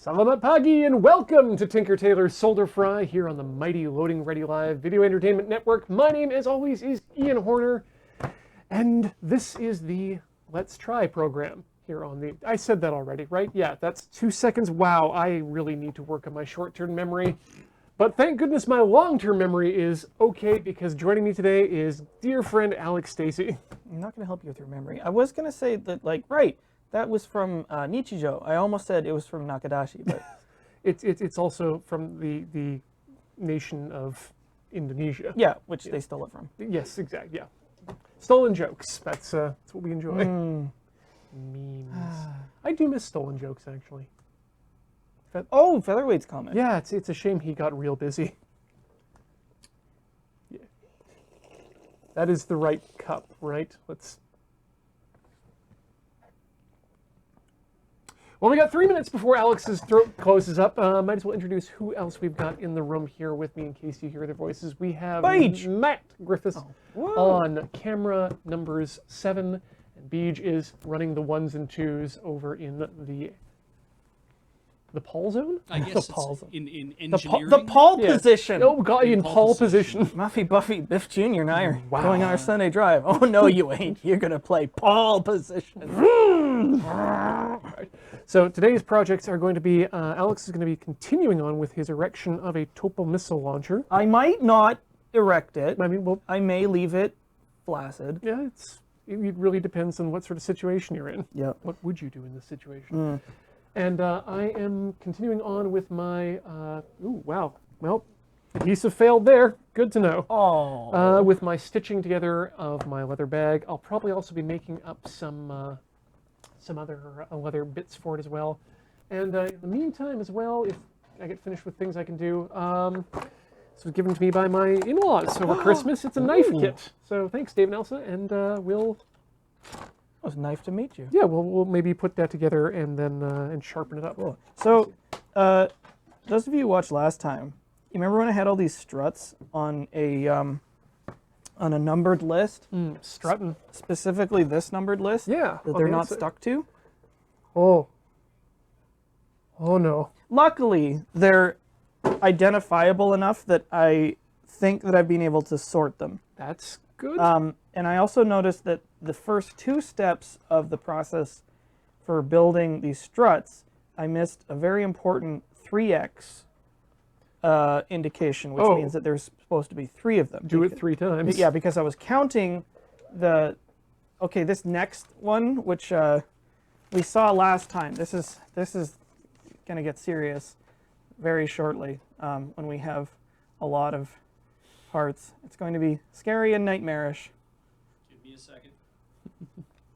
Salamat Pagi and welcome to Tinker Tailor's Solder Fry here on the mighty Loading Ready Live Video Entertainment Network. My name, as always, is Ian Horner, and this is the Let's Try program here on the... I said that already, right? Yeah, that's 2 seconds. Wow, I really need to work on my short-term memory. But thank goodness my long-term memory is okay, because joining me today is dear friend Alex Stacy. I'm not going to help you with your memory. I was going to say that, right, that was from Nichijou. I almost said it was from Nakadashi, but... It's also from the nation of Indonesia. Yeah, which they stole it from. Yes, exactly, yeah. Stolen jokes, that's what we enjoy. Memes. I do miss stolen jokes, actually. Oh, Featherweight's comment. Yeah, it's a shame he got real busy. Yeah. That is the right cup, right? Let's... Well, we got 3 minutes before Alex's throat closes up. Might as well introduce who else we've got in the room here with me in case you hear their voices. We have Beej. Matt Griffiths on camera numbers 7, and Beej is running the 1s and 2s over in the pole zone? I guess it's in engineering. The pole position. Oh, God, in pole position. Muffy, Buffy, Biff Jr. and I are going on our Sunday drive. Oh, no, you ain't. You're going to play pole position. So today's projects are going to be, Alex is going to be continuing on with his erection of a Topo missile launcher. I might not erect it. I mean, well, I may leave it flaccid. yeah, it really depends on what sort of situation you're in. Yep. What would you do in this situation? And I am continuing on with my, ooh, wow. Well, adhesive failed there. Good to know. Oh. With my stitching together of my leather bag. I'll probably also be making up some other leather bits for it as well. And in the meantime as well, if I get finished with things I can do, this was given to me by my in-laws over Christmas. It's a knife kit. So thanks, Dave and Elsa, and we'll... It was nice to meet you. Yeah, we'll maybe put that together and then and sharpen it up. Cool. So, those of you who watched last time, you remember when I had all these struts on a numbered list? Strutting. Specifically this numbered list? Yeah. That they're not stuck to? Oh. Oh no. Luckily, they're identifiable enough that I think that I've been able to sort them. That's good. And I also noticed that the first 2 steps of the process for building these struts, I missed a very important 3x indication, which means that there's supposed to be 3 of them. Do it 3 times. Yeah, because I was counting this next one, which we saw last time. This is going to get serious very shortly when we have a lot of parts. It's going to be scary and nightmarish. Give me a second.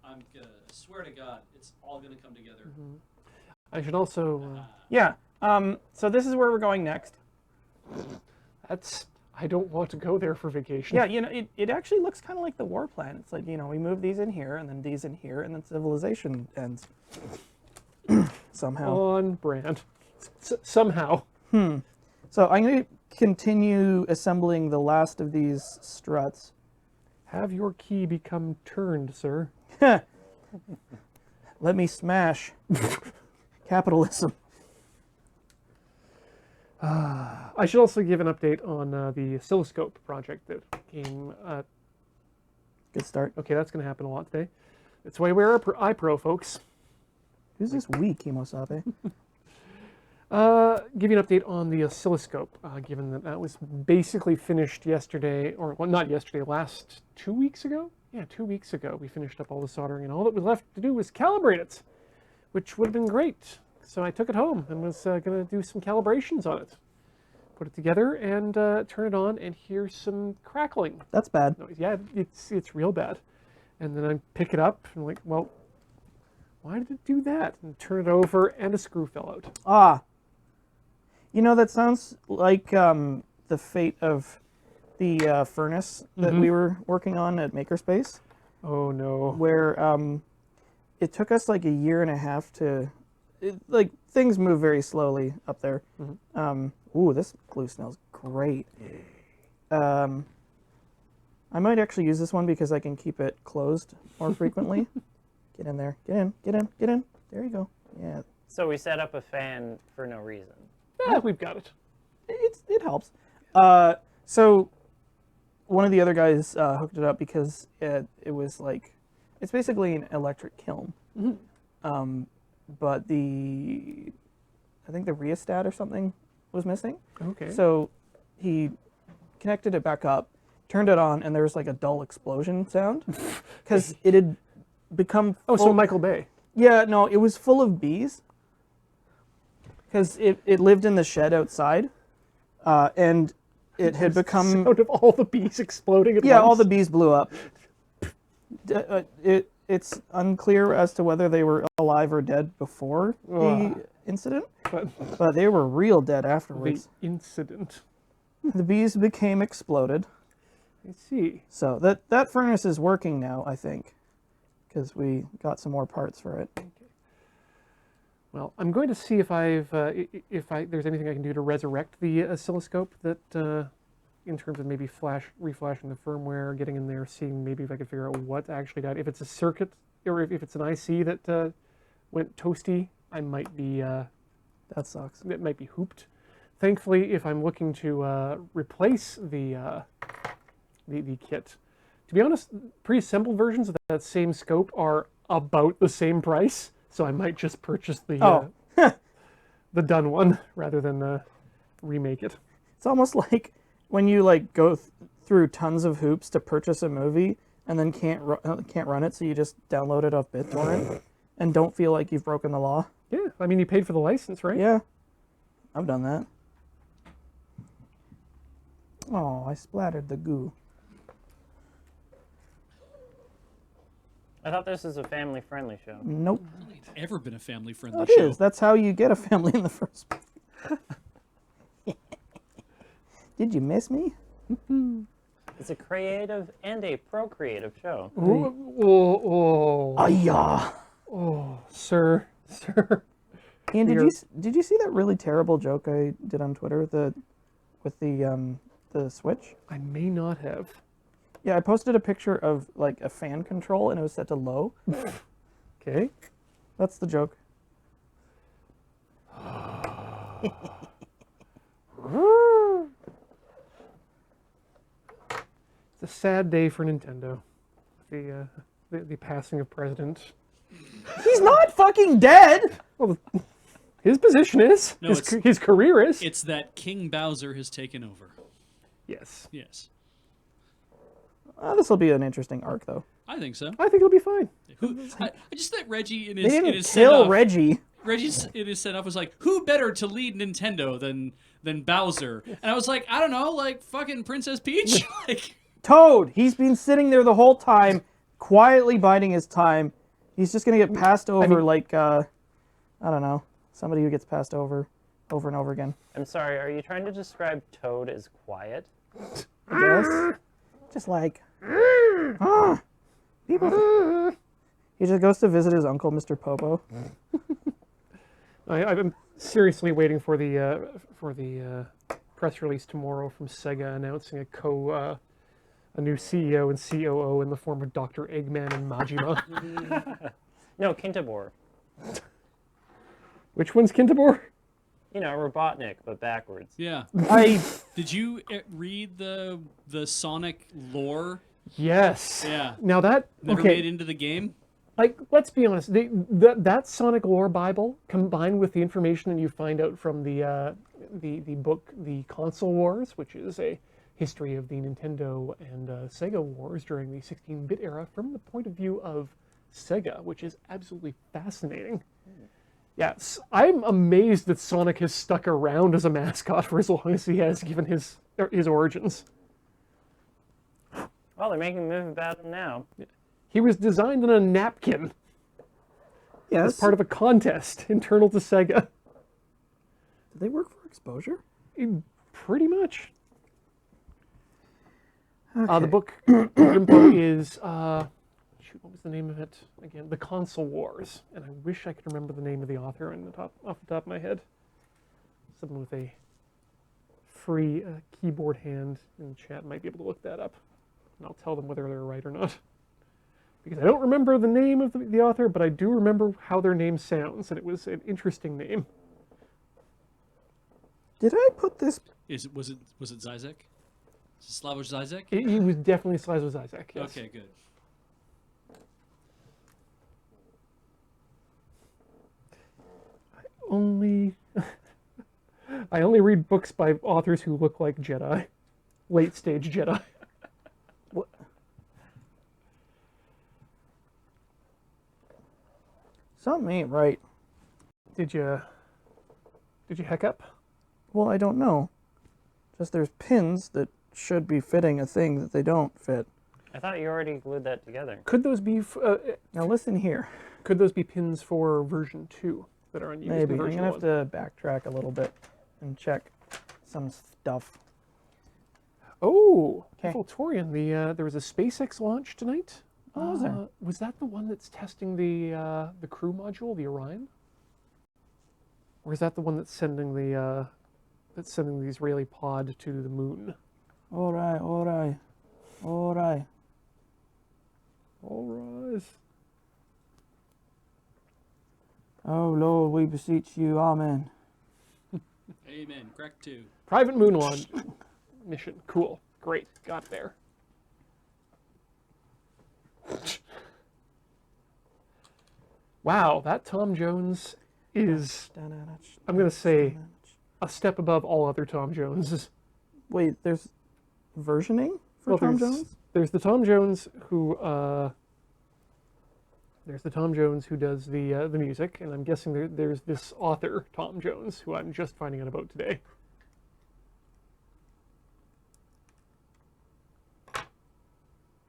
I'm gonna swear to God, it's all gonna come together. I should also... Yeah. So this is where we're going next. I don't want to go there for vacation. Yeah, you know, it actually looks kind of like the war plan. It's like, you know, we move these in here, and then these in here, and then civilization ends. Somehow. On brand. Somehow. So I'm going to continue assembling the last of these struts. Have your key become turned, sir? Let me smash capitalism. I should also give an update on the oscilloscope project that came... Good start. Okay, that's going to happen a lot today. That's why we wear iPro, folks. Who's this we, Kimosabe? Give you an update on the oscilloscope, given that that was basically finished yesterday, or well, not yesterday, last 2 weeks ago? Yeah, 2 weeks ago we finished up all the soldering, and all that was left to do was calibrate it, which would have been great. So I took it home and was going to do some calibrations on it. Put it together and turn it on and hear some crackling That's bad. noise. Yeah, it's real bad. And then I pick it up and I'm like, well, why did it do that? And turn it over and a screw fell out. Ah. You know, that sounds like the fate of the furnace that we were working on at Makerspace. Oh no. Where it took us like a year and a half to... like, things move very slowly up there. Ooh, this glue smells great. I might actually use this one because I can keep it closed more frequently. Get in there. Get in. Get in. Get in. There you go. Yeah. So we set up a fan for no reason. We've got it. It helps. So one of the other guys hooked it up because it was like, it's basically an electric kiln. But I think the rheostat or something was missing. Okay. So he connected it back up, turned it on, and there was like a dull explosion sound because it had become. Oh, so full- Michael Bay. Yeah, no, it was full of bees because it lived in the shed outside, and it had become. Sound of all the bees exploding at Yeah, once. all the bees blew up. It's unclear as to whether they were alive or dead before the incident, but they were real dead The afterwards. incident. The bees became exploded. I see. So that furnace is working now, I think, because we got some more parts for it. Well, I'm going to see if there's anything I can do to resurrect the oscilloscope that, in terms of maybe reflashing the firmware, getting in there, seeing maybe if I could figure out what actually died. If it's a circuit, or if it's an IC that went toasty, I might be. That sucks. It might be hooped. Thankfully, if I'm looking to replace the kit, to be honest, pre-assembled versions of that same scope are about the same price, so I might just purchase the the done one rather than remake it. It's almost like when you like go through tons of hoops to purchase a movie and then can't run it, so you just download it off BitTorrent and don't feel like you've broken the law. Yeah, I mean, you paid for the license, right? Yeah, I've done that. Oh, I splattered the goo. I thought this was a family-friendly show. Nope. It's ever been a family-friendly It show. is. That's how you get a family in the first place. Did you miss me? It's a creative and a procreative show. Oh yeah. Sir. Ian, You're- did you see that really terrible joke I did on Twitter with the Switch? I may not have. Yeah, I posted a picture of like a fan control and it was set to low. Okay. That's the joke. It's a sad day for Nintendo. The passing of President. He's not fucking dead. Well, his position is. No, his career is. It's that King Bowser has taken over. Yes. Yes. This will be an interesting arc, though. I think so. I think it'll be fine. I just thought Reggie in They his, in didn't his kill send-off, Reggie. Reggie's in his send-off was like, who better to lead Nintendo than Bowser? And I was like, I don't know, like fucking Princess Peach? Like, Toad. He's been sitting there the whole time, quietly biding his time. He's just gonna get passed over like I don't know, somebody who gets passed over and over again. I'm sorry, are you trying to describe Toad as quiet? I guess. Just like people. He just goes to visit his uncle, Mr. Popo. I've been seriously waiting for the press release tomorrow from Sega announcing a new CEO and COO in the form of Dr. Eggman and Majima. No, Kintabor. Which one's Kintabor? You know, Robotnik, but backwards. yeah. I Did you read the Sonic lore? Yes. Yeah. Now that Never okay. made it into the game? Like, let's be honest, that Sonic lore Bible, combined with the information that you find out from the book, The Console Wars, which is a history of the Nintendo and Sega wars during the 16-bit era from the point of view of Sega, which is absolutely fascinating. Yes, I'm amazed that Sonic has stuck around as a mascot for as long as he has, given his origins. Well, they're making a movie about him now. He was designed on a napkin yes. as part of a contest internal to Sega. Did they work for Exposure? Pretty much. Okay. The book info is shoot, what was the name of it again? The Console Wars, and I wish I could remember the name of the author off the top of my head. Someone with a free keyboard hand in the chat might be able to look that up, and I'll tell them whether they're right or not. because I don't remember the name of the author, but I do remember how their name sounds, and it was an interesting name. Did I put this? Was it Zizek? Is it Slavoj Zizek? He was definitely Slavoj Zizek. Yes. Okay, good. I only read books by authors who look like Jedi, late stage Jedi. What? Something ain't right. Did you heck up? Well, I don't know. Just there's pins that should be fitting a thing that they don't fit. I thought you already glued that together. Could those be Now listen here. could those be pins for version 2 that are unused? Maybe. in I'm version going to 1? have to backtrack a little bit and check some stuff. Oh, 'Kay. Voltorian. There was a SpaceX launch tonight. Oh, was there? Was that the one that's testing the crew module, the Orion? Or is that the one that's sending the Israeli pod to the moon? All right. All right. Oh, Lord, we beseech you. Amen. Amen. Crack 2. Private moon launch mission. Cool. Great. Got there. Wow, that Tom Jones is, I'm going to say, a step above all other Tom Joneses. Wait, there's versioning for Well, Tom there's- Jones? There's the Tom Jones who does the music, and I'm guessing there's this author Tom Jones who I'm just finding out about today.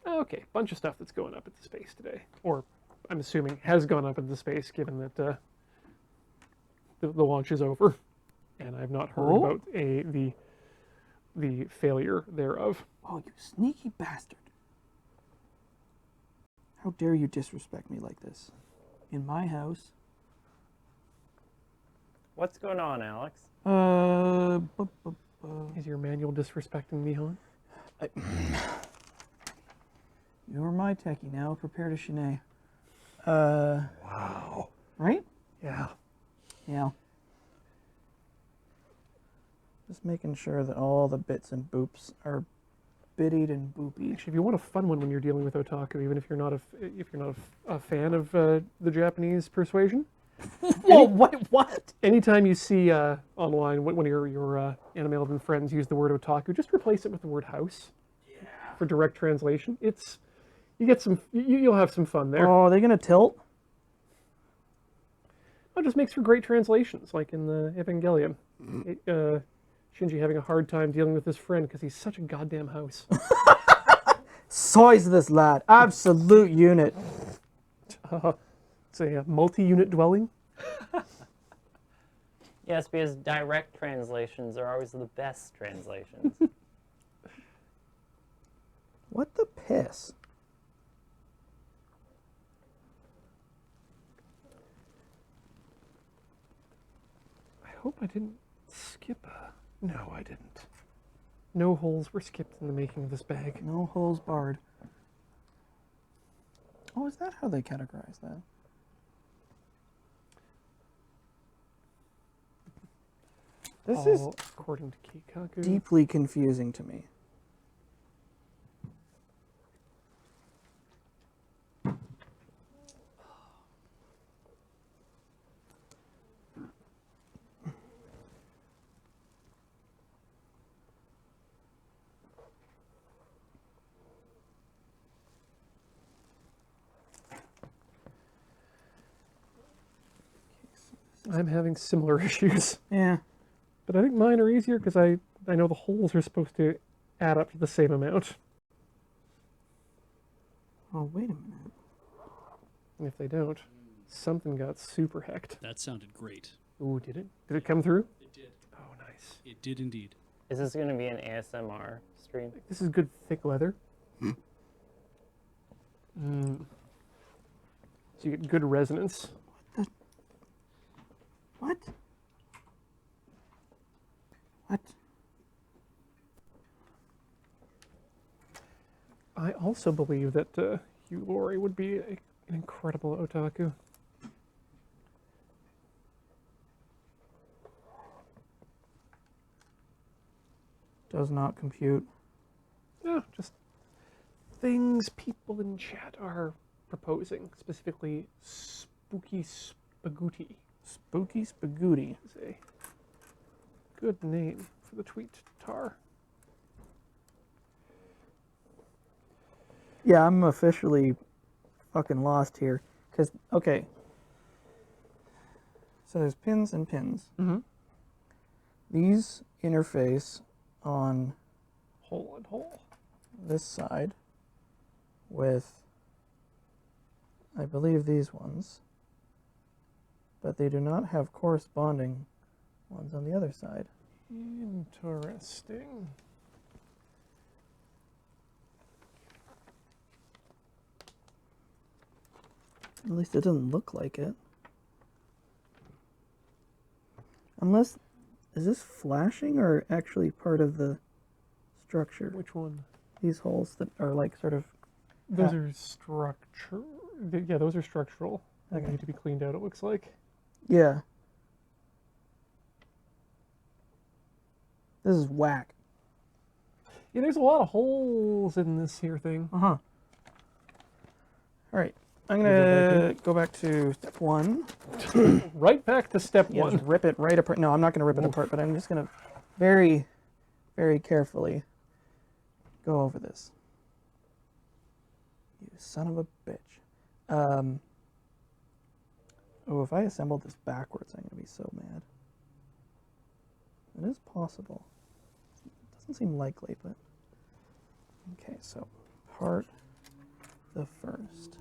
Okay, bunch of stuff that's going up into space today, or I'm assuming has gone up into space, given that the launch is over, and I've not heard Oh? about the failure thereof. Oh, you sneaky bastard. How dare you disrespect me like this? In my house? What's going on, Alex? Is your manual disrespecting me, hon? You're my techie now. Prepare to shenay. Wow. Right? Yeah. Yeah. Just making sure that all the bits and boops are biddied and boopied. Actually, if you want a fun one when you're dealing with otaku, even if you're not a fan of the Japanese persuasion, Whoa, what? anytime you see online one of your anime loving friends use the word otaku, just replace it with the word house for direct translation. You'll have some fun there. Oh, are they gonna tilt? It just makes for great translations, like in the Evangelion. Shinji having a hard time dealing with his friend because he's such a goddamn house. Size this lad. Absolute unit. It's a multi-unit dwelling. Yes, because direct translations are always the best translations. What the piss? I hope I didn't skip a... No, I didn't. No holes were skipped in the making of this bag. No holes barred. Oh, is that how they categorize that? This is All according to Keikaku. deeply confusing to me. I'm having similar issues. Yeah. But I think mine are easier because I know the holes are supposed to add up to the same amount. Oh, wait a minute. And if they don't, something got super hecked. That sounded great. Ooh, did it? Did it come through? It did. Oh, nice. It did indeed. Is this going to be an ASMR stream? This is good thick leather. So you get good resonance. What? What? I also believe that Hugh Laurie would be an incredible otaku. Does not compute. Yeah, just things people in chat are proposing, specifically Spooky Spagooty. Spooky Spagooty. Is a good name for the tweet tar. Yeah, I'm officially fucking lost here. Because, okay. So there's pins and pins. Mm-hmm. These interface on Hole and hole. this side with, I believe, these ones. But they do not have corresponding ones on the other side. Interesting. At least it doesn't look like it. Unless, is this flashing or actually part of the structure? Which one? These holes that are like sort of... Those are structure. Yeah, those are structural. They Okay. need to be cleaned out, it looks like. Yeah. This is whack. Yeah, there's a lot of holes in this here thing. Uh-huh. All right. I'm Is that going to go back to step one. Right back to step Yeah, one. just rip it right apart. No, I'm not going to rip it apart, but I'm just going to very, very carefully go over this. You son of a bitch. Oh, if I assembled this backwards, I'm going to be so mad. It is possible. Doesn't seem likely, but... Okay, so part the first.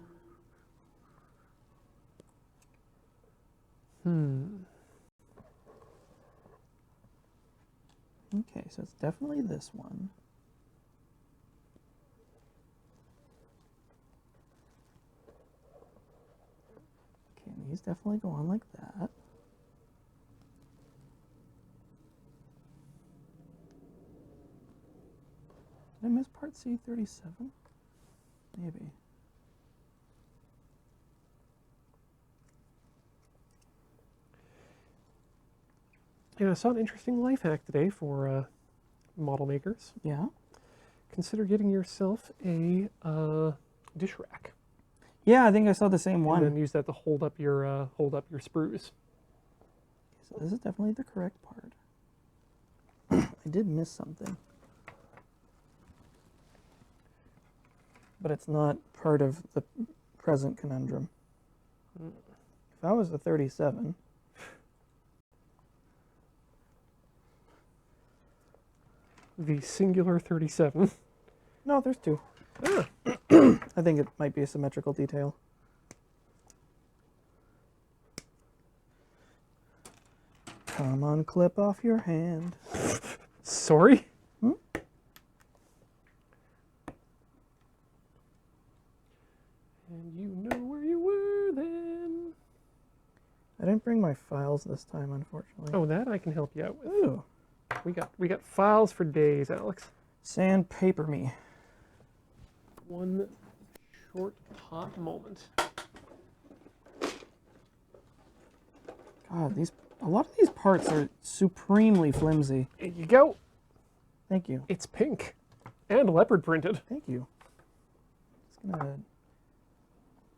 Okay, so it's definitely this one. Okay, and these definitely go on like that. Did I miss part C37? Maybe. Yeah, I saw an interesting life hack today for model makers. Yeah. Consider getting yourself a dish rack, Yeah, I think I saw the same and one. then use that to hold up your sprues. So this is definitely the correct part. I did miss something. But it's not part of the present conundrum. If I was a 37, The singular 37. no, there's two. Ah, I think it might be a symmetrical detail. Come on, clip off your hand. sorry. Hmm? And you know where you were then. I didn't bring my files this time, unfortunately. Oh, that I can help you out with. Ooh. We got files for days, Alex. Sandpaper me. One short hot moment. God, a lot of these parts are supremely flimsy. There you go. Thank you. It's pink and leopard printed. Thank you. Just gonna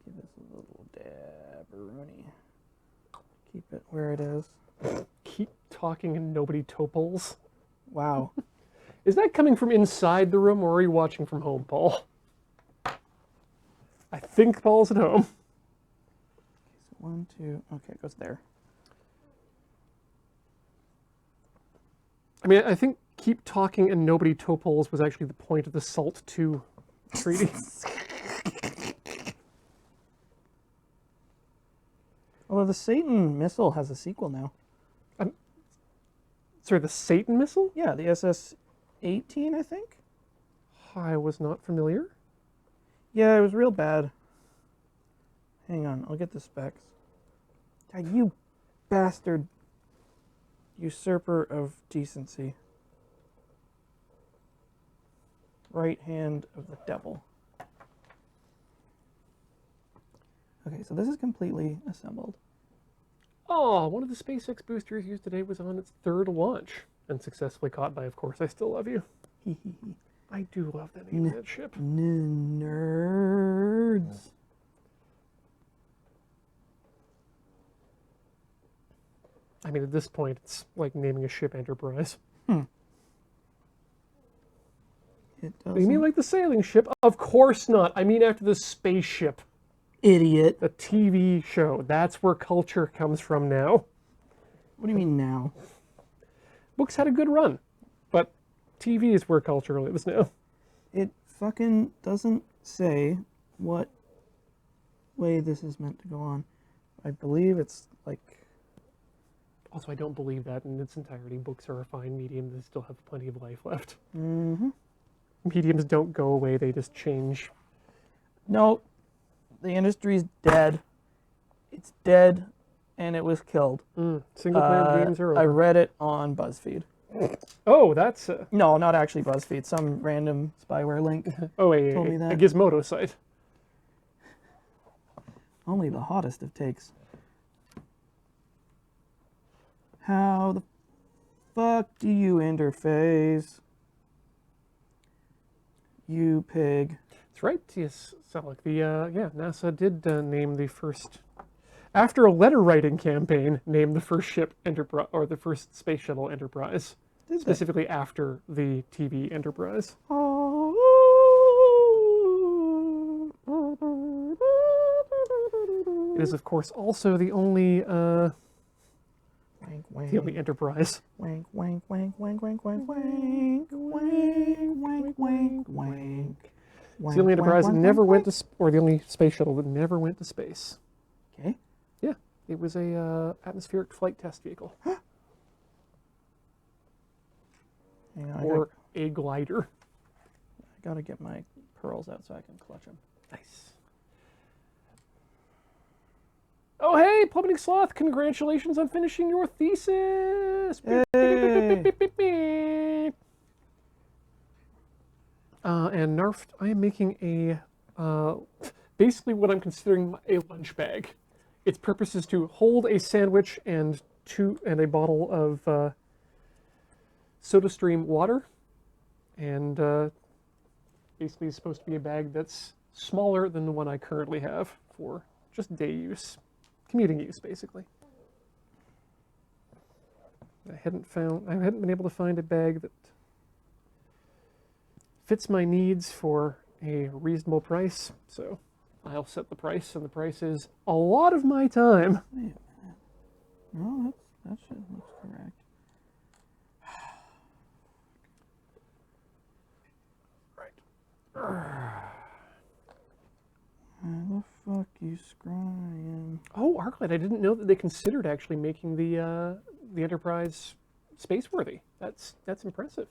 give this a little dab-a-rooney. Keep it where it is. Keep talking and nobody toples. Wow. Is that coming from inside the room or are you watching from home, Paul? I think Paul's at home. So 1, 2, okay, it goes there. I mean, I think keep talking and nobody toples was actually the point of the SALT II treaty. Although the Satan missile has a sequel now. Sorry, the Satan missile? Yeah, the SS-18, I think? I was not familiar. Yeah, it was real bad. Hang on, I'll get the specs. God, you bastard usurper of decency. Right hand of the devil. Okay, so this is completely assembled. Oh, one of the SpaceX boosters used today was on its third launch and successfully caught by, of course, I Still Love You. I do love the name of that ship. Nerds. I mean, at this point, it's like naming a ship Enterprise. It You doesn't. mean like the sailing ship? Of course not. I mean after the spaceship. Idiot. The TV show. That's where culture comes from now. What do you mean now? Books had a good run, but TV is where culture lives now. It fucking doesn't say what way this is meant to go on. I believe it's like... Also, I don't believe that in its entirety. Books are a fine medium. They still have plenty of life left. Mm-hmm. Mediums don't go away. They just change. No, the industry's dead. It's dead, and it was killed. Single-player games are over. I read it on BuzzFeed. Oh, that's... No, not actually BuzzFeed. Some random spyware link. Oh, wait, Told me a that. Gizmodo site. Only the hottest of takes. How the fuck do you interface? You pig. That's right, yes, Selick. NASA did name the first... After a letter-writing campaign, named the first ship Enterprise, or the first space shuttle Enterprise. Did they? Specifically after the TV Enterprise. It is, of course, also the only Wank, wank. the only Enterprise. Wank, wank, wank, wank, wank, wank, wank, wank, wank, wank, wank. It's the only Enterprise that never went to, or the only space shuttle that never went to space. Okay. Yeah, it was a atmospheric flight test vehicle, Hang on, or a glider. I gotta get my pearls out so I can clutch them. Nice. Oh, hey, Plummeting Sloth, congratulations on finishing your thesis. And Narf, I am making a, basically what I'm considering a lunch bag. Its purpose is to hold a sandwich and a bottle of SodaStream water. And basically it's supposed to be a bag that's smaller than the one I currently have for just day use. Commuting use, basically. I hadn't been able to find a bag that fits my needs for a reasonable price, so I'll set the price, and the price is a lot of my time. Wait a minute. No, that shit looks correct. How the fuck you scrying? Oh, Arclight, I didn't know that they considered actually making the Enterprise spaceworthy. That's impressive.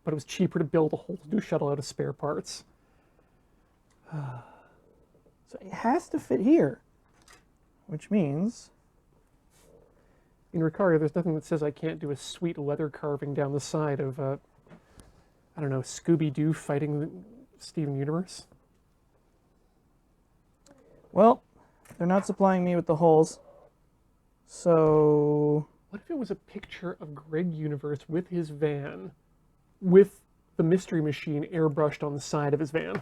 But it was cheaper to build a whole new shuttle out of spare parts. So it has to fit here, which means In Ricario, there's nothing that says I can't do a sweet leather carving down the side of, I don't know, Scooby-Doo fighting the Steven Universe. well, they're not supplying me with the holes. So What if it was a picture of Greg Universe with his van, with the Mystery Machine airbrushed on the side of his van?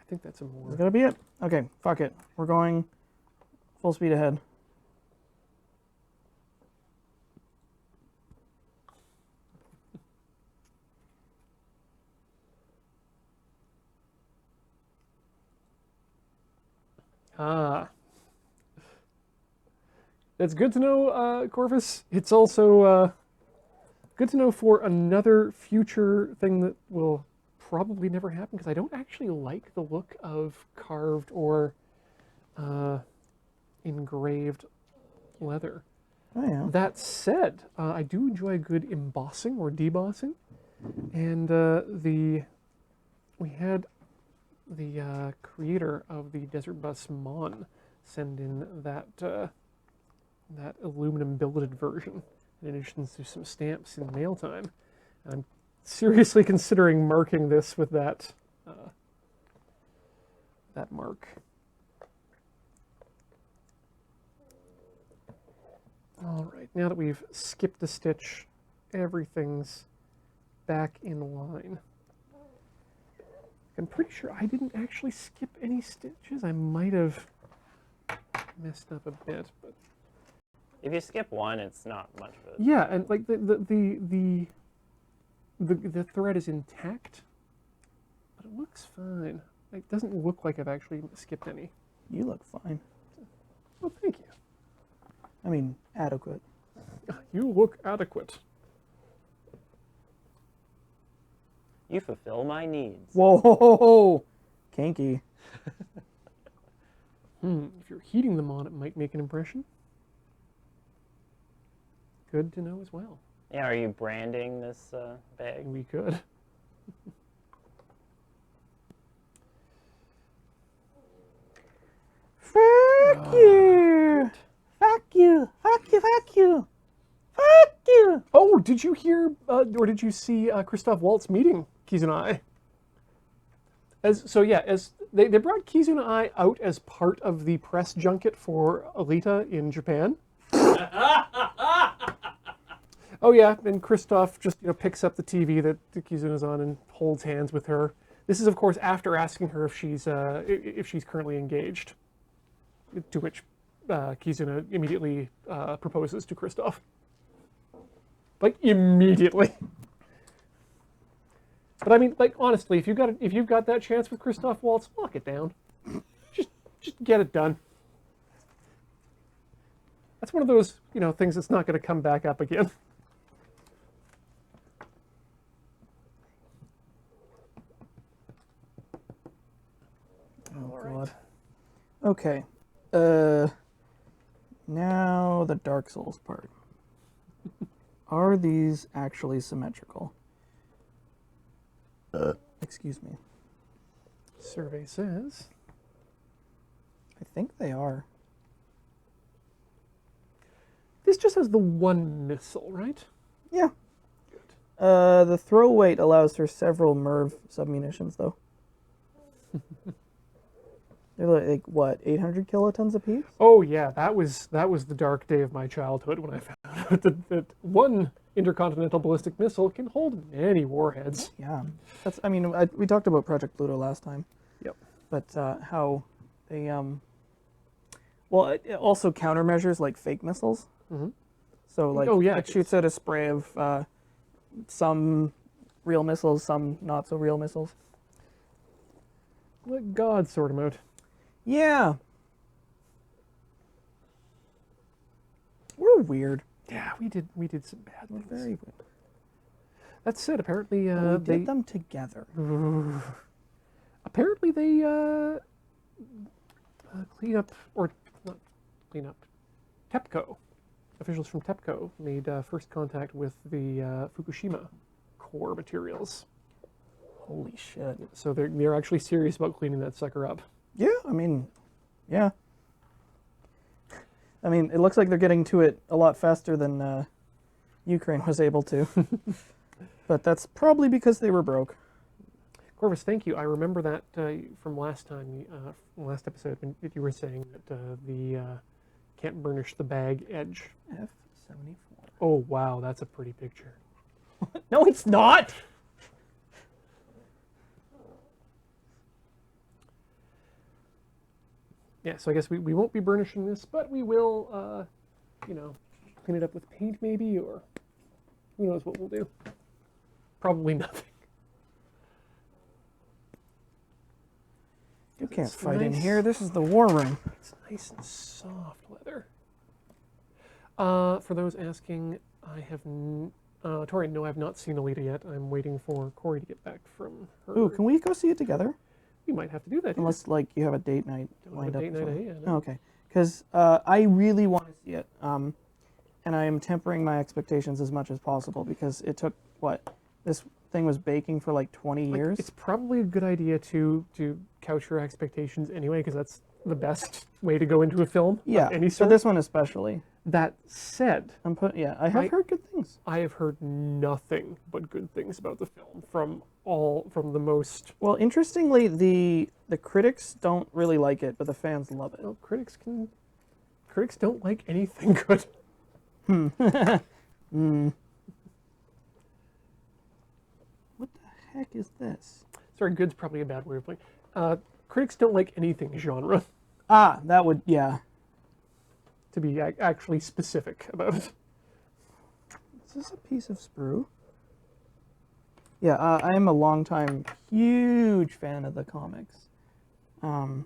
I think that's a is more... gonna be it. Okay, fuck it. We're going full speed ahead. Ah. That's good to know, Corvus. It's also good to know for another future thing that will probably never happen, because I don't actually like the look of carved or engraved leather. Oh yeah. That said, I do enjoy a good embossing or debossing, and we had the creator of the Desert Bus Mon send in that that aluminum billeted version, in addition to some stamps in mail time. I'm seriously considering marking this with that that mark. All right, now that we've skipped a stitch, everything's back in line. I'm pretty sure I didn't actually skip any stitches. I might have messed up a bit, but If you skip one, it's not much of it. yeah, and like the thread is intact, but it looks fine. It doesn't look like I've actually skipped any. You look fine. Well, thank you. I mean, adequate. You look adequate. You fulfill my needs. Whoa, kinky. If you're heating them on, it might make an impression. Good to know as well. Yeah, are you branding this bag? We could. Fuck you! Fuck you! Fuck you! Fuck you! Fuck you! Oh, did you hear, or did you see Christoph Waltz meeting Kizuna? As they brought Kizuna out as part of the press junket for Alita in Japan. Oh yeah, and Christoph just picks up the TV that Kizuna's on and holds hands with her. This is of course after asking her if she's currently engaged. To which Kizuna immediately proposes to Christoph. Like immediately. But I mean, like honestly, if you've got that chance with Christoph Waltz, lock it down. Just get it done. That's one of those things that's not going to come back up again. Oh God. Okay. Now the Dark Souls part. Are these actually symmetrical? Excuse me. Survey says. I think they are. This just has the one missile, right? Yeah. The throw weight allows for several MIRV submunitions, though. They're like what, 800 kilotons apiece? Oh yeah, that was the dark day of my childhood when I found out that one intercontinental ballistic missile can hold many warheads. Yeah. That's. I mean, we talked about Project Pluto last time. Yep. But how they well, it also countermeasures like fake missiles. Mhm. So like, Oh, yeah, it shoots out a spray of some real missiles, some not so real missiles. Let God sort them out. Yeah. We're weird. Yeah, we did some bad We're things. very weird. That said, apparently We they did them together. apparently they clean up, or not clean up. TEPCO officials from TEPCO made first contact with the Fukushima core materials. Holy shit. So they're actually serious about cleaning that sucker up. Yeah, I mean, yeah. I mean, it looks like they're getting to it a lot faster than Ukraine was able to. But that's probably because they were broke. Corvus, thank you. I remember that from last time, last episode, when you were saying that the can't burnish the bag edge. F-74. Oh wow, that's a pretty picture. No, it's not! Yeah, so I guess we won't be burnishing this, but we will, clean it up with paint maybe, or who knows what we'll do. Probably nothing. You can't It's fight in nice. here. This is the war room. It's nice and soft leather. For those asking, I have, Tori, no, I have not seen Alita yet. I'm waiting for Corey to get back from her. Ooh, can we go see it together? We might have to do that. Unless, like, you have a date night Don't lined have a up. date night for- ahead, Oh, no. okay. Because I really want to see it. And I am tempering my expectations as much as possible because it took, what? This thing was baking for like 20 Like, years? it's probably a good idea to couch your expectations anyway, because that's the best way to go into a film. Yeah, Of any for sort. this one especially. That said, I have I- heard good things. things. I have heard nothing but good things about the film from the most. Well, interestingly, the critics don't really like it, but the fans love it. Well, critics don't like anything good. What the heck is this? Sorry, good's probably a bad way of putting. Critics don't like anything genre. Ah, that would, yeah. To be actually specific about it. Is this a piece of sprue? Yeah, I am a longtime huge fan of the comics. Hang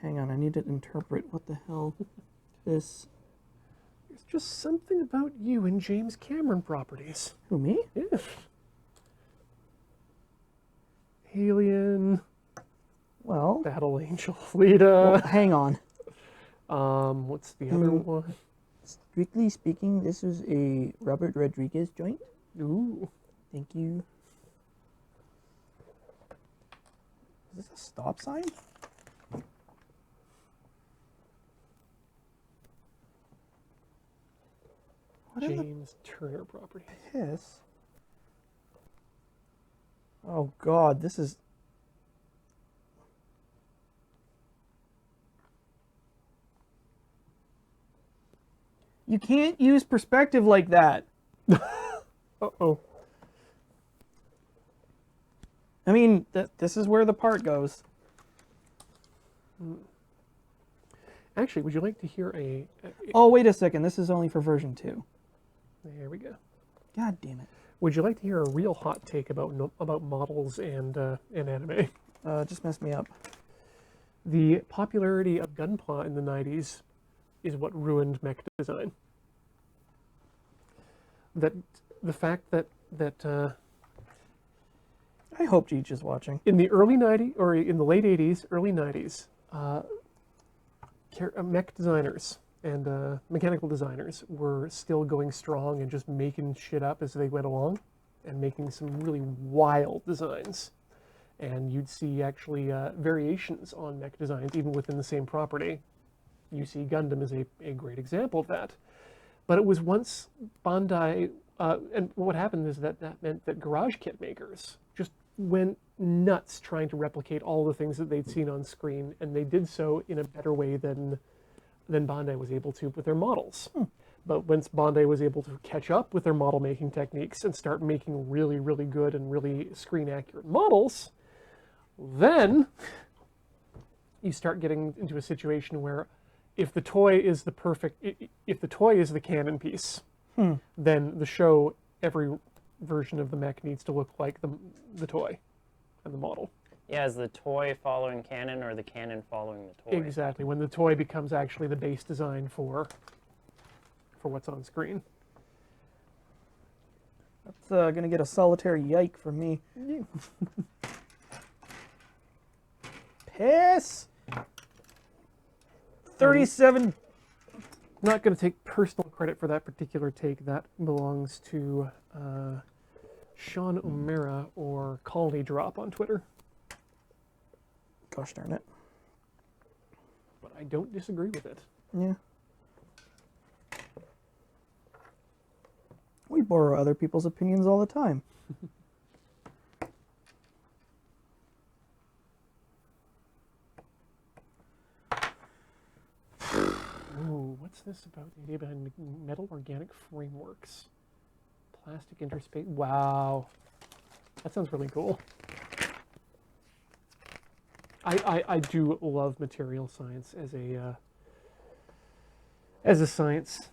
on, I need to interpret what the hell this. There's just something about you and James Cameron properties. Who, me? Yeah. Alien, Well, Battle Angel, Lita. hang on. What's the other one? Strictly speaking, this is a Robert Rodriguez joint. Ooh. Thank you. Is this a stop sign? What in the James Turner property. piss? Oh God, this is. You can't use perspective like that. Uh-oh. I mean, this is where the part goes. Actually, would you like to hear Oh, wait a second. This is only for version 2. There we go. God damn it. Would you like to hear a real hot take about models and anime? Just messed me up. The popularity of Gunpla in the 90s is what ruined mech design. That the fact that I hope Cheech is watching. in the early 90s or in the late 80s, early 90s, mech designers and mechanical designers were still going strong and just making shit up as they went along and making some really wild designs. And you'd see actually variations on mech designs even within the same property. You see Gundam is a great example of that. But it was once Bandai, and what happened is that meant that garage kit makers just went nuts trying to replicate all the things that they'd seen on screen, and they did so in a better way than Bandai was able to with their models. But once Bandai was able to catch up with their model making techniques and start making really, really good and really screen accurate models, then you start getting into a situation where if the toy is the canon piece, then the show, every version of the mech needs to look like the toy and the model. Yeah, is the toy following canon or the canon following the toy? Exactly, when the toy becomes actually the base design for what's on screen. That's gonna get a solitary yike from me. Piss! 37. Not going to take personal credit for that particular take. That belongs to Sean O'Mara or Colony Drop on Twitter. Gosh darn it. But I don't disagree with it. Yeah. We borrow other people's opinions all the time. Ooh, what's this about? The idea behind metal organic frameworks. Plastic interspace. Wow. That sounds really cool. I do love material science as a science.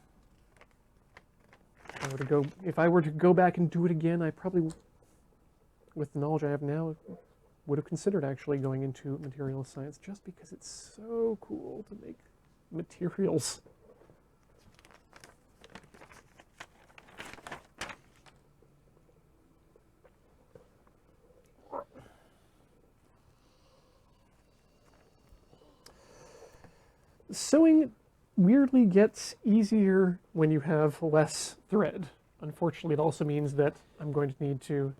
If I were to go back and do it again, I probably, with the knowledge I have now, would have considered actually going into material science just because it's so cool to make materials. Sewing weirdly gets easier when you have less thread. Unfortunately, it also means that I'm going to need to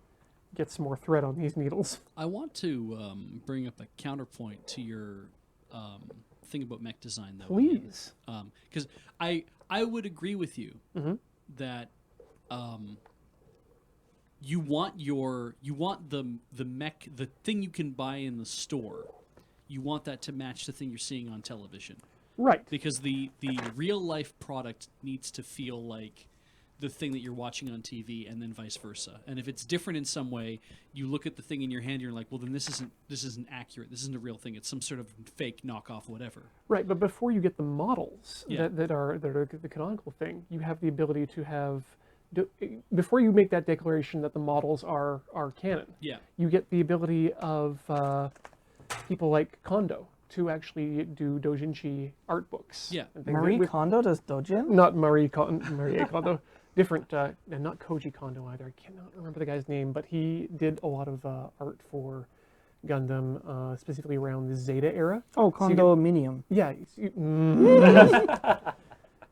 get some more thread on these needles. I want to bring up a counterpoint to your thing about mech design, though. Please. Because I would agree with you that you want the mech, the thing you can buy in the store. You want that to match the thing you're seeing on television. Right. Because the real life product needs to feel like the thing that you're watching on TV, and then vice versa. And if it's different in some way, you look at the thing in your hand and you're like, well, then this isn't accurate. This isn't a real thing. It's some sort of fake knockoff, whatever. Right, but before you get the models Yeah. that are the canonical thing, you have the ability to have before you make that declaration that the models are canon. Yeah. You get the ability of people like Kondo to actually do doujinshi art books. Yeah. and things Marie with- Kondo does Dojin? Not Marie Kondo, different, and not Koji Kondo either. I cannot remember the guy's name, but he did a lot of art for Gundam, specifically around the Zeta era. Oh, Condominium. Yeah, the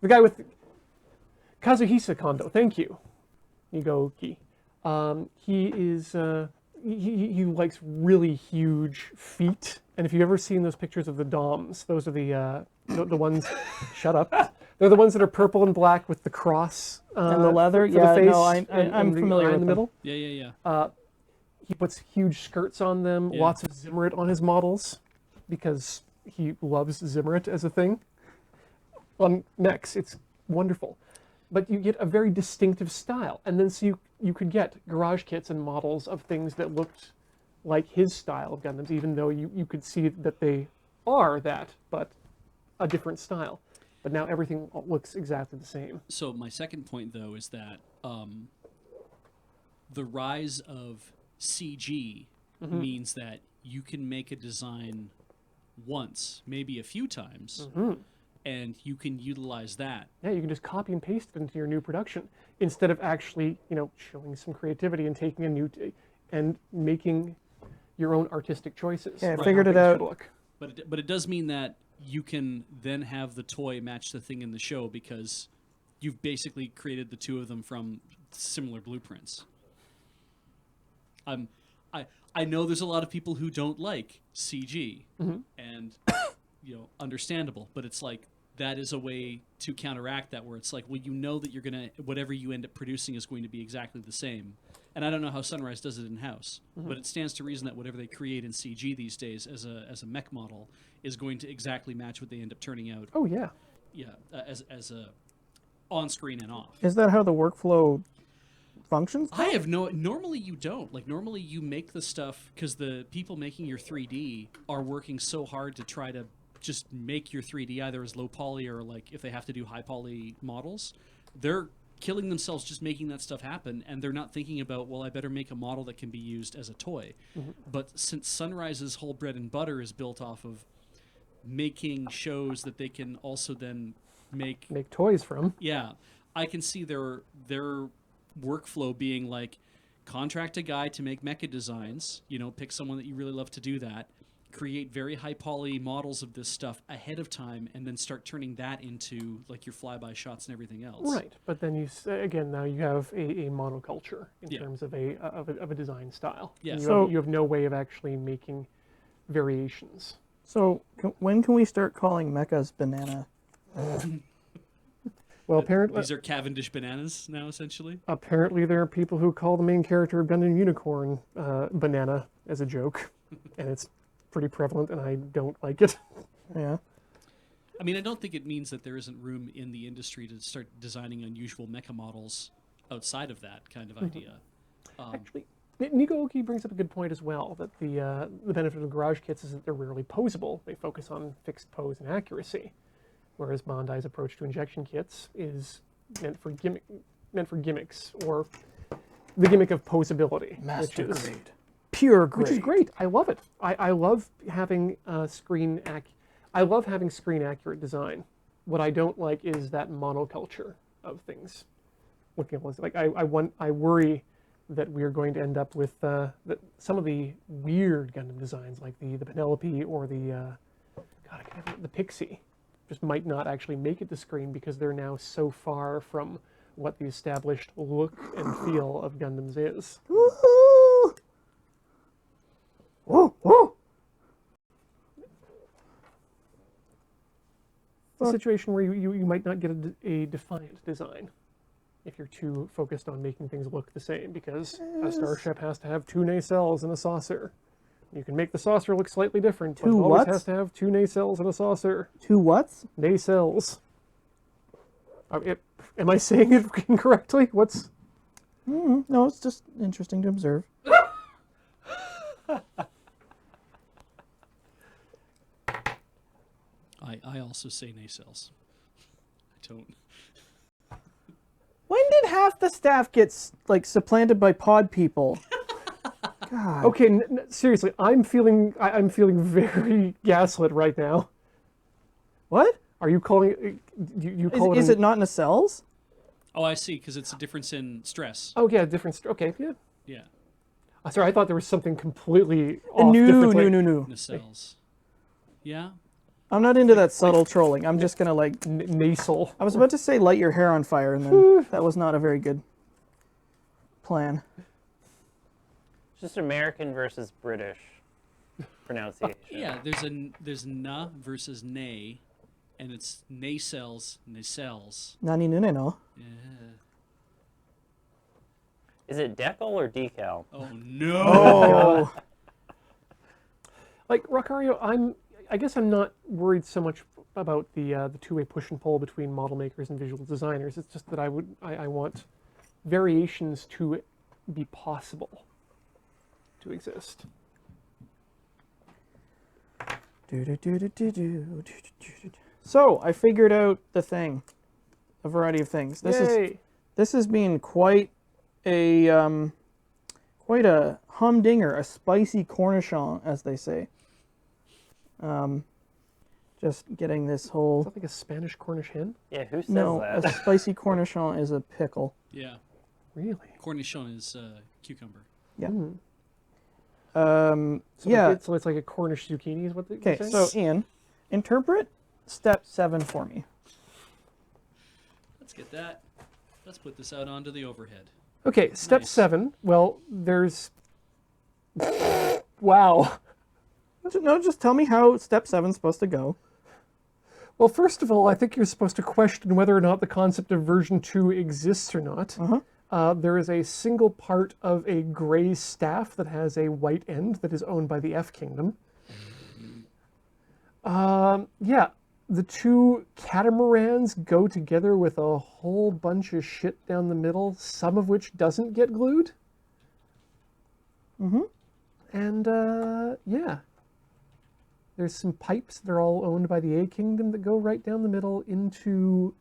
guy with Kazuhisa Kondo. Thank you, Nigoki. He is he likes really huge feet, and if you've ever seen those pictures of the DOMs, those are the ones. Shut up. They're the ones that are purple and black with the cross And the leather? for Yeah, the face no, I'm and the familiar eye with in the them. middle. Yeah. He puts huge skirts on them, Yeah. lots of Zimmerit on his models, because he loves Zimmerit as a thing. On mechs, it's wonderful. But you get a very distinctive style. And then so you could get garage kits and models of things that looked like his style of Gundams, even though you could see that they are that, but a different style. But now everything looks exactly the same. So my second point, though, is that the rise of CG means that you can make a design once, maybe a few times, and you can utilize that. Yeah, you can just copy and paste it into your new production instead of actually, showing some creativity and taking a new and making your own artistic choices. Yeah, I about figured how it things out. should look. But it does mean that you can then have the toy match the thing in the show because you've basically created the two of them from similar blueprints. I know there's a lot of people who don't like CG, and understandable, but it's like that is a way to counteract that, where it's like, well, you know that you're gonna whatever you end up producing is going to be exactly the same. And I don't know how Sunrise does it in house, but it stands to reason that whatever they create in CG these days as a mech model is going to exactly match what they end up turning out. Oh, yeah. Yeah, as a on screen and off. Is that how the workflow functions? I have no. Normally you don't. Like normally you make the stuff because the people making your 3D are working so hard to try to just make your 3D either as low poly or like if they have to do high poly models, they're killing themselves just making that stuff happen, and they're not thinking about, well, I better make a model that can be used as a toy. But since Sunrise's whole bread and butter is built off of making shows that they can also then make Toys from. yeah, I can see their workflow being like contract a guy to make mecha designs, pick someone that you really love to do that, create very high poly models of this stuff ahead of time, and then start turning that into like your flyby shots and everything else. Right, but then again, now you have a monoculture in Yeah. terms of a design style. Yeah. And So- you have no way of actually making variations. So when can we start calling mechas banana? Well, apparently, These are Cavendish bananas now, essentially. there are people who call the main character of Gundam Unicorn Banana as a joke, and it's pretty prevalent, and I don't like it. Yeah. I mean, I don't think it means that there isn't room in the industry to start designing unusual mecha models outside of that kind of idea. Actually, Nigo brings up a good point as well, that the benefit of garage kits is that they're rarely posable. They focus on fixed pose and accuracy, whereas Bandai's approach to injection kits is meant for gimmicks, or the gimmick of posability, Master which is grade. Pure grade. which is great. I love it. I love having screen accurate design. What I don't like is that monoculture of things. Looking at like I worry that we are going to end up with that some of the weird Gundam designs, like the Penelope or the Pixie, just might not actually make it to screen because they're now so far from what the established look and feel of Gundams is. Woohoo! Woo, woo. A situation where you might not get a defiant design. if you're too focused on making things look the same, because a starship has to have 2 nacelles and a saucer. You can make the saucer look slightly different, but it 2 always what? has to have 2 nacelles and a saucer. 2 what's? Nacelles. Am I saying it incorrectly? What's... No, it's just interesting to observe. I also say nacelles. I don't. When did half the staff get like supplanted by pod people? God. Okay, seriously, I'm feeling very gaslit right now. What? Are you calling it... You call Is it not nacelles? Oh, I see, because it's a difference in stress. Oh, yeah, different... Okay, yeah. Yeah. Sorry, I thought there was something completely off. No. Nacelles. Yeah? I'm not into that subtle trolling. I'm just gonna like. Nasal. I was about to say light your hair on fire, and then that was not a very good plan. Just American versus British pronunciation. Yeah, there's na versus nay, and it's nacelles, nacelles. Nani no no. Yeah. Is it decal or decal? Oh no! Oh. Like Rockario, I guess I'm not worried so much about the two-way push and pull between model makers and visual designers. It's just that I want variations to be possible to exist. So I figured out the thing, a variety of things. Yay! This has been quite a humdinger, a spicy cornichon, as they say. Just getting this Is whole. that like a Spanish Cornish hen? Yeah, who says No, that? a spicy cornichon is a pickle. Yeah. Really? Cornichon is cucumber. Yeah. So yeah. Like so it's like a Cornish zucchini is what you're Okay, saying? so Ian, interpret step 7 for me. Let's get that. Let's put this out onto the overhead. Okay, step Nice. 7. Well, there's... Wow. No, just tell me how step 7's supposed to go. Well, first of all, I think you're supposed to question whether or not the concept of version 2 exists or not. There is a single part of a gray staff that has a white end that is owned by the F Kingdom. Yeah, the 2 catamarans go together with a whole bunch of shit down the middle, some of which doesn't get glued. And, yeah. There's some pipes that are all owned by the A Kingdom that go right down the middle into,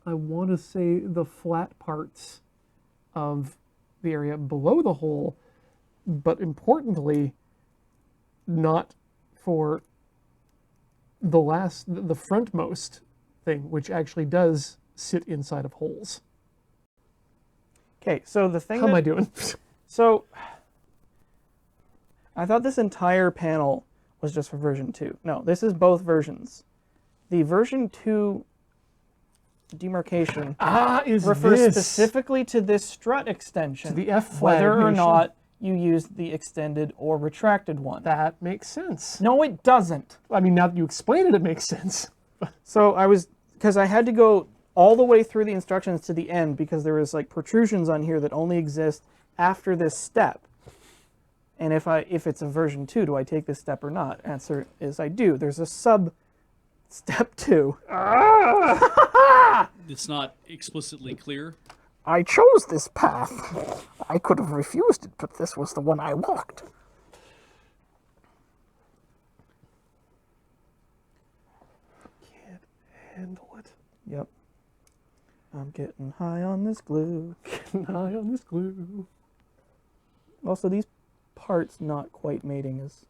I want to say, the flat parts of the area below the hole, but importantly, not for the frontmost thing, which actually does sit inside of holes. Okay, so the thing How am I doing? So, I thought this entire panel was just for version 2. No, this is both versions. The version 2 demarcation refers this specifically to this strut extension. to the F flag whether or nation. not you use the extended or retracted one. That makes sense. No, it doesn't. I mean, now that you explain it, it makes sense. So because I had to go all the way through the instructions to the end because there was like protrusions on here that only exist after this step. And if it's a version 2, do I take this step or not? Answer is I do. There's a sub step 2. It's not explicitly clear. I chose this path. I could have refused it, but this was the one I walked. Can't handle it. Yep. I'm getting high on this glue. Getting high on this glue. Also, these parts not quite mating is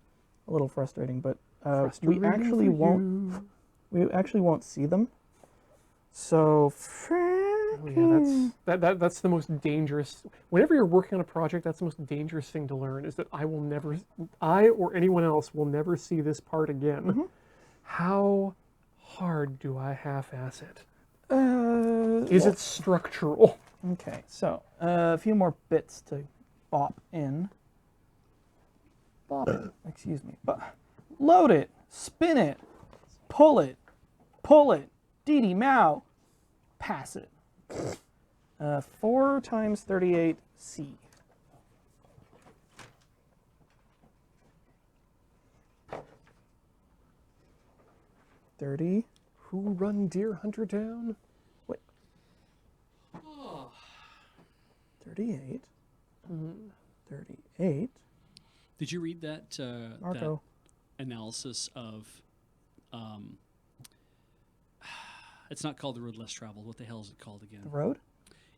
a little frustrating, but we Frustrating actually for won't. you. We actually won't see them. So, Oh, yeah, that's the most dangerous. Whenever you're working on a project, that's the most dangerous thing to learn. Is that I or anyone else will never see this part again. How hard do I half-ass it? Is it structural? Okay, so a few more bits to bop in. Bop it, excuse me. Load it, spin it, pull it, dee dee mow, pass it. 4 times 38C. 30. Who run Deer Hunter down? 38. 38. Did you read that Marco. that analysis of? It's not called The Road Less Traveled. What the hell is it called again? The road?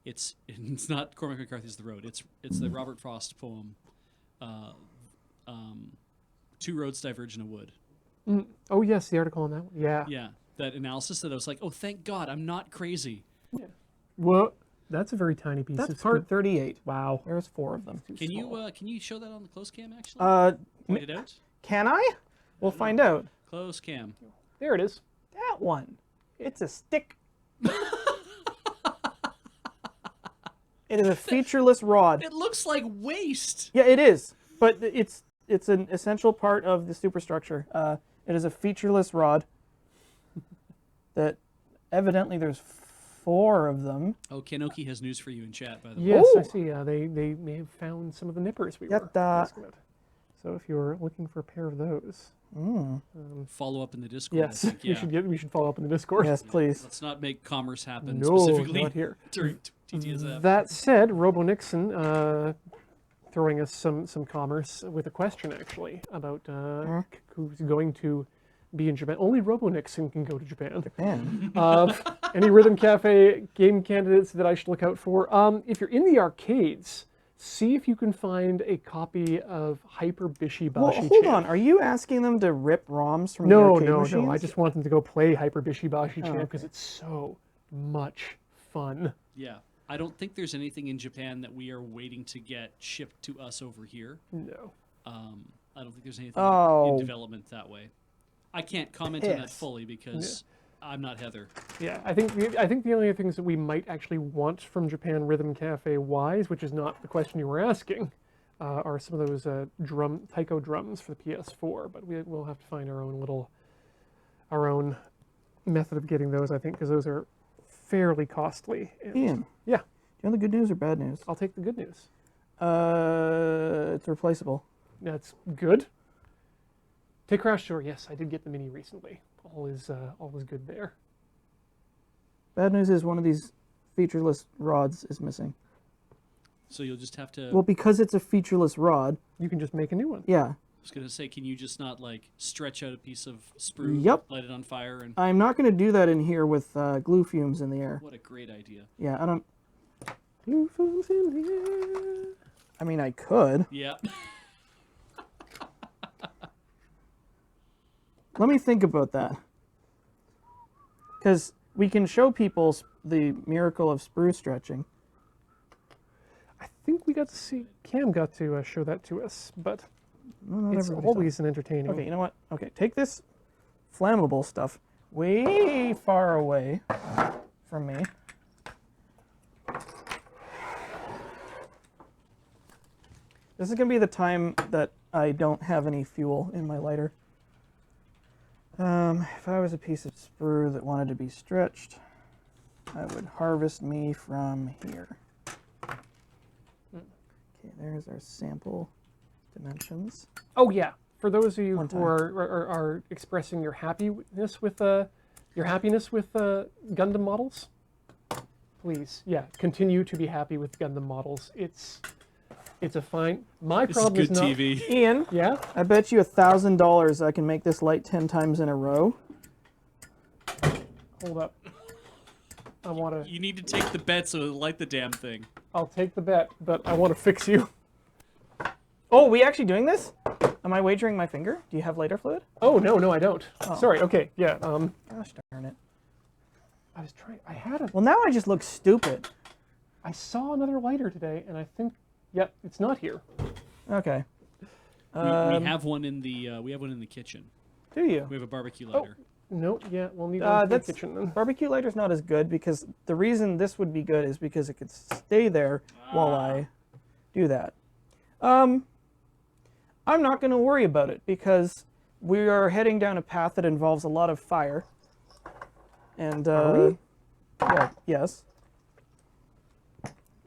It's not Cormac McCarthy's The Road. It's the Robert Frost poem. Two roads diverge in a wood. Oh yes, the article on that one. Yeah. Yeah, that analysis that I was like, oh, thank God, I'm not crazy. Well, that's a very tiny piece. That's of part script. 38. Wow. There's 4 of them. Can you show that on the close cam actually? Point it out. Can I? We'll find out. Close cam. There it is. That one. It's a stick. It is a featureless rod. It looks like waste. Yeah, it is. But it's an essential part of the superstructure. It is a featureless rod that evidently there's 4 of them. Oh, Kenoki has news for you in chat, by the way. Yes, I Ooh. see. They may have found some of the nippers we were Yatta. asking about. So if you're looking for a pair of those, Follow up in the Discord. yes, I think, yeah. we should follow up in the Discord. Yes, please. Let's not make commerce happen No, specifically not here. during TTSF. That said, Robo Nixon throwing us some commerce with a question actually about who's going to be in Japan. Only Robo Nixon can go to Japan. Man. Any Rhythm Cafe game candidates that I should look out for? If you're in the arcades, see if you can find a copy of Hyper Bishibashi Well, hold Champ. on. Are you asking them to rip ROMs from the No, arcade no, machines? no. I just want them to go play Hyper Bishibashi Champ because okay. it's so much fun. Yeah. I don't think there's anything in Japan that we are waiting to get shipped to us over here. No. I don't think there's anything Oh. in development that way. I can't comment on that Yes. fully because I'm not Heather. Yeah, I think the only things that we might actually want from Japan Rhythm Cafe wise, which is not the question you were asking, are some of those taiko drums for the PS4. But we'll have to find our own method of getting those. I think because those are fairly costly. And, Ian, yeah, do you want the good news or bad news? I'll take the good news. It's replaceable. That's good. Take Crash Tour. Yes, I did get the mini recently. All is good there. Bad news is one of these featureless rods is missing. So you'll just have to. Well, because it's a featureless rod, You can just make a new one. yeah. I was gonna say, can you just not like stretch out a piece of sprue, Yep. light it on fire, and I'm not going to do that in here with glue fumes in the air. what a great idea. Yeah, I don't. Blue phones in the air. I mean, I could. Yeah. Let me think about that. Because we can show people the miracle of sprue stretching. I think we got to see Cam got to show that to us, but No, not it's everybody saw. always an entertaining. Okay, you know what? Okay, take this flammable stuff way far away from me. This is going to be the time that I don't have any fuel in my lighter. If I was a piece of sprue that wanted to be stretched, I would harvest me from here. Okay, there's our sample dimensions. Oh yeah, for those of you One who time. are expressing your happiness with Gundam models, please, yeah, continue to be happy with Gundam models. It's a fine. My This is problem good not. TV. Ian, Yeah. I bet you $1,000 I can make this light 10 times in a row. Hold up. I want to. You need to take the bet so it'll light the damn thing. I'll take the bet, but I want to fix you. Oh, we actually doing this? Am I wagering my finger? Do you have lighter fluid? Oh no, I don't. Sorry. Okay. Yeah. Gosh darn it. I was trying. I had a. Well, now I just look stupid. I saw another lighter today, and I think. Yep, it's not here. Okay. We have one in the kitchen. Do you? We have a barbecue lighter. No. Yeah. We'll need one for the That's kitchen then. barbecue lighter's not as good because the reason this would be good is because it could stay there while I do that. I'm not going to worry about it because we are heading down a path that involves a lot of fire. And Are we? yeah, yes.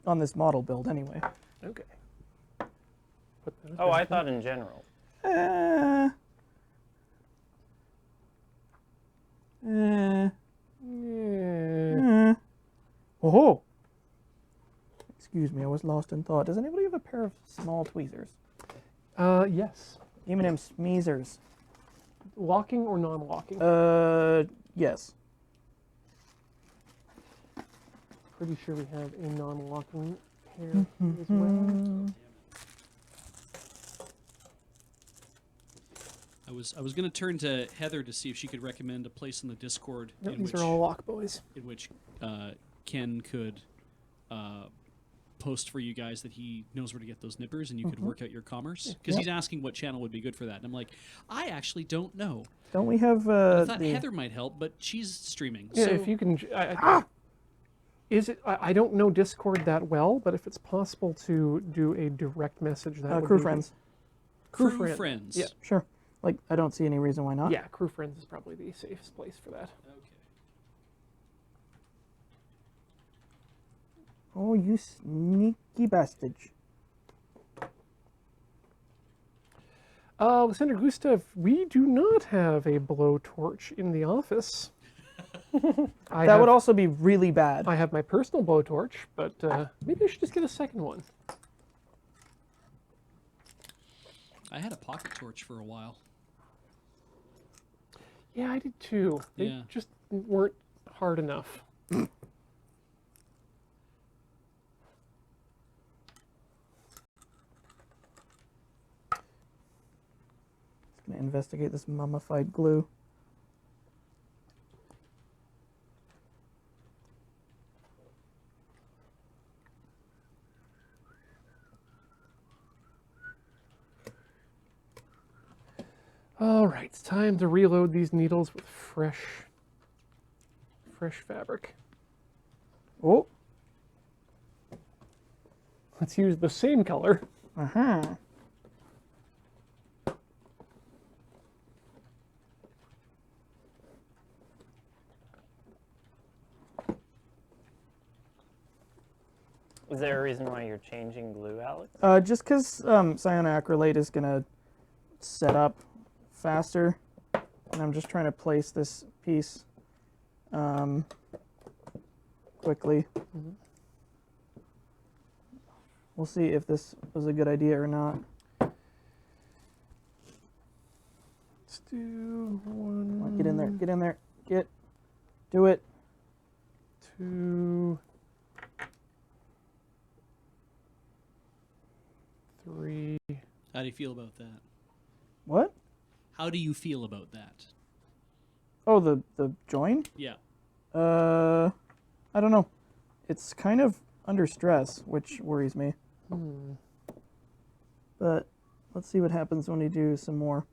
on this model build anyway. Okay. Put those Oh, I back in. thought in general. Yeah. Oh. Excuse me, I was lost in thought. Does anybody have a pair of small tweezers? Yes. Give me them smeezers. Locking or non-locking? Yes. Pretty sure we have a non-locking pair as well. I was going to turn to Heather to see if she could recommend a place in the Discord No, in these which are all lock boys. Ken could post for you guys that he knows where to get those nippers, and you could work out your commerce. Because he's asking what channel would be good for that, and I'm like, I actually don't know. Don't we have I thought Heather might help, but she's streaming. Yeah, so if you can. Is it? I don't know Discord that well, but if it's possible to do a direct message, that would crew be friends? crew friend. friends. Yeah. Sure. Like, I don't see any reason why not. Yeah, crew friends is probably the safest place for that. Okay. Oh, you sneaky bastard. Lysander Gustav, we do not have a blowtorch in the office. That would also be really bad. I have my personal blowtorch, but maybe I should just get a second one. I had a pocket torch for a while. Yeah, I did too. They Yeah. just weren't hard enough. Just gonna investigate this mummified glue. All right, it's time to reload these needles with fresh fabric. Oh, let's use the same color. Is there a reason why you're changing glue, Alex? Just because cyanoacrylate is gonna set up faster, and I'm just trying to place this piece quickly. We'll see if this was a good idea or not. Let's do one. Come on, get in there, get in there, do it. 2, 3. How do you feel about that? What? How do you feel about that? Oh, the join? Yeah. I don't know. It's kind of under stress, which worries me. But let's see what happens when we do some more.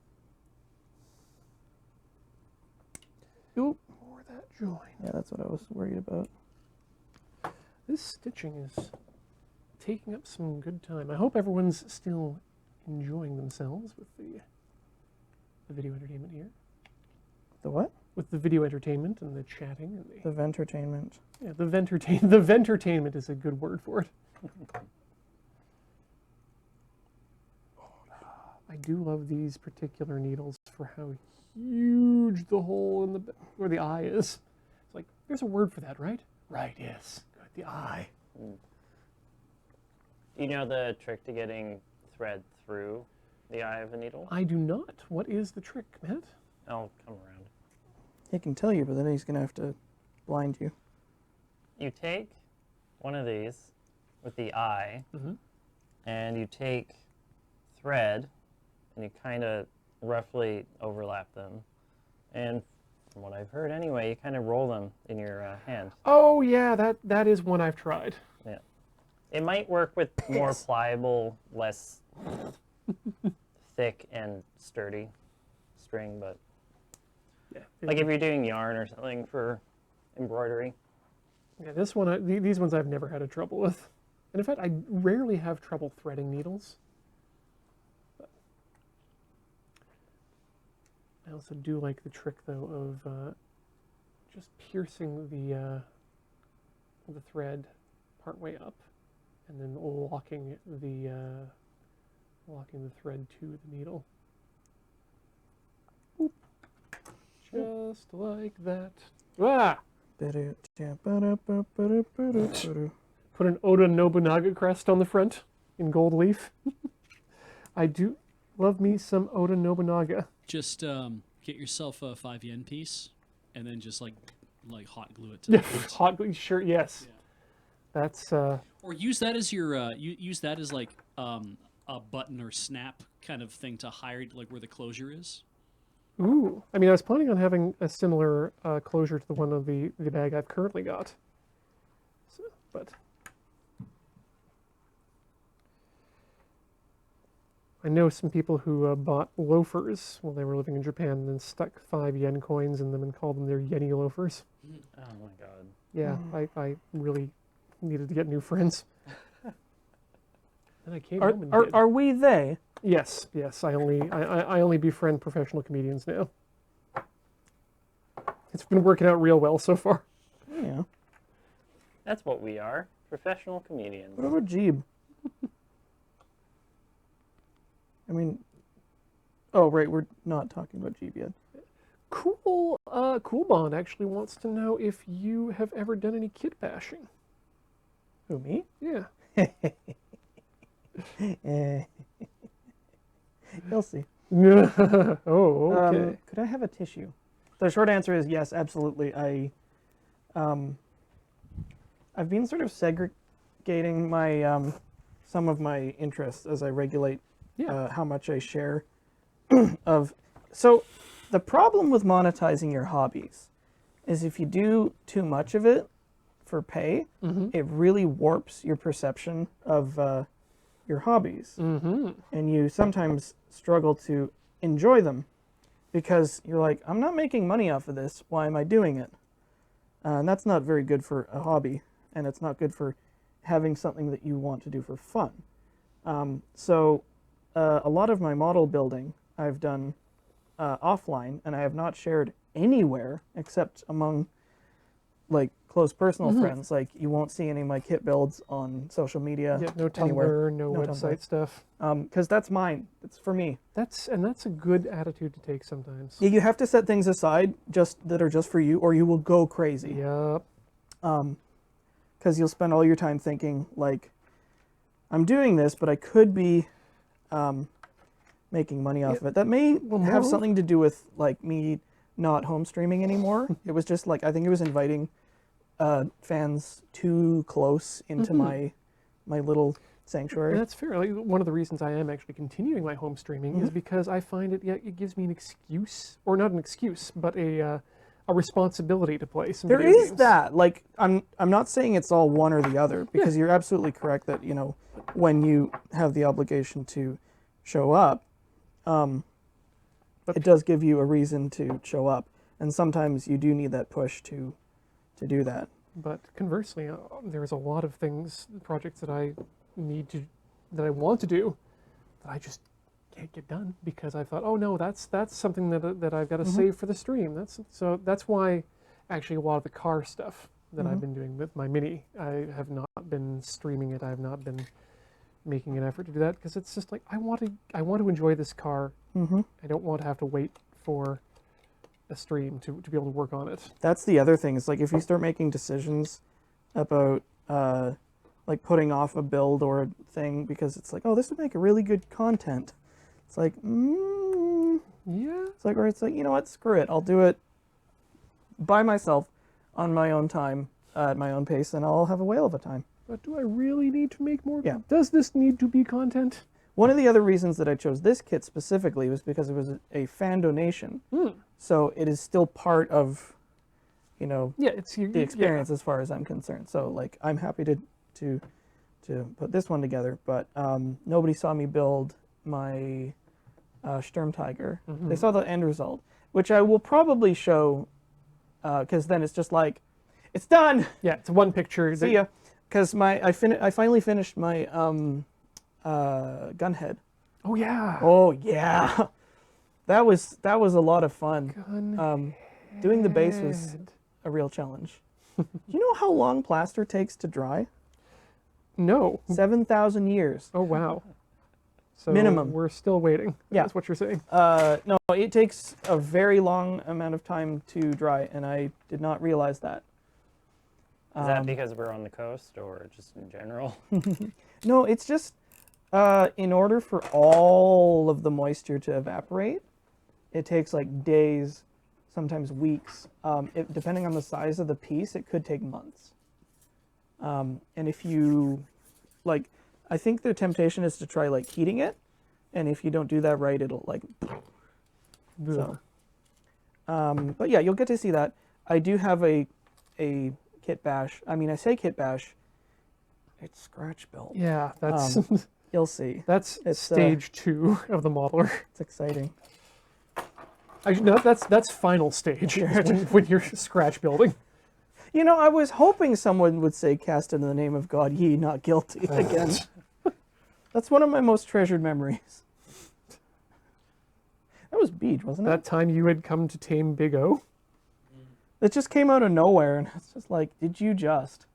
Oop, more that join. Yeah, that's what I was worried about. This stitching is taking up some good time. I hope everyone's still enjoying themselves with the video entertainment here. The what? With the video entertainment and the chatting and The ventertainment. yeah, the ventertainment is a good word for it. I do love these particular needles for how huge the hole in where the eye is. It's like there's a word for that, right? Right, yes. Good, the eye. Do you know the trick to getting thread through the eye of a needle? I do not. What is the trick, Matt? I'll come around. He can tell you, but then he's going to have to blind you. You take one of these with the eye, and you take thread, and you kind of roughly overlap them. And from what I've heard anyway, you kind of roll them in your hand. Oh yeah, that is one I've tried. Yeah. It might work with more pliable, less thick and sturdy string, but Yeah. like if you're doing yarn or something for embroidery. Yeah, this one, these ones I've never had a trouble with. And in fact, I rarely have trouble threading needles. But I also do like the trick, though, of just piercing the thread part way up and then locking the thread to the needle. Boop. Just like that. Ah! Put an Oda Nobunaga crest on the front in gold leaf. I do love me some Oda Nobunaga. Just get yourself a 5 yen piece, and then just like hot glue it to the front. Hot glue, sure, yes. Yeah. That's Or use that as your use that as like a button or snap kind of thing to hide like where the closure is. ooh. I mean, I was planning on having a similar closure to the one of the bag I've currently got. So, but I know some people who bought loafers while they were living in Japan and then stuck 5 yen coins in them and called them their Yenny loafers. Oh my god. Yeah, I really needed to get new friends. And I came home and did. Are we they? Yes. I only befriend professional comedians now. It's been working out real well so far. Yeah. That's what we are. Professional comedians. What about Jeeb? I mean, oh right, we're not talking about Jeeb yet. Cool Bond actually wants to know if you have ever done any kid bashing. Who, me? Yeah. You'll see. Oh, okay. Could I have a tissue? The short answer is yes, absolutely. I've been sort of segregating my some of my interests as I regulate how much I share of. So the problem with monetizing your hobbies is if you do too much of it for pay, it really warps your perception of your hobbies, and you sometimes struggle to enjoy them because you're like, I'm not making money off of this. Why am I doing it? And that's not very good for a hobby, and it's not good for having something that you want to do for fun. So a lot of my model building I've done offline, and I have not shared anywhere except among like close personal friends. Like you won't see any of my kit builds on social media. Yeah, no Tumblr, anywhere. no No website Tumblr. stuff. Because that's mine. It's for me. That's a good attitude to take sometimes. Yeah, you have to set things aside that are just for you, or you will go crazy. Yep. Because you'll spend all your time thinking like, I'm doing this, but I could be making money off of it. That may have something to do with like me not home streaming anymore. It was just like, I think it was inviting fans too close into my little sanctuary. And that's fair. Like, one of the reasons I am actually continuing my home streaming is because I find it gives me an excuse, or not an excuse, but a responsibility to play some There video is games. that. Like, I'm not saying it's all one or the other, because you're absolutely correct that, you know, when you have the obligation to show up, it does give you a reason to show up. And sometimes you do need that push to do that. But conversely, there's a lot of projects that I want to do, that I just can't get done because I thought, oh no, that's something that I've got to save for the stream. That's why actually a lot of the car stuff that I've been doing with my Mini, I have not been streaming it. I have not been making an effort to do that because it's just like I want to enjoy this car. I don't want to have to wait for a stream to be able to work on it. That's the other thing. It's like if you start making decisions about like putting off a build or a thing because it's like, oh, this would make a really good content. It's like, Yeah. It's like, or it's like, you know what, screw it. I'll do it by myself on my own time, at my own pace, and I'll have a whale of a time. But do I really need to make more? Yeah. Does this need to be content? One of the other reasons that I chose this kit specifically was because it was a fan donation. So it is still part of, you know, Yeah, it's the experience as far as I'm concerned. So like, I'm happy to put this one together, but nobody saw me build my Sturmtiger. They saw the end result, which I will probably show, because then it's just like, it's done. Yeah, it's one picture. See ya. Because I finally finished my gunhead. Oh yeah. Oh yeah, that was a lot of fun. Doing the base was a real challenge. Do you know how long plaster takes to dry? No. 7,000 years. Oh, wow. So Minimum. we're still waiting. Yeah. That's what you're saying. No, it takes a very long amount of time to dry, and I did not realize that. Is that because we're on the coast or just in general? No, it's just in order for all of the moisture to evaporate, it takes like days, sometimes weeks. Depending on the size of the piece, it could take months. And if you, like, I think the temptation is to try like heating it, and if you don't do that right, it'll like. So, but yeah, you'll get to see that. I do have a kit bash. I mean, I say kit bash. It's scratch built. Yeah, that's You'll see. that's It's, stage 2 of the modeler. It's exciting. No, that's final stage is when you're scratch building. You know, I was hoping someone would say, "Cast in the name of God, ye not guilty." Again, that's one of my most treasured memories. That was Beach, wasn't it? That time you had come to tame Big O. It just came out of nowhere, and it's just like, did you just?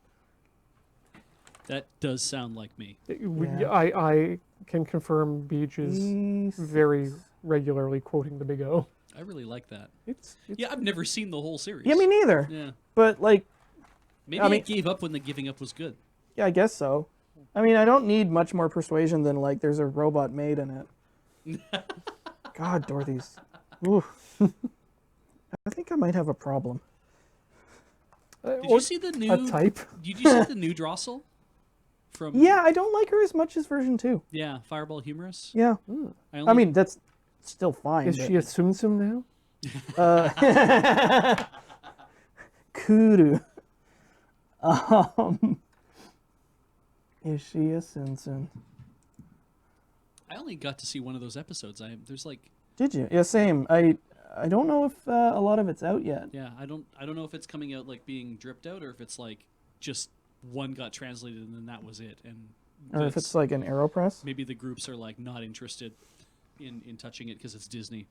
That does sound like me. Yeah. I can confirm Beach is very regularly quoting the Big O. I really like that. It's Yeah, I've never seen the whole series. Yeah, me neither. Yeah. But like, Maybe I mean- I gave up when the giving up was good. yeah, I guess so. I mean, I don't need much more persuasion than like there's a robot maid in it. God, Dorothy's. Ooh. I think I might have a problem. Did you see the new a type? Did you see the new Drossel? From Yeah, I don't like her as much as version 2. Yeah, Fireball Humorous. Yeah. I I mean, that's still fine. Is she a Tsum Tsum now? Kudu. Is she a Simpson? I only got to see one of those episodes. There's like Did you? Yeah, same. I don't know if a lot of it's out yet. yeah, I don't know if it's coming out like being dripped out or if it's like just one got translated and then that was it. And Or if it's like an AeroPress. maybe the groups are like not interested in touching it because it's Disney.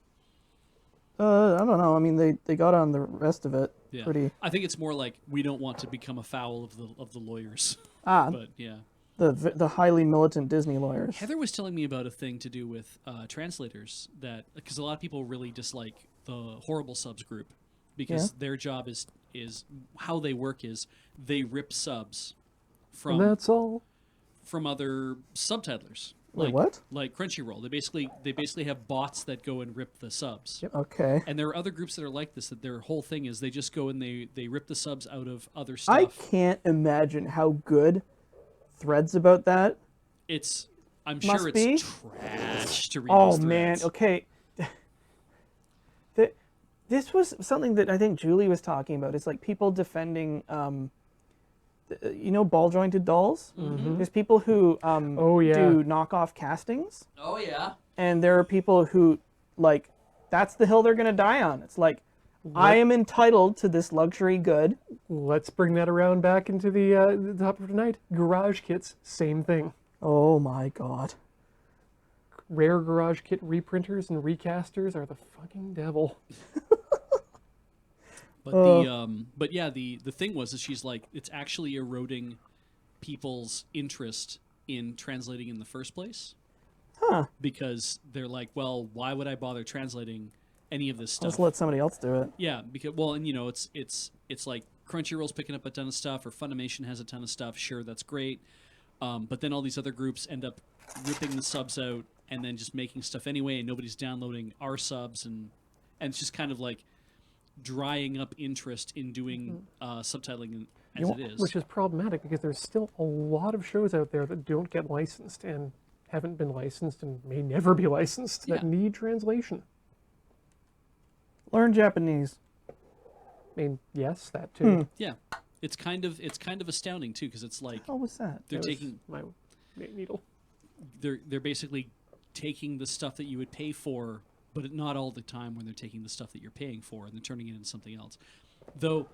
I don't know. I mean, they got on the rest of it Yeah. pretty. I think it's more like we don't want to become a foul of the lawyers. Ah, But yeah. the highly militant Disney lawyers. Heather was telling me about a thing to do with translators that because a lot of people really dislike the horrible subs group because their job is how they work is they rip subs And from that's all. from other subtitlers. Wait, Like, what? Like Crunchyroll. They basically have bots that go and rip the subs. Yep. Okay. And there are other groups that are like this that their whole thing is they just go and they rip the subs out of other I stuff. can't imagine how good threads about that. I'm Must sure be. it's trash to read Oh those man, threads. okay. This was something that I think Julie was talking about. It's like people defending, ball jointed dolls. There's people who Oh, yeah. do knockoff castings, Oh yeah. and there are people who like that's the hill they're gonna die on. It's like I am entitled to this luxury good. Let's bring that around back into the top of tonight. Garage kits, same thing. Oh my god. Rare garage kit reprinters and recasters are the fucking devil. But the thing was is she's like it's actually eroding people's interest in translating in the first place. Huh. Because they're like, well, why would I bother translating any of this stuff? Let's let somebody else do it. Yeah, because and it's like Crunchyroll's picking up a ton of stuff, or Funimation has a ton of stuff. Sure, that's great, but then all these other groups end up ripping the subs out and then just making stuff anyway, and nobody's downloading our subs, and it's just kind of like drying up interest in doing subtitling as it is. Which is problematic because there's still a lot of shows out there that don't get licensed and haven't been licensed and may never be licensed that Yeah. need translation. Learn Japanese. I mean, yes, that too. Yeah, it's kind of astounding too, because it's like How was that? they're That was taking my needle. they're basically taking the stuff that you would pay for, but not all the time when they're taking the stuff that you're paying for and they're turning it into something else. Though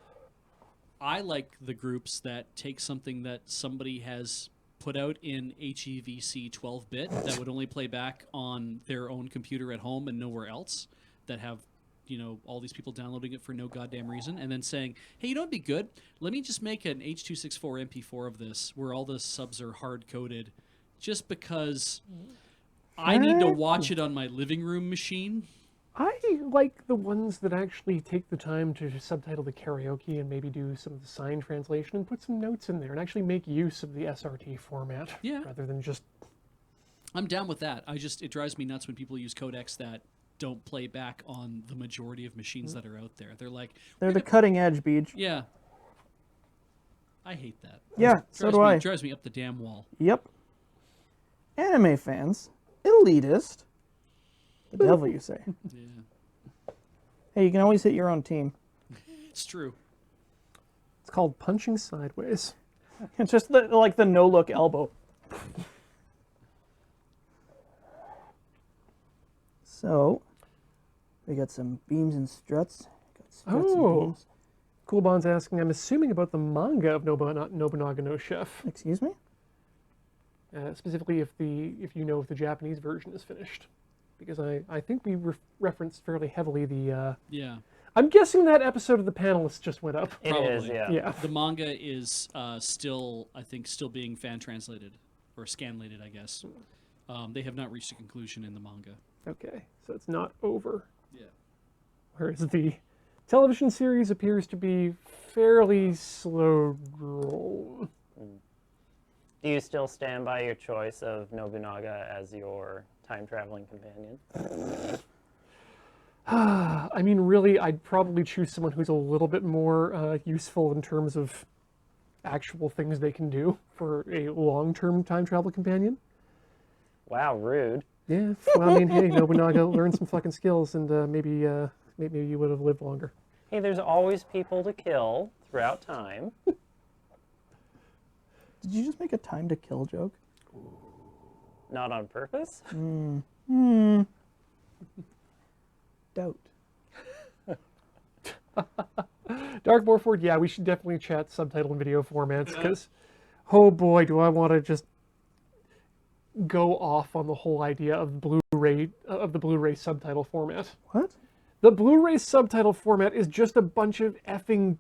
I like the groups that take something that somebody has put out in HEVC 12-bit that would only play back on their own computer at home and nowhere else, that have all these people downloading it for no goddamn reason, and then saying, hey, you know what'd be good? Let me just make an H.264 MP4 of this where all the subs are hard-coded just because I need to watch it on my living room machine. I like the ones that actually take the time to subtitle the karaoke and maybe do some of the sign translation and put some notes in there and actually make use of the SRT format rather than just... I'm down with that. It drives me nuts when people use codecs that don't play back on the majority of machines that are out there. They're like... They're the cutting edge, Beej. Yeah. I hate that. Yeah, so do I. It drives me up the damn wall. Yep. Anime fans, elitist. The devil, you say. Yeah. Hey, you can always hit your own team. It's true. It's called punching sideways. It's just like the no-look elbow. So, we got some beams and struts. Got struts and beams. Cool Bond's asking, I'm assuming about the manga of Nobunaga no Chef. Excuse me? Specifically if you know if the Japanese version is finished. Because I think we referenced fairly heavily the... Yeah. I'm guessing that episode of The Panelists just went up. Probably. It is, yeah. The manga is still being fan translated or scanlated, I guess. They have not reached a conclusion in the manga. Okay, so it's not over. Yeah. Whereas the television series appears to be fairly slow roll. Do you still stand by your choice of Nobunaga as your time-traveling companion? I mean, really, I'd probably choose someone who's a little bit more useful in terms of actual things they can do for a long-term time travel companion. Wow, rude. Yeah, well, I mean, hey, Nobunaga, learn some fucking skills, and maybe you would have lived longer. Hey, there's always people to kill throughout time. Did you just make a time to kill joke? Not on purpose. Doubt. Dark Morford, yeah, we should definitely chat subtitle and video formats, because, oh boy, do I want to just go off on the whole idea of the Blu-ray subtitle format. What? The Blu-ray subtitle format is just a bunch of effing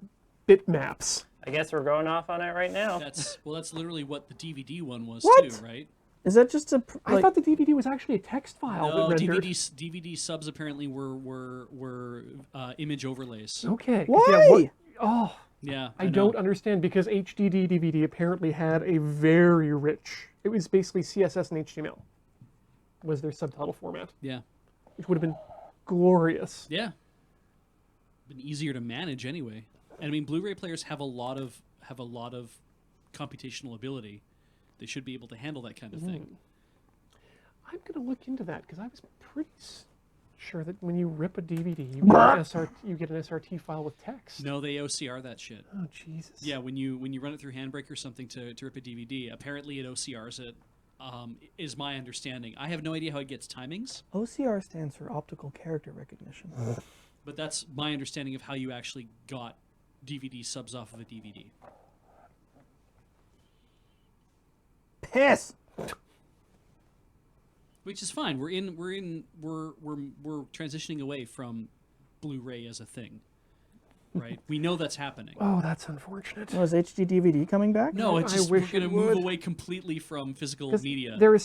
bitmaps. I guess we're going off on it right now. That's literally what the DVD one was What? too, right? Is that just a... I thought the DVD was actually a text file No, that rendered. DVD subs apparently were image overlays. Okay. 'Cause, Why? Yeah, I don't understand, because HDD DVD apparently had a very rich... It was basically CSS and HTML was their subtitle format, Yeah, which would have been glorious. yeah. Been easier to manage anyway. And I mean, Blu-ray players have a lot of computational ability. They should be able to handle that kind of thing. I'm going to look into that, because I was pretty sure that when you rip a DVD, you get an SRT file with text. No, they OCR that shit. Oh, Jesus. Yeah, when you run it through Handbrake or something to rip a DVD, apparently it OCRs it. Is my understanding. I have no idea how it gets timings, OCR stands for optical character recognition. but that's my understanding of how you actually got DVD subs off of a DVD. Piss! Which is fine. We're transitioning away from Blu-ray as a thing, right? We know that's happening. Oh, that's unfortunate. Was HD DVD coming back? No, it's just I we're wish going to it move would. away completely from physical 'Cause media. There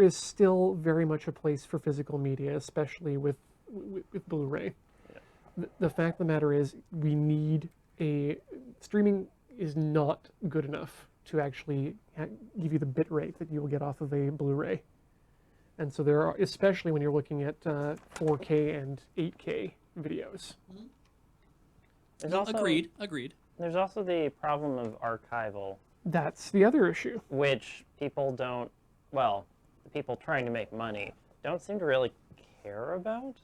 is still very much a place for physical media, especially with Blu-ray. The fact of the matter is, we need streaming is not good enough to actually give you the bit rate that you will get off of a Blu-ray. And so there are, especially when you're looking at 4K and 8K videos. There's No, also, agreed. There's also the problem of archival, That's the other issue. which people don't, well, the people trying to make money don't seem to really care about.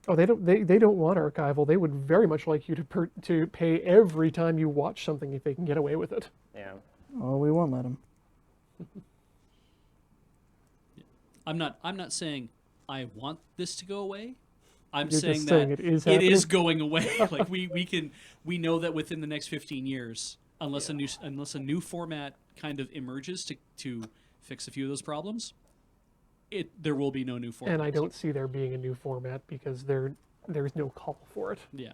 Oh, they don't want archival. They would very much like you to pay every time you watch something if they can get away with it. Yeah. Oh, we won't let them. I'm not saying I want this to go away. I'm You're saying just that saying it is it is happening? going away. Like we know that within the next 15 years, unless a new format kind of emerges to fix a few of those problems, there will be no new format. And I don't see there being a new format, because they're there's no call for it. Yeah.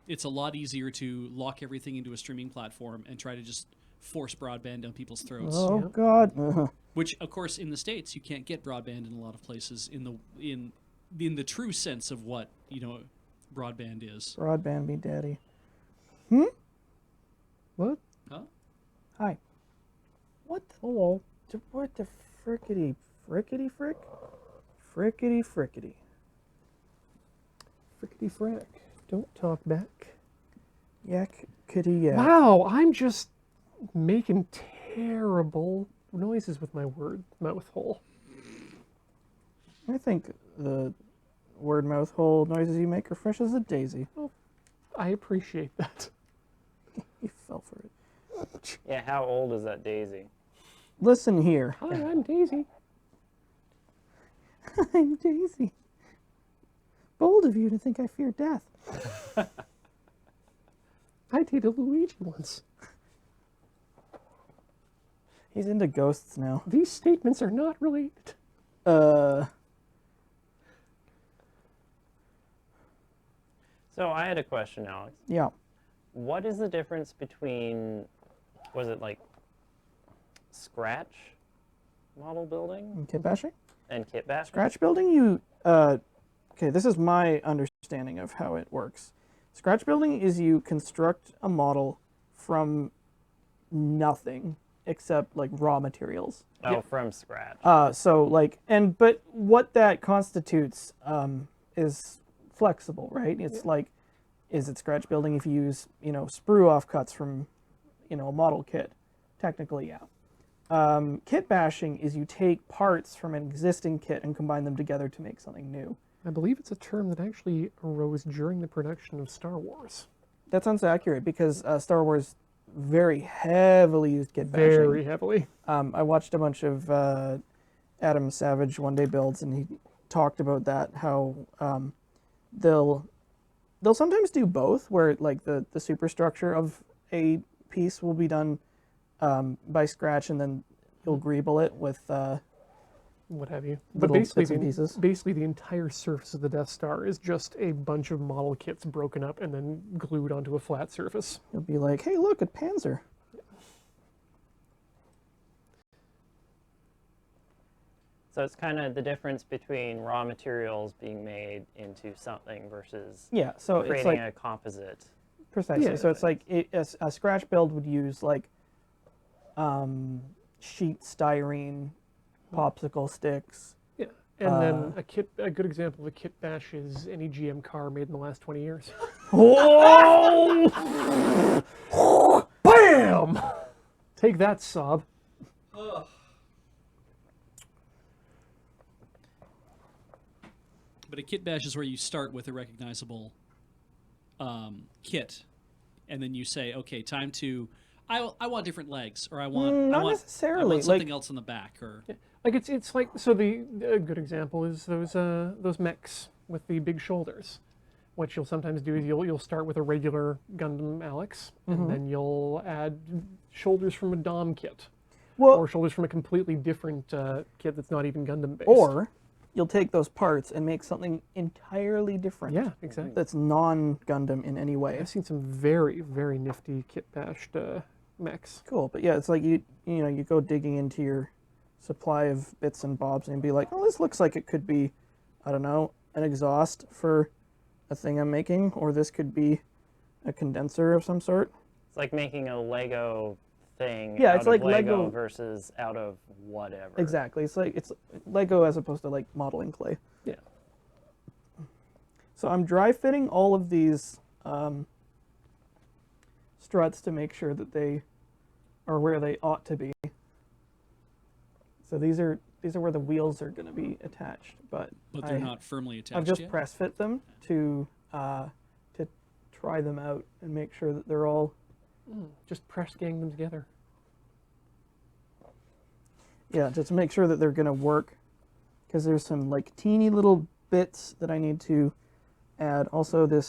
It's a lot easier to lock everything into a streaming platform and try to just force broadband down people's throats. Oh Yep. God. Which, of course, in the States, you can't get broadband in a lot of places in the true sense of what, broadband is. Broadband me daddy. What? Huh? Hi. What the, Hello. what the frickety frick? Frickety frickety. Frickety frack. Don't talk back. Yak kitty yak. Wow, I'm just making terrible noises with my mouth hole. I think the word mouth hole noises you make are fresh as a daisy. I appreciate that. You fell for it. Yeah, how old is that daisy? Listen here. Hi, I'm Daisy. I'm Daisy. Bold of you to think I fear death. I dated Luigi once. He's into ghosts now. These statements are not related. So I had a question, Alex. Yeah. What is the difference between, was it like Scratch model building Kit bashing? and kit bashing? Scratch building, okay, this is my understanding of how it works. Scratch building is you construct a model from nothing except like raw materials. Oh, from scratch. But what that constitutes is flexible, right? It's like, is it scratch building if you use, sprue offcuts from, a model kit? Technically, yeah. Kit bashing is you take parts from an existing kit and combine them together to make something new. I believe it's a term that actually arose during the production of Star Wars. That sounds accurate because Star Wars very heavily used kit bashing. Very heavily. I watched a bunch of Adam Savage one day builds, and he talked about that, how they'll sometimes do both, where like the superstructure of a piece will be done by scratch, and then you'll greeble it with What have you. But little bits and pieces. basically the entire surface of the Death Star is just a bunch of model kits broken up and then glued onto a flat surface. You'll be like, hey, look, a Panzer. So it's kind of the difference between raw materials being made into something versus Yeah, so it's creating like a composite. precisely. Yeah. So it's like a scratch build would use like sheet styrene, popsicle sticks. Yeah. And then a good example of a kit bash is any GM car made in the last 20 years. Oh! Bam! Take that, Saab. But a kit bash is where you start with a recognizable kit, and then you say, okay, time to. I want different legs, or I want Not I want, necessarily, I want something like- else in the back, or Like it's like, so a good example is those mechs with the big shoulders. What you'll sometimes do is you'll start with a regular Gundam Alex, and then you'll add shoulders from a Dom kit, Well, or shoulders from a completely different kit that's not even Gundam based. or you'll take those parts and make something entirely different. yeah, exactly. That's non-Gundam in any way. I've seen some very, very nifty kit bashed mechs. Cool, but yeah, it's like you go digging into your supply of bits and bobs and be like, oh, this looks like it could be, I don't know, an exhaust for a thing I'm making, or this could be a condenser of some sort. It's like making a Lego thing Yeah, out it's of like Lego Lego- versus out of whatever. Exactly. It's Lego as opposed to like modeling clay. Yeah. So I'm dry fitting all of these struts to make sure that they are where they ought to be. So these are where the wheels are going to be attached, but they're not firmly attached I've just yet. press fit them to try them out and make sure that they're all. Just press gang them together. Yeah, just to make sure that they're going to work, because there's some like teeny little bits that I need to add. Also, the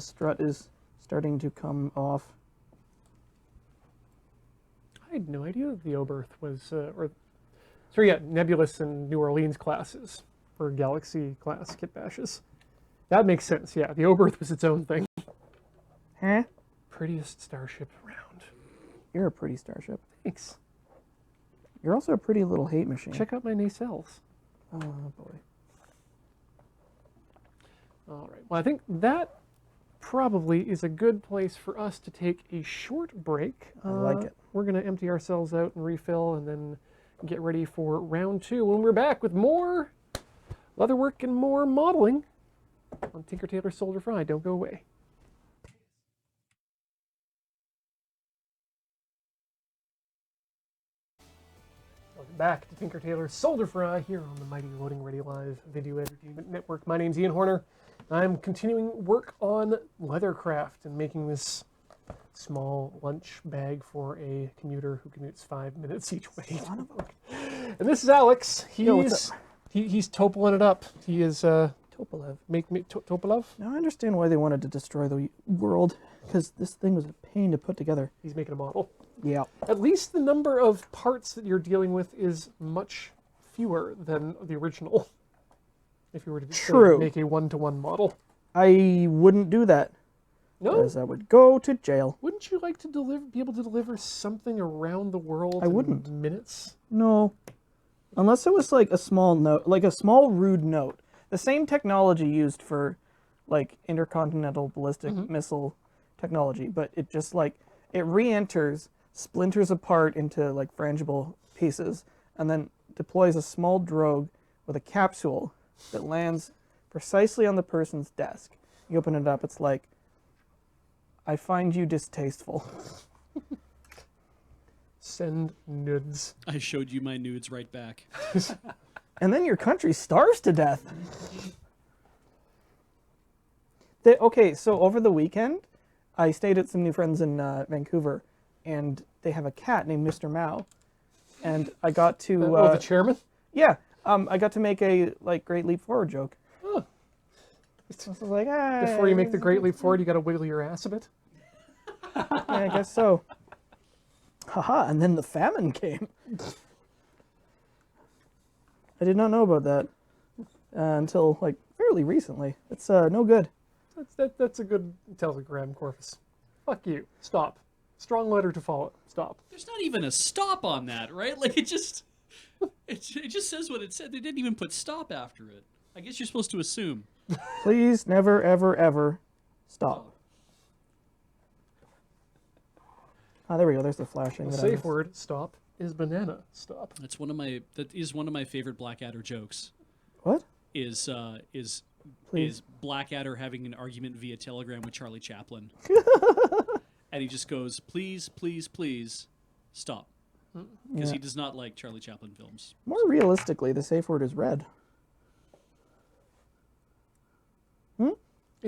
strut is starting to come off. I had no idea that the Oberth was, Nebulous and New Orleans classes for Galaxy class kit bashes. That makes sense. Yeah, the Oberth was its own thing. Huh? Prettiest starship around. You're a pretty starship. Thanks. You're also a pretty little hate machine. Check out my nacelles. Oh boy. All right. Well, I think that probably is a good place for us to take a short break. I like it. We're going to empty ourselves out and refill and then get ready for round 2 when we're back with more leatherwork and more modeling on Tinker Tailor Soldier Fry. Don't go away. Welcome back to Tinker Tailor Soldier Fry here on the Mighty Loading Ready Live Video Entertainment Network. My name's Ian Horner. I'm continuing work on leathercraft and making this small lunch bag for a commuter who commutes 5 minutes each way. Son of a... And this is Alex. Yo, what's He's topoling it up. He is Topalev. Topalov. Now I understand why they wanted to destroy the world, because this thing was a pain to put together. He's making a model. Yeah. At least the number of parts that you're dealing with is much fewer than the original. If you were to True. make a one-to-one model. I wouldn't do that, No? because I would go to jail. Wouldn't you like to be able to deliver something around the world I in wouldn't. minutes? No. Unless it was like a small note, like a small rude note. The same technology used for like intercontinental ballistic missile technology, but it just like, it re-enters, splinters apart into like frangible pieces, and then deploys a small drogue with a capsule that lands precisely on the person's desk. You open it up, it's like, I find you distasteful. Send nudes. I showed you my nudes right back. And then your country starves to death. Okay, so over the weekend, I stayed at some new friends in Vancouver, and they have a cat named Mr. Mao. And I got to... The chairman? yeah, I got to make a like Great Leap Forward joke. Oh. So I was like, ah, Before you make the great leap forward, you got to wiggle your ass a bit. yeah, I guess so. Haha, and then the famine came. I did not know about that until like fairly recently. It's no good. That's a good telegram corpus. Fuck you. Stop. Strong letter to follow. Stop. There's not even a stop on that, right? Like it just says what it said. They didn't even put stop after it. I guess you're supposed to assume. Please never, ever, ever stop. Ah, there we go. There's the flashing. The that I safe missed. word, stop, is banana. Stop. That is one of my favorite Blackadder jokes. What? Is Please. Blackadder having an argument via Telegram with Charlie Chaplin. And he just goes, please, please, please, stop. Because Yeah. he does not like Charlie Chaplin films. More realistically, the safe word is red.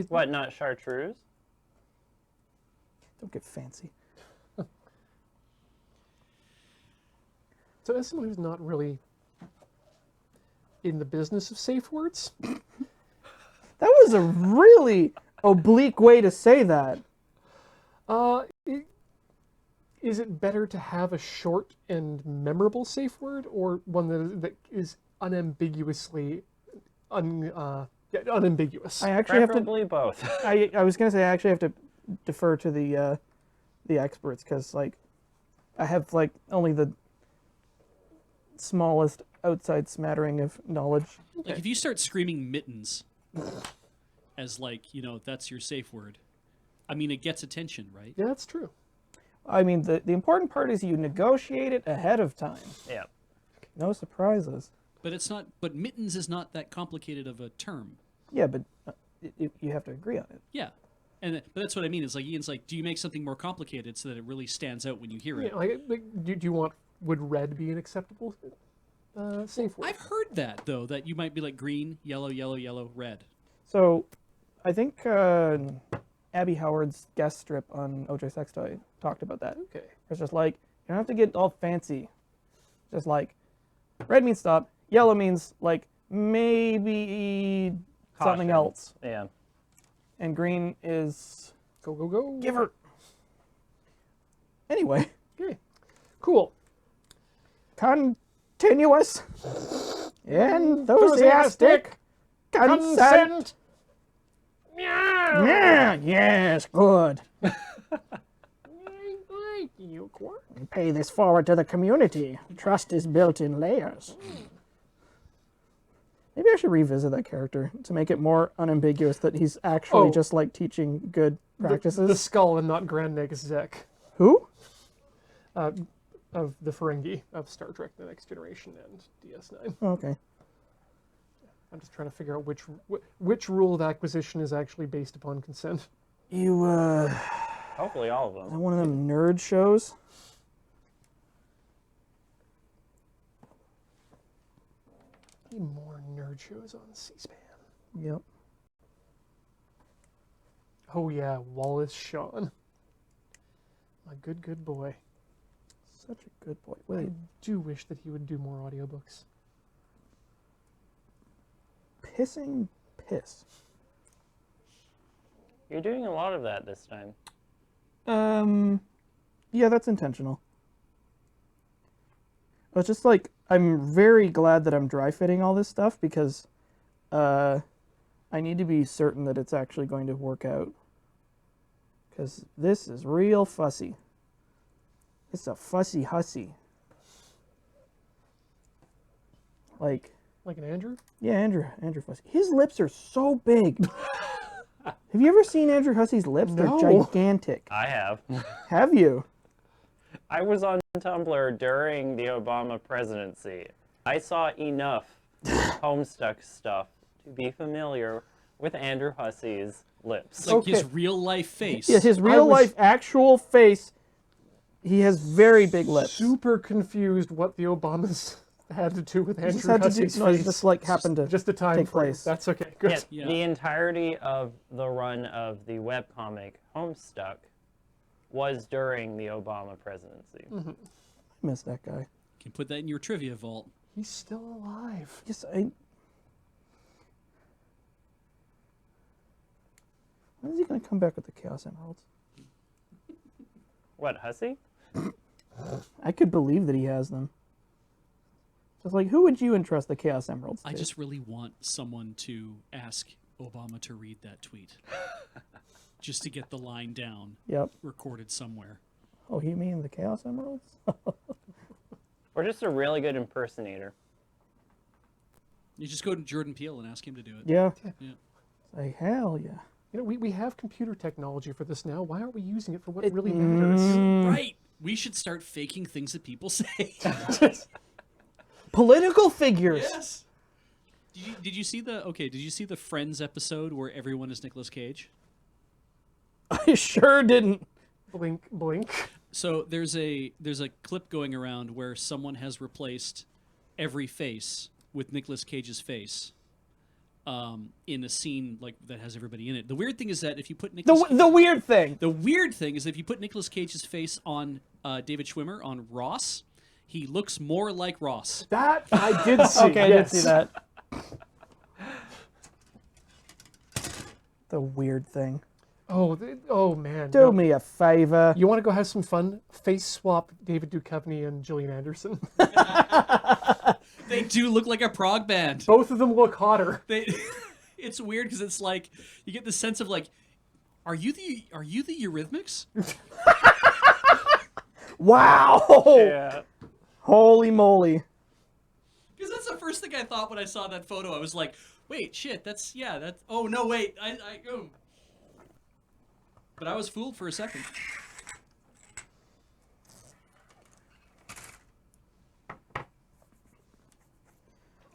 What, not chartreuse? Don't get fancy. So as someone who's not really in the business of safe words, That was a really oblique way to say that. is it better to have a short and memorable safe word, or one that is unambiguously unambiguous? I actually have to. Preferably both. I was gonna say I actually have to defer to the experts, because like I have like only the smallest outside smattering of knowledge. Like if you start screaming mittens as like, that's your safe word. I mean, it gets attention, right? Yeah, that's true. I mean, the important part is you negotiate it ahead of time. Yeah. No surprises. But mittens is not that complicated of a term. Yeah, but you have to agree on it. Yeah. But that's what I mean. It's like, Ian's like, do you make something more complicated so that it really stands out when you hear it? Yeah, do you want, would red be an acceptable safe word? I've heard that, though, that you might be like green, yellow, yellow, yellow, red. So, I think Abby Howard's guest strip on OJ Sextoy talked about that. Okay. It's just like, you don't have to get all fancy. Just like, red means stop, yellow means like maybe something Caution. else, Yeah. and green is Go, go, go. give her. Anyway, Okay. Cool. continuous. Enthusiastic consent. Meow. Yeah, yes, good. Thank you, Quark. We pay this forward to the community. Trust is built in layers. Maybe I should revisit that character to make it more unambiguous that he's actually Oh. just like teaching good practices. The skull and not Grand Nagus Zek Who? of the Ferengi of Star Trek: The Next Generation and DS9. Oh, okay. I'm just trying to figure out which rule of acquisition is actually based upon consent. You, Hopefully all of them. one of them nerd shows? Need more nerd shows on C-SPAN. Yep. Oh yeah, Wallace Shawn. My good boy. Such a good boy. I Wait, do wish that he would do more audiobooks. pissing piss. You're doing a lot of that this time. Yeah, that's intentional. It's just like, I'm very glad that I'm dry fitting all this stuff because I need to be certain that it's actually going to work out. Because this is real fussy. It's a fussy hussy. Like, Like an Andrew? yeah, Andrew Hussey. His lips are so big. Have you ever seen Andrew Hussey's lips? No. They're gigantic. I have. Have you? I was on Tumblr during the Obama presidency. I saw enough Homestuck stuff to be familiar with Andrew Hussey's lips. Like his Okay. real life face. Yeah, his real life actual face, he has very big lips. Super confused what the Obamas had to do with He just Andrew had to do, Hussey's no, it face. just like happened to Just a time take frame. place. That's okay. Good. Yeah, Yeah. the entirety of the run of the webcomic Homestuck was during the Obama presidency. I miss that guy. You can put that in your trivia vault. He's still alive. Yes, when is he going to come back with the Chaos Emeralds? What, Hussey? I could believe that he has them. Just like, who would you entrust the Chaos Emeralds to? I just really want someone to ask Obama to read that tweet. Just to get the line down, Yep. recorded somewhere. Oh, you mean the Chaos Emeralds? Or just a really good impersonator. You just go to Jordan Peele and ask him to do it. Yeah. Yeah. Like, hell yeah. You know, we have computer technology for this now. Why aren't we using it for what really matters? Right. We should start faking things that people say. Political figures. Yes. Did you see the Friends episode where everyone is Nicolas Cage? I sure didn't. Blink, blink. So there's a clip going around where someone has replaced every face with Nicolas Cage's face in a scene like that has everybody in it. The weird thing is that if you put Nicolas The weird thing. The weird thing is if you put Nicolas Cage's face on David Schwimmer on Ross, he looks more like Ross. That I did see. Okay, yes. I did see that. The weird thing. Oh man. Do No. me a favor. You want to go have some fun? Face swap David Duchovny and Gillian Anderson. They do look like a prog band. Both of them look hotter. It's weird because it's like you get the sense of like, are you the Eurythmics? Wow. Yeah. Holy moly. Because that's the first thing I thought when I saw that photo. I was like, wait, shit, that's. Oh no, wait, But I was fooled for a second.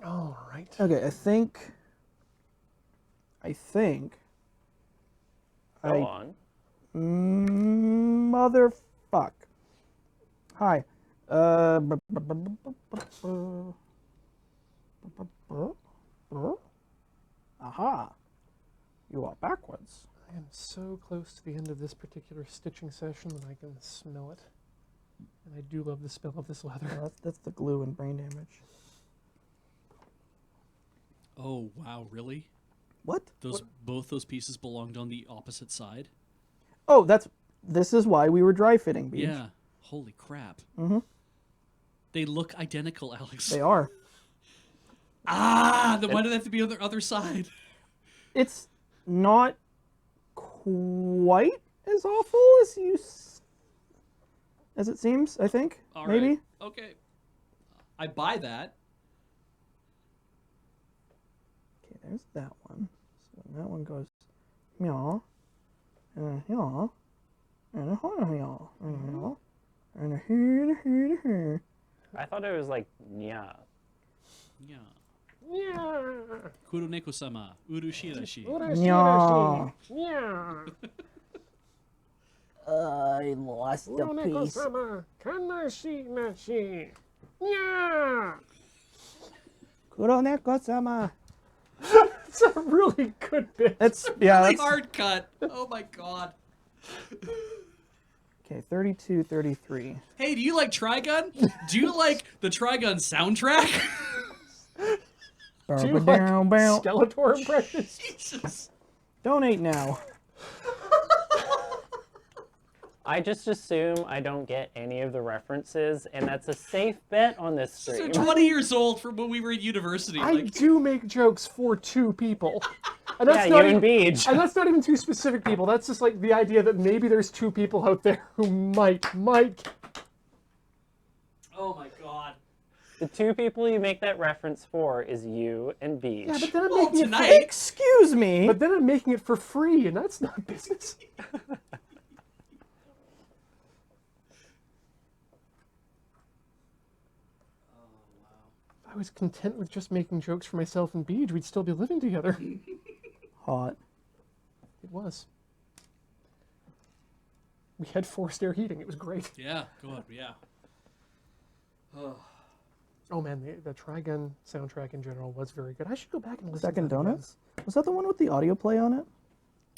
All right. Okay, I think. Go on. Motherfuck. Hi. Aha. You are backwards. I am so close to the end of this particular stitching session that I can smell it. And I do love the smell of this leather. That's the glue and brain damage. Oh wow, really? What? Both those pieces belonged on the opposite side. Oh, this is why we were dry fitting, Beach. Yeah. Holy crap. Mhm. They look identical, Alex. They are. Then why did it have to be on the other side? It's not quite as awful as it seems, I think. All right. Maybe. Okay. I buy that. Okay, there's that one. So when that one goes meow, and a meow, and a meow, and a meow, and a here. I thought it was like yeah. Yeah. Yeah. Kuroneko-sama. Urushirashi. Meow. Yeah. I lost the piece. Kuroneko-sama. Kanashi-nashi. Yeah. Kuroneko-sama. It's a really good bit. That's Really hard cut. Oh my god. Okay, 32, 33. Hey, do you like Trigun? Do you like the Trigun soundtrack? Do you like Skeletor impressions? Jesus. Donate now. I just assume I don't get any of the references, and that's a safe bet on this So stream. 20 years old from when we were in university. I Like, do make jokes for two people. And Yeah, that's you not and even, Beej. and that's not even two specific people. That's just like the idea that maybe there's two people out there who might. oh my god. The two people you make that reference for is you and Beej. Yeah, but then I'm Well, making it tonight. Excuse me. But then I'm making it for free, and that's not business. If I was content with just making jokes for myself and Beej, we'd still be living together. Hot. It was. We had forced air heating. It was great. Yeah, God, yeah. Oh man, the Trigun soundtrack in general was very good. I should go back and listen Second to that again. Donuts? Was that the one with the audio play on it?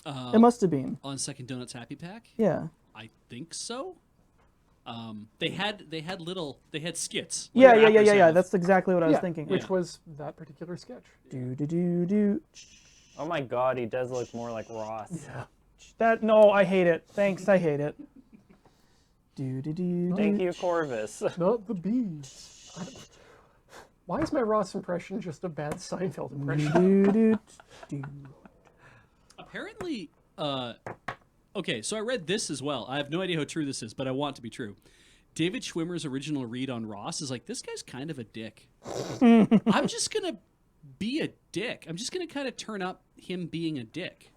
Uh, It must have been. on Second Donuts Happy Pack? Yeah. I think so. They had skits. like Yeah, the rappers have. That's exactly what I was Yeah, thinking. which Yeah. was that particular sketch. Do. Oh my god, he does look more like Ross. Yeah. No, I hate it. Thanks, I hate it. Do. Thank you, Corvus. Not the bees. Why is my Ross impression just a bad Seinfeld impression? Do. Apparently, okay, so I read this as well. I have no idea how true this is, but I want it to be true. David Schwimmer's original read on Ross is like, this guy's kind of a dick. I'm just going to be a dick. I'm just going to kind of turn up him being a dick.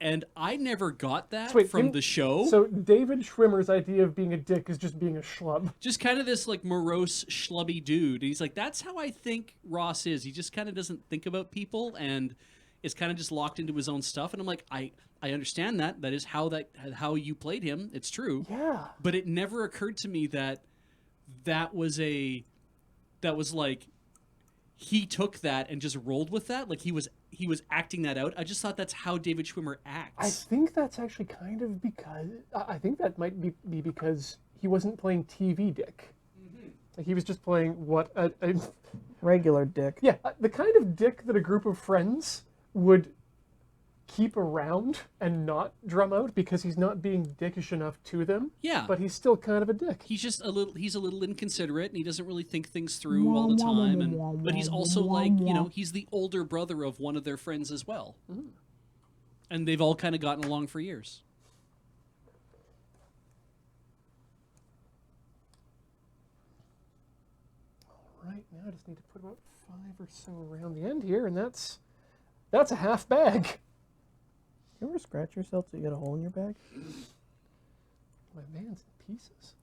And I never got that Wait, from the show. So David Schwimmer's idea of being a dick is just being a schlub. Just kind of this like morose, schlubby dude. And he's like, that's how I think Ross is. He just kind of doesn't think about people and is kind of just locked into his own stuff. And I'm like, I understand that. That is how you played him. It's true. Yeah. But it never occurred to me that was like he took that and just rolled with that. Like he was acting that out. I just thought that's how David Schwimmer acts. I think that's actually kind of because I think that might be because he wasn't playing TV dick. Like he was just playing what a Regular dick. yeah, the kind of dick that a group of friends would keep around and not drum out because he's not being dickish enough to them. Yeah. But he's still kind of a dick. He's a little inconsiderate and he doesn't really think things through all the time but he's also like, he's the older brother of one of their friends as well. And they've all kind of gotten along for years. Right now I just need to put about 5 or so around the end here, and that's a half bag. You ever scratch yourself so you get a hole in your bag? My man's in pieces.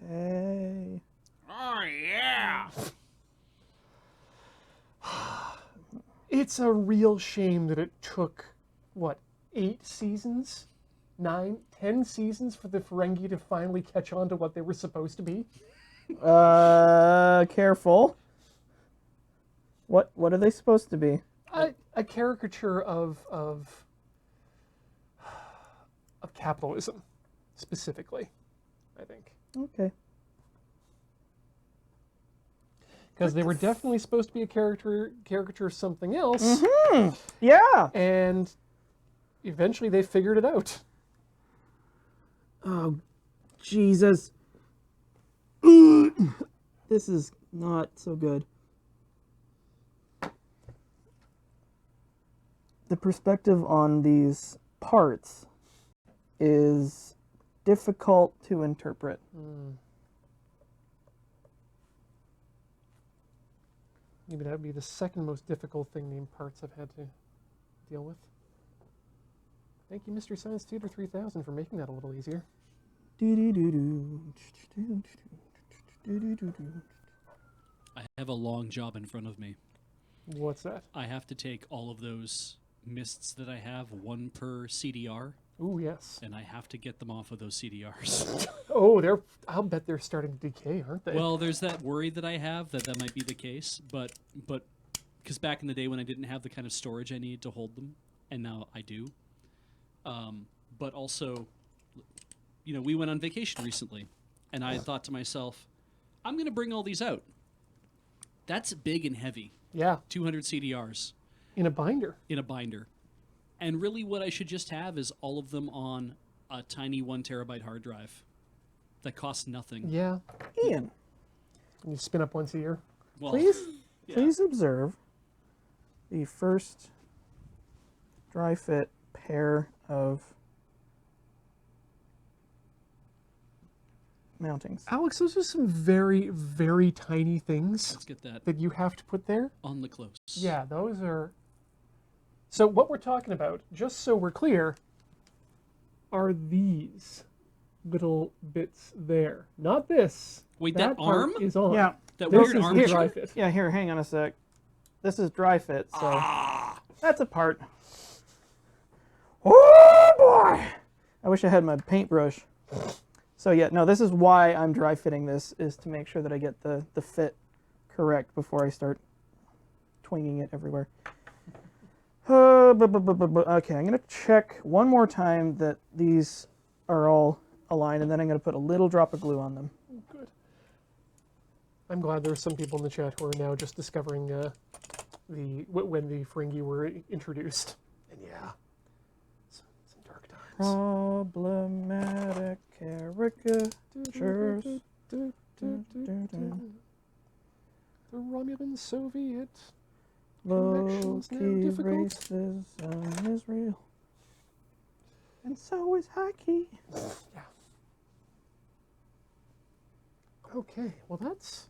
Hey. Oh yeah. It's a real shame that it took, 8 seasons? 9, 10 seasons for the Ferengi to finally catch on to what they were supposed to be? Careful. What are they supposed to be? A caricature of capitalism, specifically, I think. Okay. Because they were definitely supposed to be a caricature of something else, Yeah. and eventually they figured it out. Oh, Jesus. This is not so good. the perspective on these parts is difficult to interpret. Maybe that would be the second most difficult thing named parts I've had to deal with. Thank you, Mr. Science Theater 3000, for making that a little easier. I have a long job in front of me. What's that? I have to take all of those mists that I have, one per CDR, Ooh, yes. and I have to get them off of those CDRs. Oh, I'll bet they're starting to decay, aren't they? Well, there's that worry that I have that might be the case, but because back in the day when I didn't have the kind of storage I needed to hold them, and now I do. But also, you know, we went on vacation recently, and I thought to myself, I'm going to bring all these out. That's big and heavy. Yeah, 200 CDRs in a binder. in a binder. And really what I should just have is all of them on a tiny 1 terabyte hard drive that costs nothing. Yeah. Ian, And you spin up once a year. Well, please observe the first dry fit pair of mountings. Alex, those are some very, very tiny things let's get that that you have to put there. on the close. Yeah, those are... So what we're talking about, just so we're clear, are these little bits there. Not this. Wait, that part arm? is on. Yeah, That This weird is arm the chip? dry fit. yeah. Here, hang on a sec. This is dry fit, so that's a part. Oh boy! I wish I had my paintbrush. So yeah, no, this is why I'm dry fitting this, is to make sure that I get the fit correct before I start twinging it everywhere. Okay, I'm gonna check one more time that these are all aligned, and then I'm gonna put a little drop of glue on them. Good. I'm glad there's some people in the chat who are now just discovering when the Ferengi were introduced. And yeah, some dark times. Problematic caricatures. The Romulan Soviet connections now Low-key difficult. racism is real. And so is hockey. Yeah. Okay, well that's...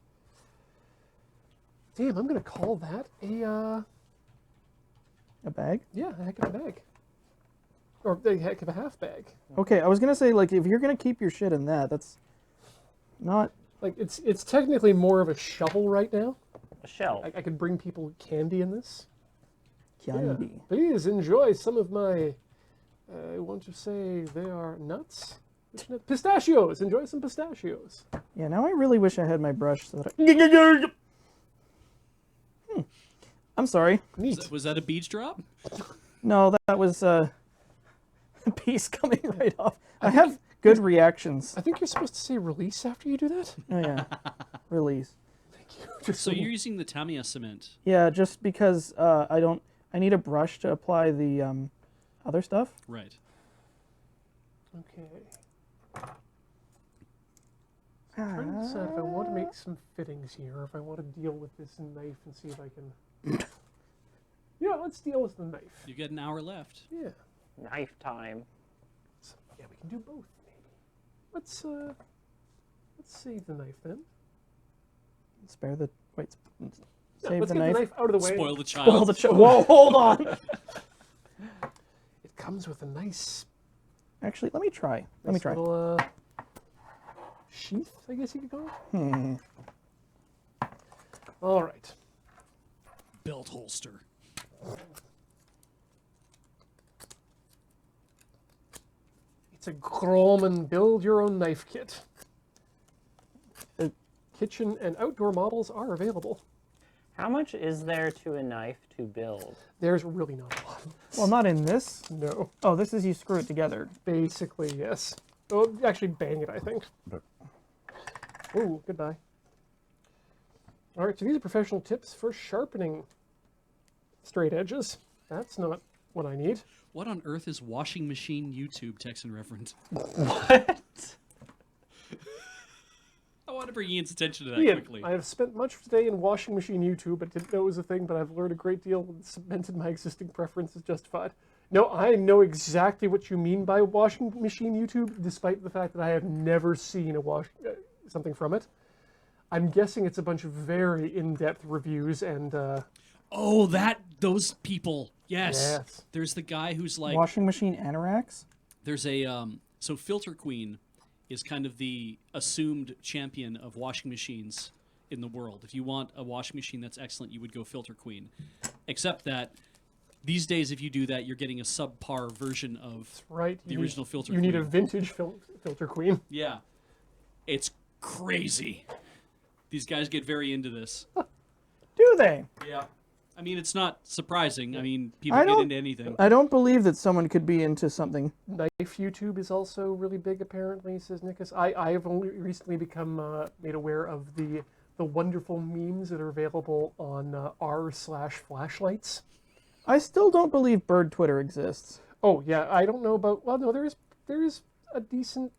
Damn, I'm gonna call that a bag? yeah, a heck of a bag. Or a heck of a half bag. Okay, I was gonna say, like, if you're gonna keep your shit in that, that's not... Like, it's technically more of a shovel right now. A shell. I could bring people candy in this. candy. Yeah. Please enjoy some of my, I want to say they are nuts? Which nut? Pistachios! Enjoy some pistachios. Yeah, now I really wish I had my brush so that I... I'm sorry. Neat. Was that a beach drop? No, that was a piece coming right off. I have good reactions. I think you're supposed to say release after you do that. Oh yeah, release. Thank you. Just So you're using the Tamiya cement. Yeah, just because I need a brush to apply the other stuff. Right. Okay. Trying to decide if I want to make some fittings here, or if I want to deal with this knife and see if I can... Yeah, let's deal with the knife. You got an hour left. Yeah. Knife time. So, yeah, we can do both, maybe. Let's save the knife then. Spare the wait. Yeah, Save let's the get knife. the knife out of the way. Spoil the child. Spoil the whoa, hold on. It comes with a nice, Actually, let me try. Let me try. little sheath, I guess you could call it. All right. Belt holster. It's a Grommen build-your-own knife kit. The kitchen and outdoor models are available. How much is there to a knife to build? There's really not a lot. Well, not in this. No. Oh, this is you screw it together. Basically, yes. Oh, actually bang it, I think. Ooh, goodbye. All right, so these are professional tips for sharpening straight edges. That's not what I need. What on earth is washing machine YouTube, Texan Reverend? What? I want to bring Ian's attention to that Ian, quickly. I have spent much of today in washing machine YouTube. I didn't know it was a thing, but I've learned a great deal and cemented my existing preference is justified. No, I know exactly what you mean by washing machine YouTube, despite the fact that I have never seen something from it. I'm guessing it's a bunch of very in-depth reviews and Oh, those people. Yes. Yes. There's the guy who's like, Washing machine anoraks? there's a, so Filter Queen is kind of the assumed champion of washing machines in the world. If you want a washing machine that's excellent, you would go Filter Queen. Except that these days, if you do that, you're getting a subpar version of right. the original Filter You Queen. need a vintage filter queen. Yeah. It's crazy. These guys get very into this. Do they? Yeah. I mean, it's not surprising. I mean, people I get don't- into anything. I don't believe that someone could be into something. Knife YouTube is also really big, apparently, says Nikus. I have only recently become made aware of the wonderful memes that are available on r/flashlights. I still don't believe bird Twitter exists. Oh yeah, I don't know about. Well, no, there is a decent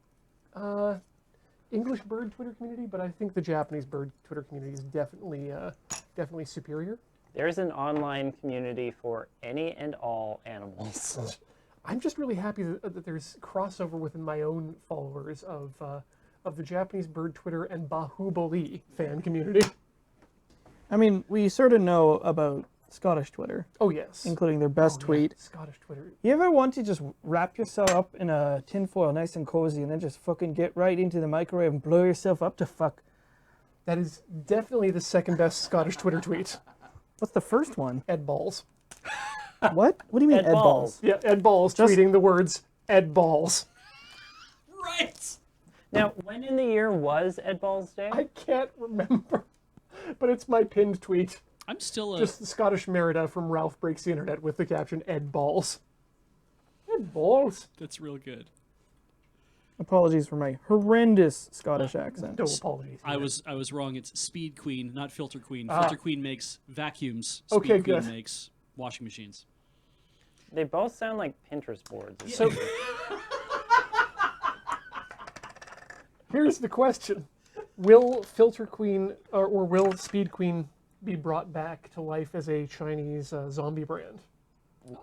English bird Twitter community, but I think the Japanese bird Twitter community is definitely superior. There's an online community for any and all animals. I'm just really happy that there's crossover within my own followers of the Japanese bird Twitter and Bahubali fan community. I mean, we sort of know about Scottish Twitter, Oh yes, including their best Oh, yeah, tweet. Scottish Twitter. You ever want to just wrap yourself up in a tinfoil nice and cozy and then just fucking get right into the microwave and blow yourself up to fuck? That is definitely the second best Scottish Twitter tweet. What's the first one? Ed Balls. What? What do you mean Ed Ed Balls? Balls. Yeah, Ed Balls Just- tweeting the words Ed Balls. Right! Now, when in the year was Ed Ball's Day? I can't remember, but it's my pinned tweet. I'm still a... Just the Scottish Merida from Ralph Breaks the Internet with the caption Ed Balls. Ed Balls. That's real good. Apologies for my horrendous Scottish accent. No apologies. I was wrong. It's Speed Queen, not Filter Queen. Ah. Filter Queen makes vacuums. Speed Okay, Queen good. makes washing machines. They both sound like Pinterest boards. So here's the question: will Filter Queen or will Speed Queen be brought back to life as a Chinese zombie brand,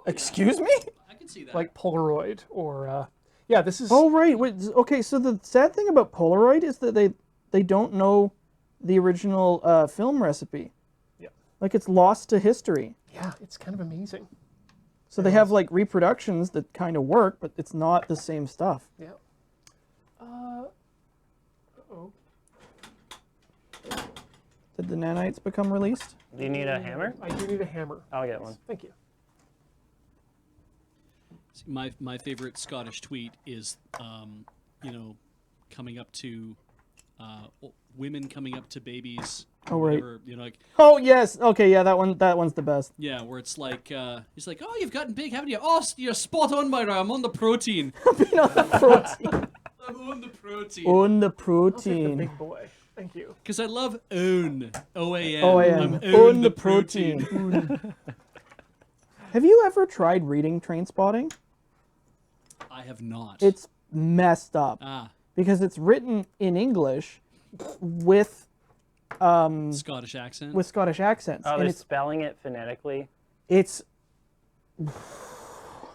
Excuse me? I can see that. like Polaroid or? Yeah, this is. Oh, right. Wait, okay, so the sad thing about Polaroid is that they don't know the original film recipe. Yeah. Like, it's lost to history. Yeah, it's kind of amazing. So they have, like, reproductions that kind of work, but it's not the same stuff. Yeah. Uh-oh. Did the nanites become released? Do you need a hammer? I do need a hammer. I'll get one. Thank you. See, my favorite Scottish tweet is, coming up to women coming up to babies. Oh, right. Whatever, like Oh, yes. Okay, yeah, that one's the best. yeah, where it's like he's like, oh, you've gotten big, haven't you? Oh, you're spot on, Myra. I'm on the protein. Being on the protein. I'm on the protein. On the I'll take the protein. big boy. Thank you. Because I love own. OAN. OAN. I'm On the protein. Have you ever tried reading Train Spotting? I have not. It's messed up. Ah, Because it's written in English with Scottish accent. Scottish accents. Oh, and they're spelling it phonetically? it's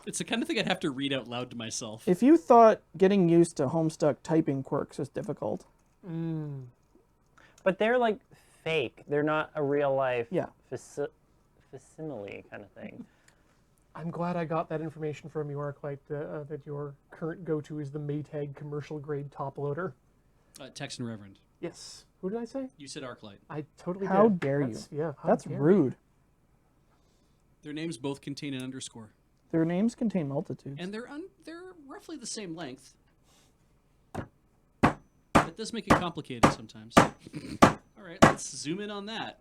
It's the kind of thing I'd have to read out loud to myself. if you thought getting used to Homestuck typing quirks was difficult. But they're like fake. They're not a real life Yeah. facsimile kind of thing. I'm glad I got that information from you, Arclight, that your current go-to is the Maytag commercial grade top loader. Texan Reverend. Yes. Who did I say? You said Arclight. I totally How did. dare you? That's, yeah. how That's dare you. rude. Their names both contain an underscore, Their names contain multitudes. and they're roughly the same length. It does make it complicated sometimes. All right, let's zoom in on that.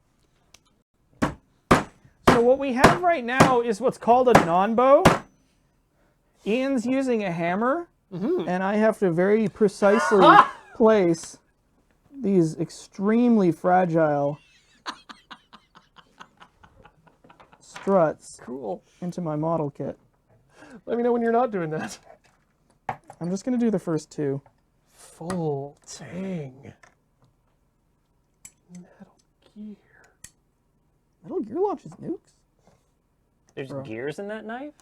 So what we have right now is what's called a non-bow. Ian's using a hammer, and I have to very precisely place these extremely fragile struts Cool. into my model kit. Let me know when you're not doing that. I'm just going to do the first two. Full tang. Metal Gear. Metal Gear launches nukes? There's Bro. gears in that knife?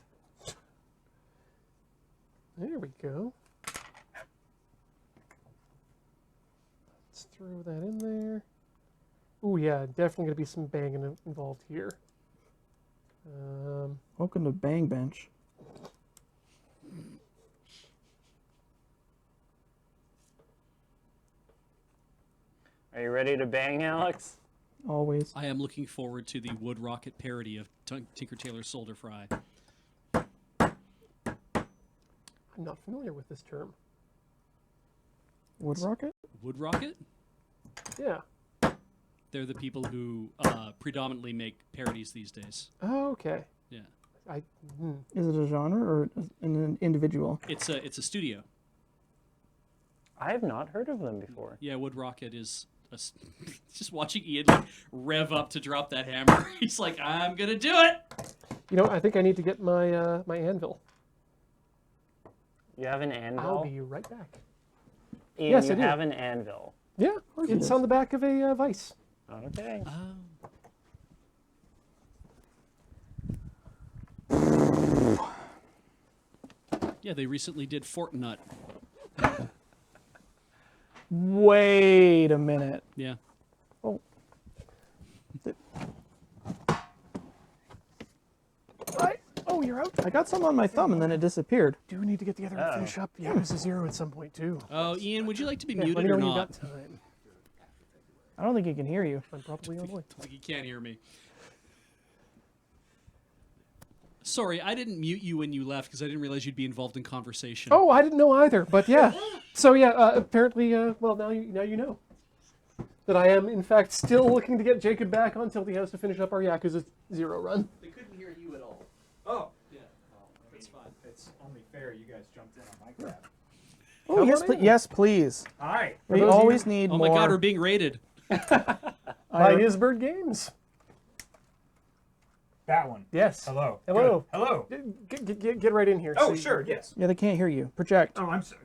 There we go. Let's throw that in there. Ooh, yeah, definitely going to be some banging involved here. Welcome to Bang Bench. Are you ready to bang, Alex? Always. I am looking forward to the Wood Rocket parody of Tinker Tailor Soldier Fry. I'm not familiar with this term. Wood Rocket? Wood Rocket? Yeah. They're the people who predominantly make parodies these days. Oh, okay. Yeah. Is it a genre or an individual? It's a studio. I have not heard of them before. Yeah, Wood Rocket is just watching Ian like rev up to drop that hammer. He's like, I'm gonna do it. You know, I think I need to get my my anvil. You have an anvil? I'll be right back. Ian, Yes, you I do. have an anvil. Yeah, course it it's is. on the back of a vice. Okay. Yeah, they recently did Fortnite. Wait a minute. Yeah. Oh. Oh, you're out. I got some on my thumb and then it disappeared. Do need to get together and finish up Yakuza 0 at some point, too. Oh, Ian, would you like to be Yeah, let muted me know or when you've not? got time. I don't think he can hear you. I'm probably on the way. Like you can't hear me. Sorry, I didn't mute you when you left because I didn't realize you'd be involved in conversation. Oh, I didn't know either, but yeah. So yeah, apparently, well, now you know that I am in fact still looking to get Jacob back on Tilty House to finish up our Yakuza 0 run. They couldn't hear you at all. Oh, Yeah, that's fine. it's only fair you guys jumped in on my crap. Oh, Come yes, on in. yes, please. Hi. We those of always you- need Oh more. my God, we're being raided. By Isbird Games. That one. Yes. Hello. Hello. Good. Hello. Get right in here. Oh, See- sure. Yes. Yeah, they can't hear you. Project. Oh, I'm sorry.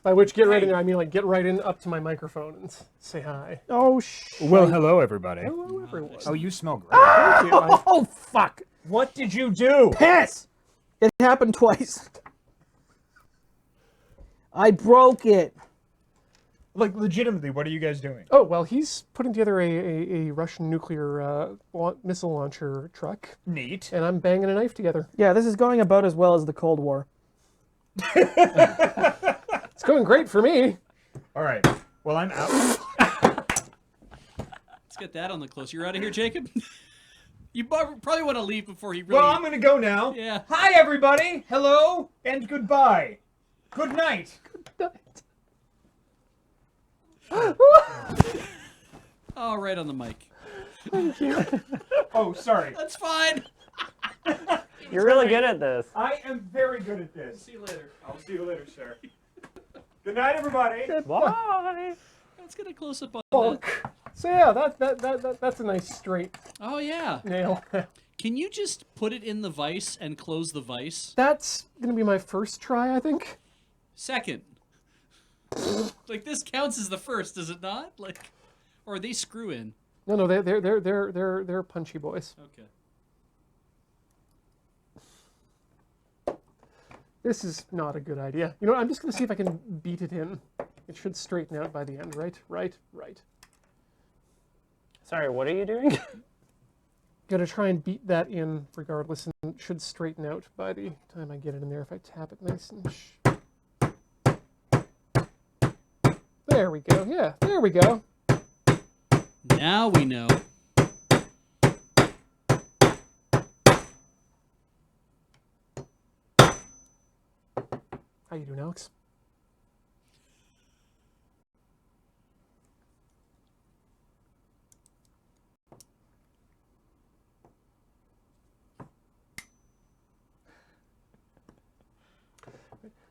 By which get right in Hey. there, I mean like get right in up to my microphone and say hi. Oh, Well, hello, everybody. Hello, everyone. Oh, you smell great. Thank you. Oh, fuck. What did you do? Piss! It happened twice. I broke it. Like, legitimately, what are you guys doing? Oh, well, he's putting together a Russian nuclear missile launcher truck, Neat. and I'm banging a knife together. Yeah, this is going about as well as the Cold War. It's going great for me. All right. Well, I'm out. Let's get that on the close. You're out of here, Jacob? You probably want to leave before he really... Well, I'm going to go now. Yeah. Hi, everybody. Hello and goodbye. Good night. Oh, right on the mic. Oh, sorry. That's fine. You're really good at this. I am very good at this. See you later. I'll see you later, sir. Good night, everybody. Bye. Let's get a close-up on that. Bulk. So yeah, that's a nice straight Oh, yeah. nail. Can you just put it in the vise and close the vise? That's gonna be my first try, I think. Second. Like, this counts as the first, does it not? Like, or are they screw in? No, they're punchy boys. Okay. This is not a good idea. You know, I'm just gonna see if I can beat it in. It should straighten out by the end, right? Right. Sorry, what are you doing? Gonna try and beat that in regardless, and it should straighten out by the time I get it in there if I tap it nice and. There we go. Yeah, there we go. Now we know. How you doing, Alex?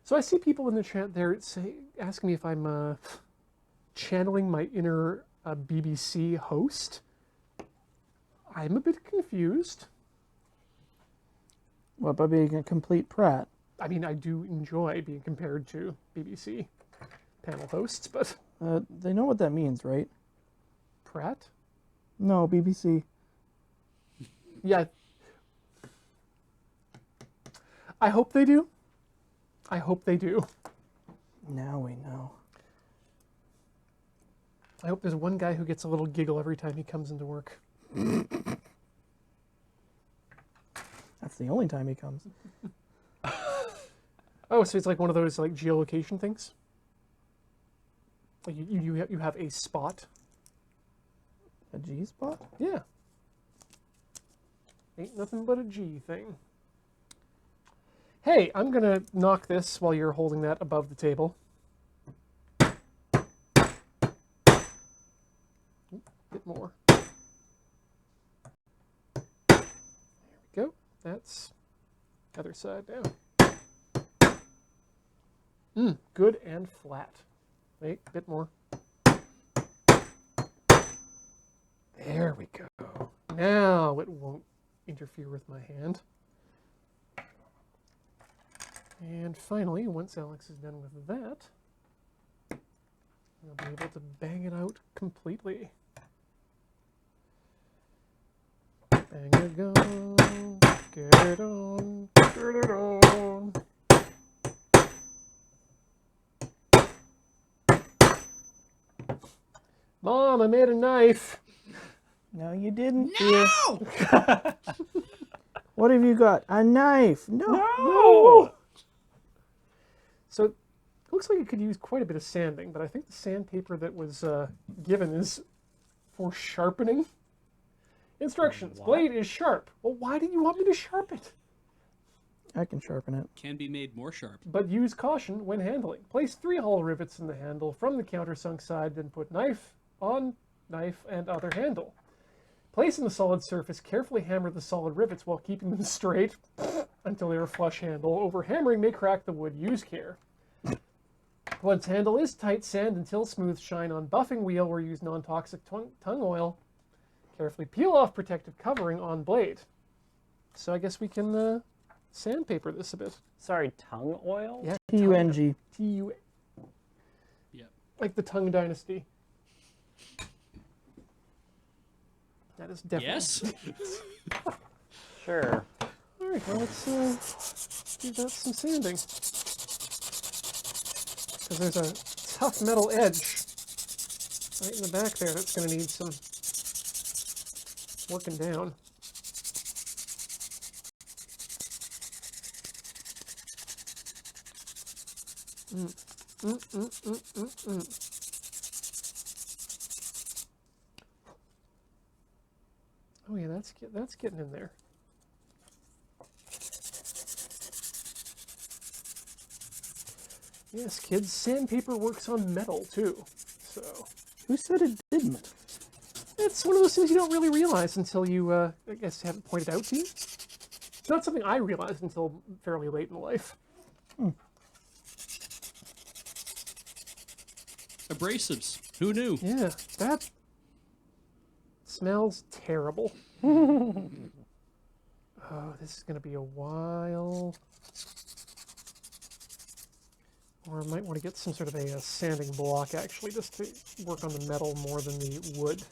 So I see people in the chat there asking me if I'm channeling my inner BBC host. I'm a bit confused. What, by being a complete prat? I mean, I do enjoy being compared to BBC panel hosts, but They know what that means, right? Pratt? No, BBC. Yeah. I hope they do. I hope they do. Now we know. I hope there's one guy who gets a little giggle every time he comes into work. That's the only time he comes. Oh, so it's like one of those like geolocation things? Like you have a spot? A G spot? Yeah. Ain't nothing but a G thing. Hey, I'm gonna knock this while you're holding that above the table. Bit more. There we go. That's other side now. Good and flat. Wait, a bit more. There we go. Now it won't interfere with my hand. And finally, once Alex is done with that, I'll be able to bang it out completely. Bang it on, get it on, get it on. Mom, I made a knife. No, you didn't. No! Dear. What have you got? A knife. No. No! So it looks like it could use quite a bit of sanding, but I think the sandpaper that was given is for sharpening. Instructions. What? Blade is sharp. Well, why do you want me to sharpen it? I can sharpen it. Can be made more sharp. But use caution when handling. Place 3 hollow rivets in the handle from the countersunk side, then put knife on knife and other handle. Place in the solid surface, carefully hammer the solid rivets while keeping them straight until they are flush handle. Over hammering may crack the wood. Use care. Once handle is tight, sand until smooth. Shine on buffing wheel or use non-toxic tongue oil. Carefully peel off protective covering on blade. So I guess we can sandpaper this a bit. Sorry, tongue oil? Yeah, T-U-N-G. T-U... Yep. Like the Tang Dynasty. That is definitely... Yes? Sure. All right, well, let's give that some sanding. Because there's a tough metal edge right in the back there that's going to need some working down. Oh yeah, that's getting in there. Yes, kids, sandpaper works on metal too. So Who said it didn't? it's one of those things you don't really realize until you, I guess, have it pointed out to you. It's not something I realized until fairly late in life. Abrasives. Who knew? Yeah, that smells terrible. Oh, this is going to be a while. Or I might want to get some sort of a sanding block, actually, just to work on the metal more than the wood.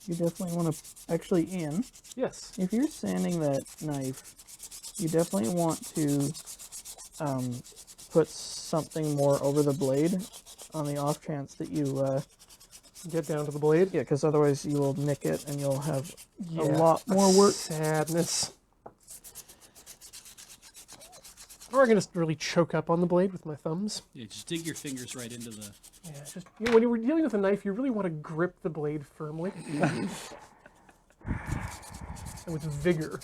You definitely want to, actually, Yes. if you're sanding that knife, you definitely want to put something more over the blade on the off chance that you, Get down to the blade. yeah, because otherwise you will nick it and you'll have Yeah, a lot more work. Sadness. Or I can just really choke up on the blade with my thumbs. Yeah, just dig your fingers right into the... Yeah, just when you're dealing with a knife, you really want to grip the blade firmly and with vigor.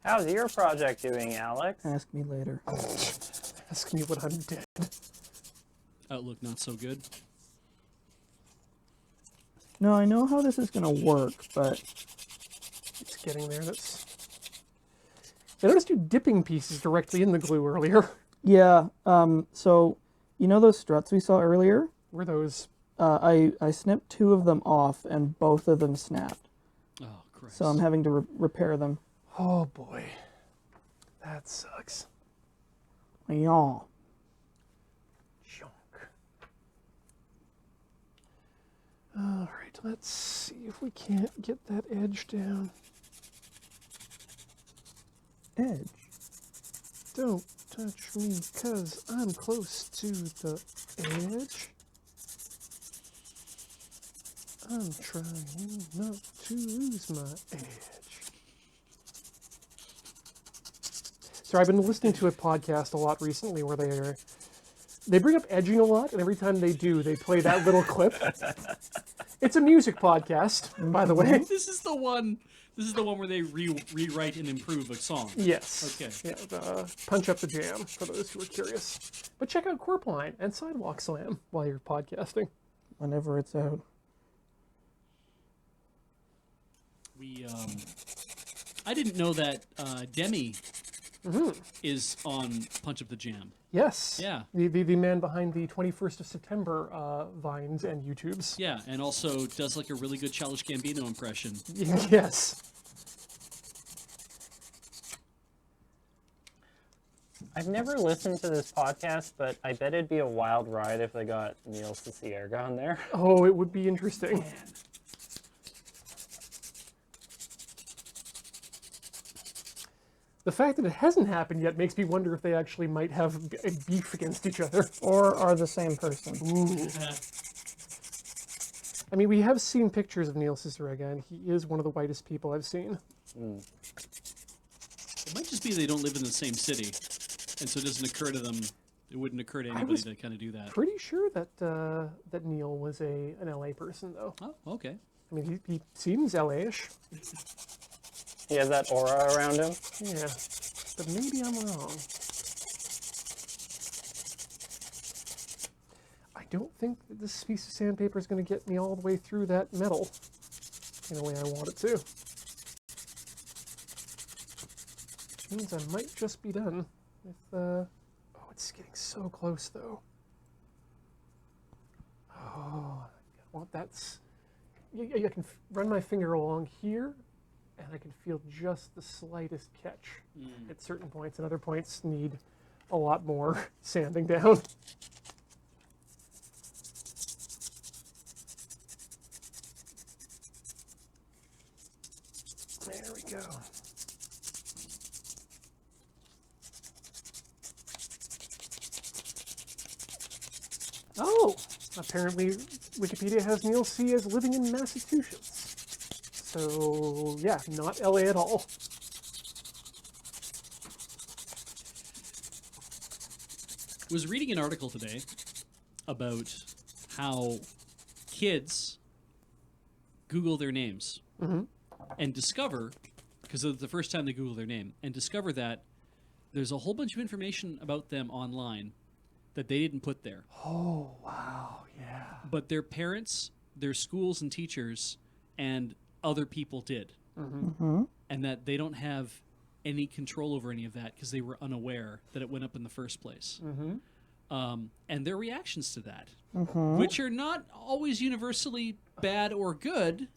How's your project doing, Alex? Ask me later. Ask me when I'm dead. Outlook not so good. No, I know how this is going to work, but It's getting there. I noticed you dipping pieces directly in the glue earlier. yeah, so you know those struts we saw earlier? Were those? I snipped 2 of them off and both of them snapped. Oh, Christ. So I'm having to repair them. Oh boy, that sucks. Yeah. Junk. All right, let's see if we can't get that edge down. Edge. Don't touch me, 'cause I'm close to the edge. I'm trying not to lose my edge. So I've been listening to a podcast a lot recently where they bring up edging a lot, and every time they do, they play that little clip. It's a music podcast, by the way. This is the one. This is the one where they rewrite and improve a song. Yes. Okay. Yeah, the Punch Up the Jam, for those who are curious. But check out Corpline and Sidewalk Slam while you're podcasting. Whenever it's out. I didn't know that Demi is on Punch Up the Jam. Yes. Yeah. The man behind the 21st of September Vines and YouTubes. Yeah, and also does like a really good Childish Gambino impression. Yes. I've never listened to this podcast, but I bet it'd be a wild ride if they got Neil Cicierga on there. Oh, it would be interesting. The fact that it hasn't happened yet makes me wonder if they actually might have a beef against each other. Or are the same person. Ooh. I mean, we have seen pictures of Neil Cicierega, and he is one of the whitest people I've seen. It might just be they don't live in the same city, and so it doesn't occur to them. It wouldn't occur to anybody was to kind of do that. Pretty sure that that Neil was an LA person, though. Oh, okay. I mean, he seems LA-ish. He has that aura around him. Yeah, but maybe I'm wrong. I don't think that this piece of sandpaper is going to get me all the way through that metal in the way I want it to. Which means I might just be done with, oh, it's getting so close, though. Oh, well, that's, I can run my finger along here, and I can feel just the slightest catch at certain points, and other points need a lot more sanding down. There we go. Oh, apparently Wikipedia has Neil C. as living in Massachusetts. So, yeah, not LA at all. Was reading an article today about how kids Google their names and discover, because it's the first time they Google their name, and discover that there's a whole bunch of information about them online that they didn't put there. Oh, wow, yeah. But their parents, their schools and teachers, and other people did. And that they don't have any control over any of that because they were unaware that it went up in the first place. And their reactions to that, which are not always universally bad or good.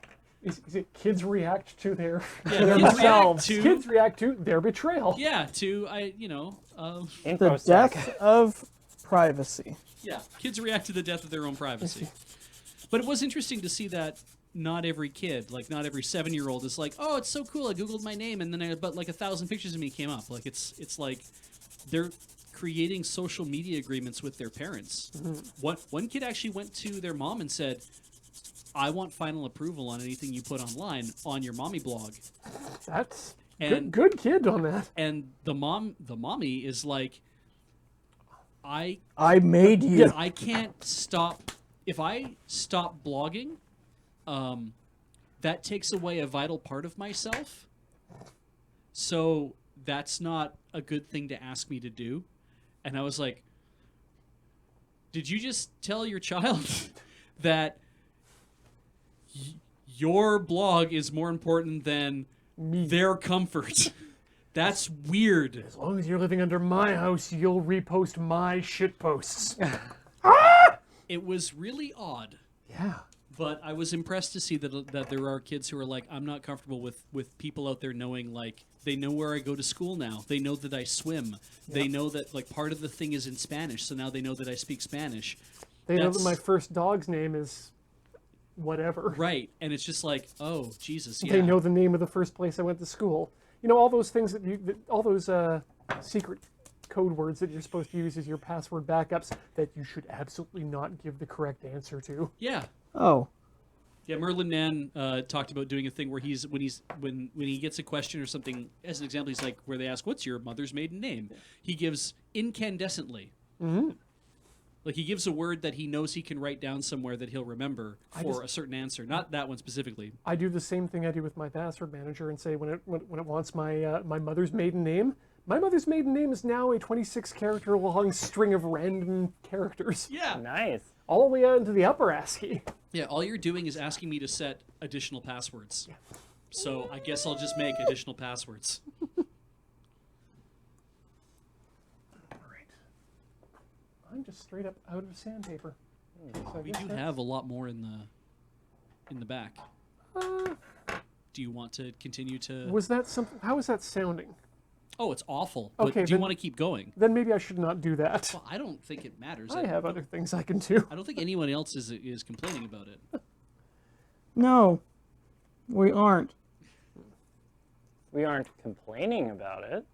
Is it kids react to their themselves? Kids react to their betrayal. Yeah, to The death of privacy. yeah, kids react to the death of their own privacy. But it was interesting to see that not every kid, like not every 7-year-old, is like, oh, it's so cool. I googled my name, and then but like 1,000 pictures of me came up. Like it's like they're creating social media agreements with their parents. One kid actually went to their mom and said, I want final approval on anything you put online on your mommy blog. That's And- good kid on that. And the mommy is like, I made you. I can't stop. If I stop blogging, that takes away a vital part of myself. So that's not a good thing to ask me to do. And I was like, did you just tell your child that your blog is more important than their comfort? That's weird. As long as you're living under my house, you'll repost my shit posts. It was really odd. Yeah. But I was impressed to see that there are kids who are like, I'm not comfortable with people out there knowing, like, they know where I go to school now. They know that I swim. They know that, like, part of the thing is in Spanish, so now they know that I speak Spanish. They know that my first dog's name is whatever. Right, and it's just like, oh, Jesus, yeah. They know the name of the first place I went to school. You know, all those things all those secret code words that you're supposed to use as your password backups that you should absolutely not give the correct answer to. Yeah. Oh. Yeah, Merlin Mann talked about doing a thing where when he gets a question or something, as an example, he's like, where they ask, what's your mother's maiden name? He gives incandescently. Mm-hmm. Like, he gives a word that he knows he can write down somewhere that he'll remember for a certain answer. Not that one specifically. I do the same thing I do with my password manager and say when it wants my my mother's maiden name, my mother's maiden name is now a 26-character long string of random characters. Yeah. Nice. All the way out into the upper ASCII. Yeah, all you're doing is asking me to set additional passwords. Yeah. So I guess I'll just make additional passwords. I'm just straight up out of sandpaper. So We do have a lot more in the back. Do you want to continue to... Was that something? How is that sounding? Oh, it's awful. But Okay, do you then- want to keep going? Then maybe I should not do that. Well, I don't think it matters. I have other things I can do. I don't think anyone else is complaining about it. No, we aren't. We aren't complaining about it.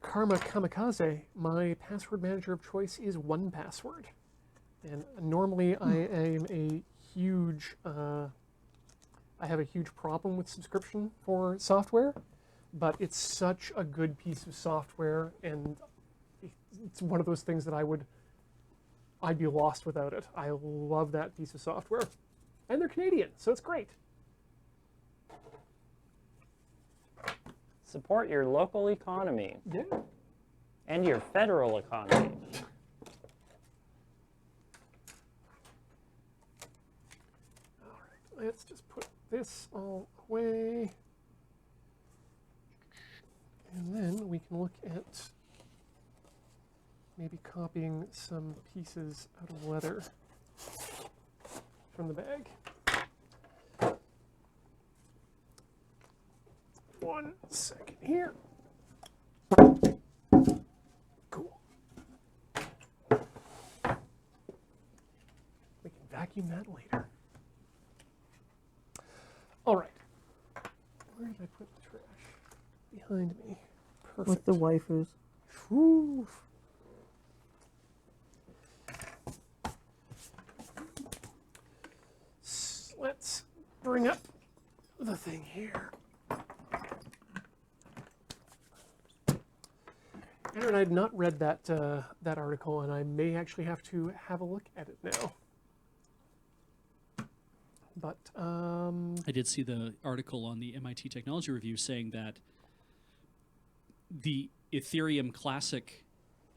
Karma Kamikaze, my password manager of choice is 1Password. And normally I am a huge, I have a huge problem with subscription for software, but it's such a good piece of software, and it's one of those things that I'd be lost without it. I love that piece of software. And they're Canadian, so it's great. Support your local economy Yeah. and your federal economy. All right, let's just put this all away. And then we can look at maybe copying some pieces out of leather from the bag. 1 second here. Cool. We can vacuum that later. All right. Where did I put the trash? Behind me. Perfect. With the waifus. Whew. Let's bring up the thing here. Aaron, I had not read that that article, and I may actually have to have a look at it now. But I did see the article on the MIT Technology Review saying that the Ethereum Classic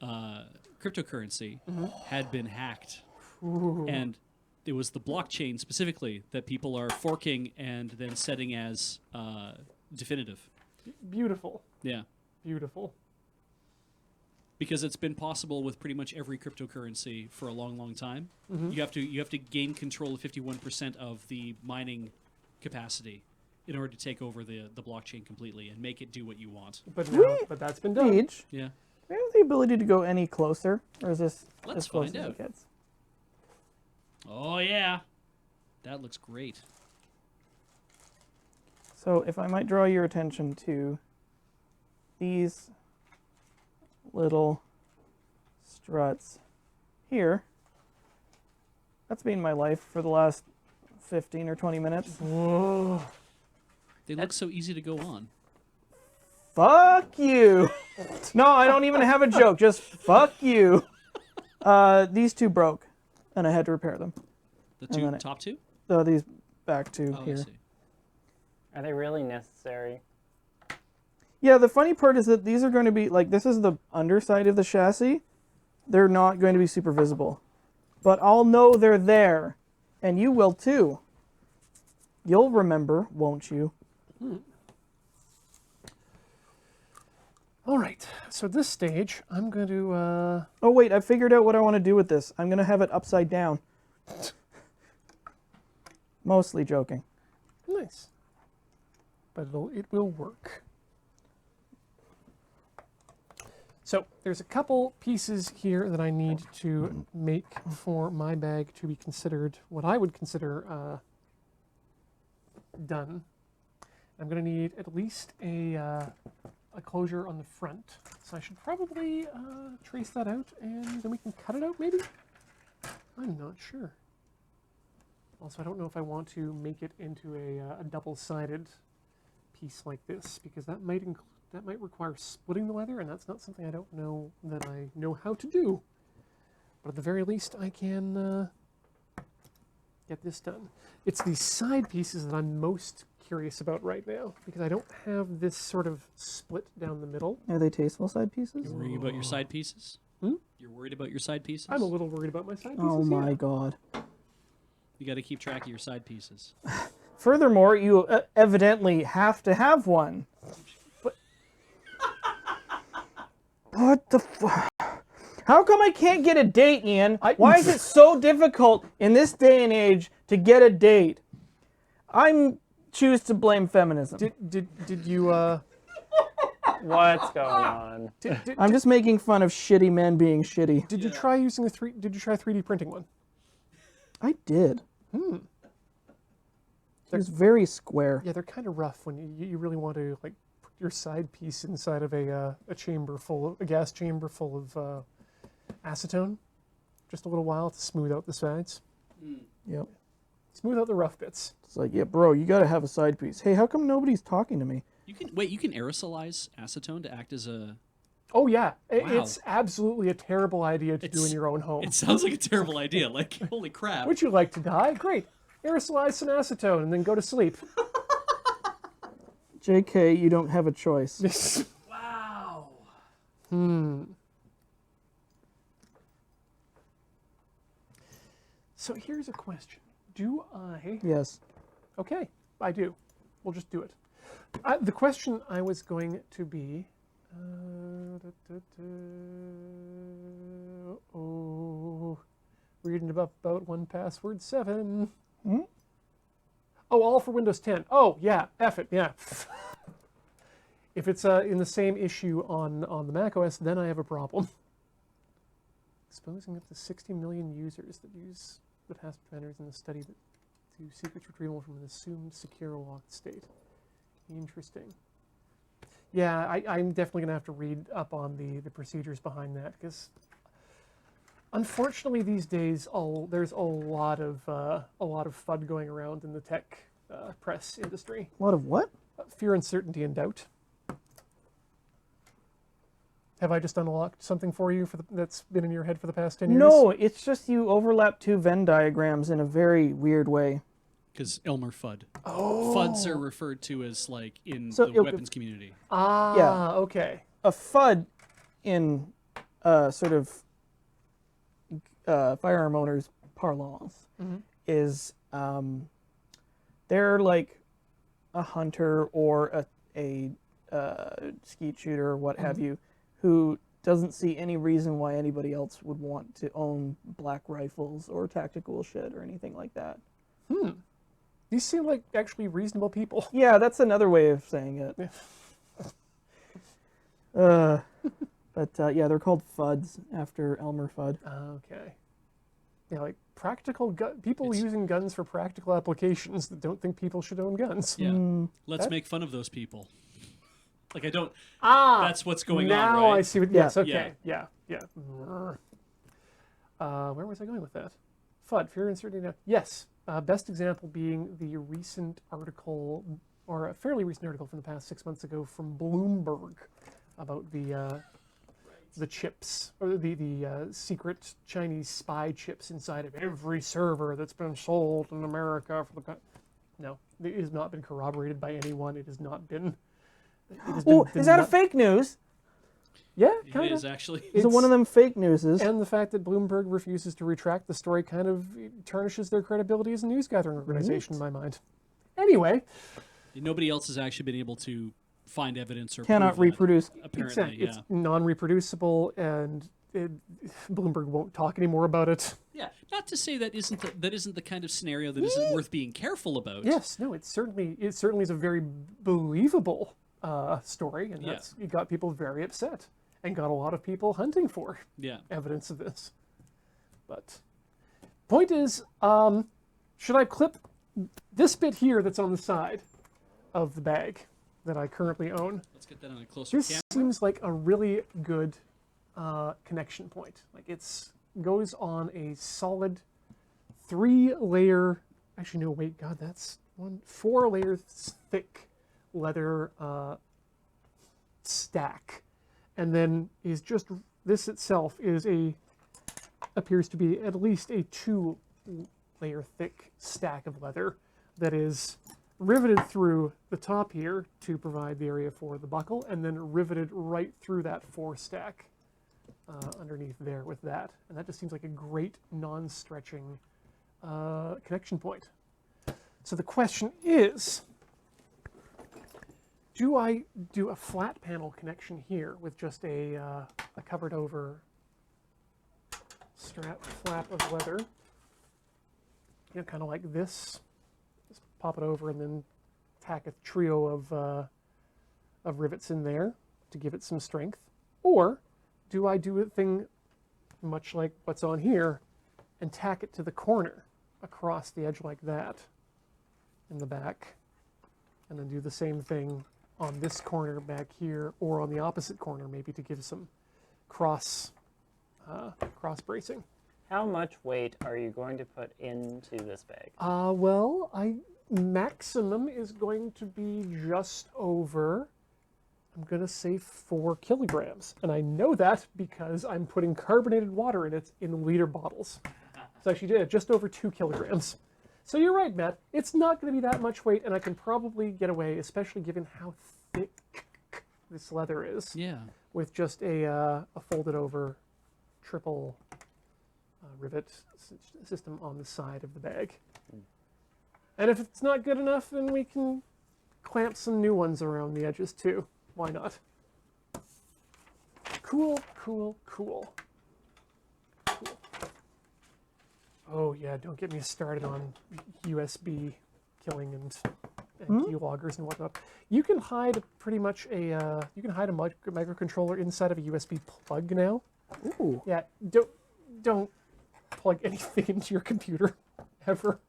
cryptocurrency had been hacked. ooh, And it was the blockchain specifically that people are forking and then setting as definitive. beautiful, Yeah. beautiful. Because it's been possible with pretty much every cryptocurrency for a long, long time. You have to gain control of 51% of the mining capacity in order to take over the blockchain completely and make it do what you want. But now, but that's been done. Age. Yeah. Do we have the ability to go any closer, or is this Let's as close find as out. it gets? Oh yeah, that looks great. So if I might draw your attention to these little struts here. That's been my life for the last 15 or 20 minutes. Whoa. They look so easy to go on. Fuck you. No, I don't even have a joke. Just fuck you. These two broke, and I had to repair them. The And then two it- top two? So these back two Oh, I here. see. Are they really necessary? Yeah, the funny part is that these are going to be, like, this is the underside of the chassis. They're not going to be super visible. But I'll know they're there, and you will too. You'll remember, won't you? All right. So at this stage, I'm going to. Oh wait, I figured out what I want to do with this. I'm gonna have it upside down. Mostly joking. Nice. But it will work. So there's a couple pieces here that I need to make for my bag to be considered what I would consider done. I'm going to need at least a closure on the front. So I should probably trace that out and then we can cut it out maybe? I'm not sure. Also, I don't know if I want to make it into a double-sided piece like this because that might require splitting the leather, and that's not something I don't know that I know how to do. But at the very least, I can get this done. It's these side pieces that I'm most curious about right now because I don't have this sort of split down the middle. Are they tasteful side pieces? You're worried about your side pieces? Hmm? You're worried about your side pieces? I'm a little worried about my side pieces. Oh my yeah. god. You got to keep track of your side pieces. Furthermore, you evidently have to have one. But what the How come I can't get a date, Ian? Why is it so difficult in this day and age to get a date? I choose to blame feminism. Did you What's going on? I'm just making fun of shitty men being shitty. did you try using Did you try 3D printing one? I did. It was very square. Yeah, they're kind of rough when you really want to like put your side piece inside of a gas chamber full of acetone. Just a little while to smooth out the sides. Yep. Smooth out the rough bits. It's like, yeah, bro, you gotta have a side piece. Hey, how come nobody's talking to me? You can aerosolize acetone to act as a. Oh yeah, Wow. it's absolutely a terrible idea to do in your own home. It sounds like a terrible idea. Like, holy crap. Would you like to die? Great. Aerosolize some acetone and then go to sleep. JK, you don't have a choice. Wow. So here's a question. Do I... Yes. Okay, I do. We'll just do it. The question I was going to be... reading about 1Password 7. Oh, all for Windows 10. Oh, yeah, F it, yeah. If it's in the same issue on the Mac OS, then I have a problem. Exposing up to 60 million users that use the password preventers in the study that do secrets retrieval from an assumed secure locked state. Interesting. Yeah, I'm definitely going to have to read up on the procedures behind that, because unfortunately these days there's a lot of FUD going around in the tech press industry. A lot of what? Fear, uncertainty, and doubt. Have I just unlocked something for you that's been in your head for the past 10 years? No, it's just you overlap two Venn diagrams in a very weird way. Because Elmer Fudd. Oh. Fuds are referred to as, like, in So, the weapons community. Ah, Yeah. okay. A FUD in sort of firearm owners' parlance is they're like a hunter or a skeet shooter or what have you, who doesn't see any reason why anybody else would want to own black rifles or tactical shit or anything like that. These seem like actually reasonable people. Yeah, that's another way of saying it. But yeah, they're called FUDs after Elmer Fudd. Okay. Yeah, like people using guns for practical applications that don't think people should own guns. Yeah. Let's make fun of those people. Like, I don't... Ah! That's what's going on, Now right? I see what... Yeah. Yes, okay. Yeah. Where was I going with that? FUD, fear, uncertainty. Yes. Best example being the recent article, or a fairly recent article from the past 6 months ago from Bloomberg about the chips, or the secret Chinese spy chips inside of every server that's been sold in America for the... No, it has not been corroborated by anyone. It has not been... Oh, is that a fake news? Yeah, It kind is, of. actually. Is it one of them fake newses? And the fact that Bloomberg refuses to retract the story kind of tarnishes their credibility as a news gathering organization in my mind. Anyway, Nobody else has actually been able to find evidence or Cannot prove that, reproduce. Apparently, Exactly. yeah. It's non-reproducible, and Bloomberg won't talk anymore about it. Yeah, not to say that isn't the kind of scenario that isn't worth being careful about. Yes, no, it certainly is a very believable story, and Yeah. it got people very upset and got a lot of people hunting for Yeah. evidence of this. But point is, should I clip this bit here that's on the side of the bag that I currently own? Let's get that on a closer This camera. seems like a really good connection point. Like goes on a solid 3-layer. Actually, no, wait, God, that's 4 layers thick leather stack, and then is just this itself appears to be at least a 2-layer thick stack of leather that is riveted through the top here to provide the area for the buckle, and then riveted right through that 4 stack underneath there with that. And that just seems like a great non-stretching connection point. So the question is, do I do a flat panel connection here with just a covered over flap of leather? You know, kind of like this. Just pop it over and then tack a trio of rivets in there to give it some strength. Or do I do a thing much like what's on here and tack it to the corner across the edge like that in the back, and then do the same thing on this corner back here, or on the opposite corner maybe to give some cross bracing? How much weight are you going to put into this bag? Well, maximum is going to be just over, I'm going to say 4 kilograms. And I know that because I'm putting carbonated water in it in liter bottles. So actually just over 2 kilograms. So you're right, Matt. It's not going to be that much weight, and I can probably get away, especially given how thick this leather is, Yeah. with just a folded over triple rivet system on the side of the bag. And if it's not good enough, then we can clamp some new ones around the edges too. Why not? Cool, cool, cool. Cool. Oh yeah, don't get me started on USB killing and keyloggers and whatnot. You can hide pretty much a microcontroller inside of a USB plug now. Ooh. Yeah, don't plug anything into your computer ever.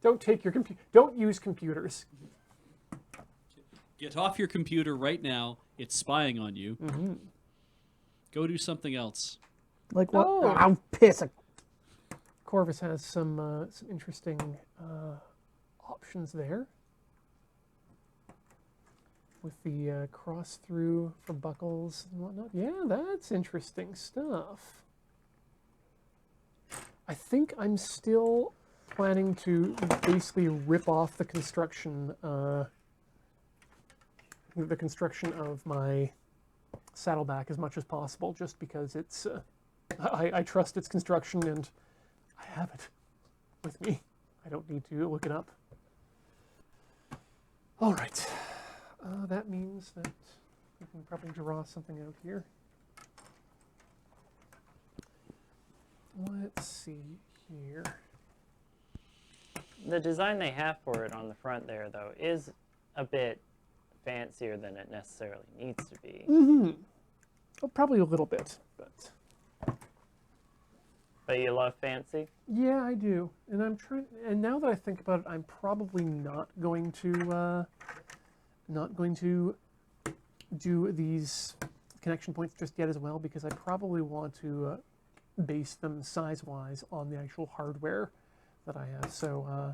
Don't use computers. Get off your computer right now. It's spying on you. Mm-hmm. Go do something else. Like what? Oh. I'm pissed. Corvus has some interesting options there with the cross through for buckles and whatnot. Yeah, that's interesting stuff. I think I'm still planning to basically rip off the construction of my saddleback as much as possible, just because it's I trust its construction and I have it with me. I don't need to look it up. All right, that means that we can probably draw something out here. Let's see here. The design they have for it on the front there, though, is a bit fancier than it necessarily needs to be. Mm-hmm. Well, probably a little bit, but But you love fancy? yeah, I do. And I'm trying. And now that I think about it, I'm probably not going to do these connection points just yet as well, because I probably want to base them size-wise on the actual hardware that I have. So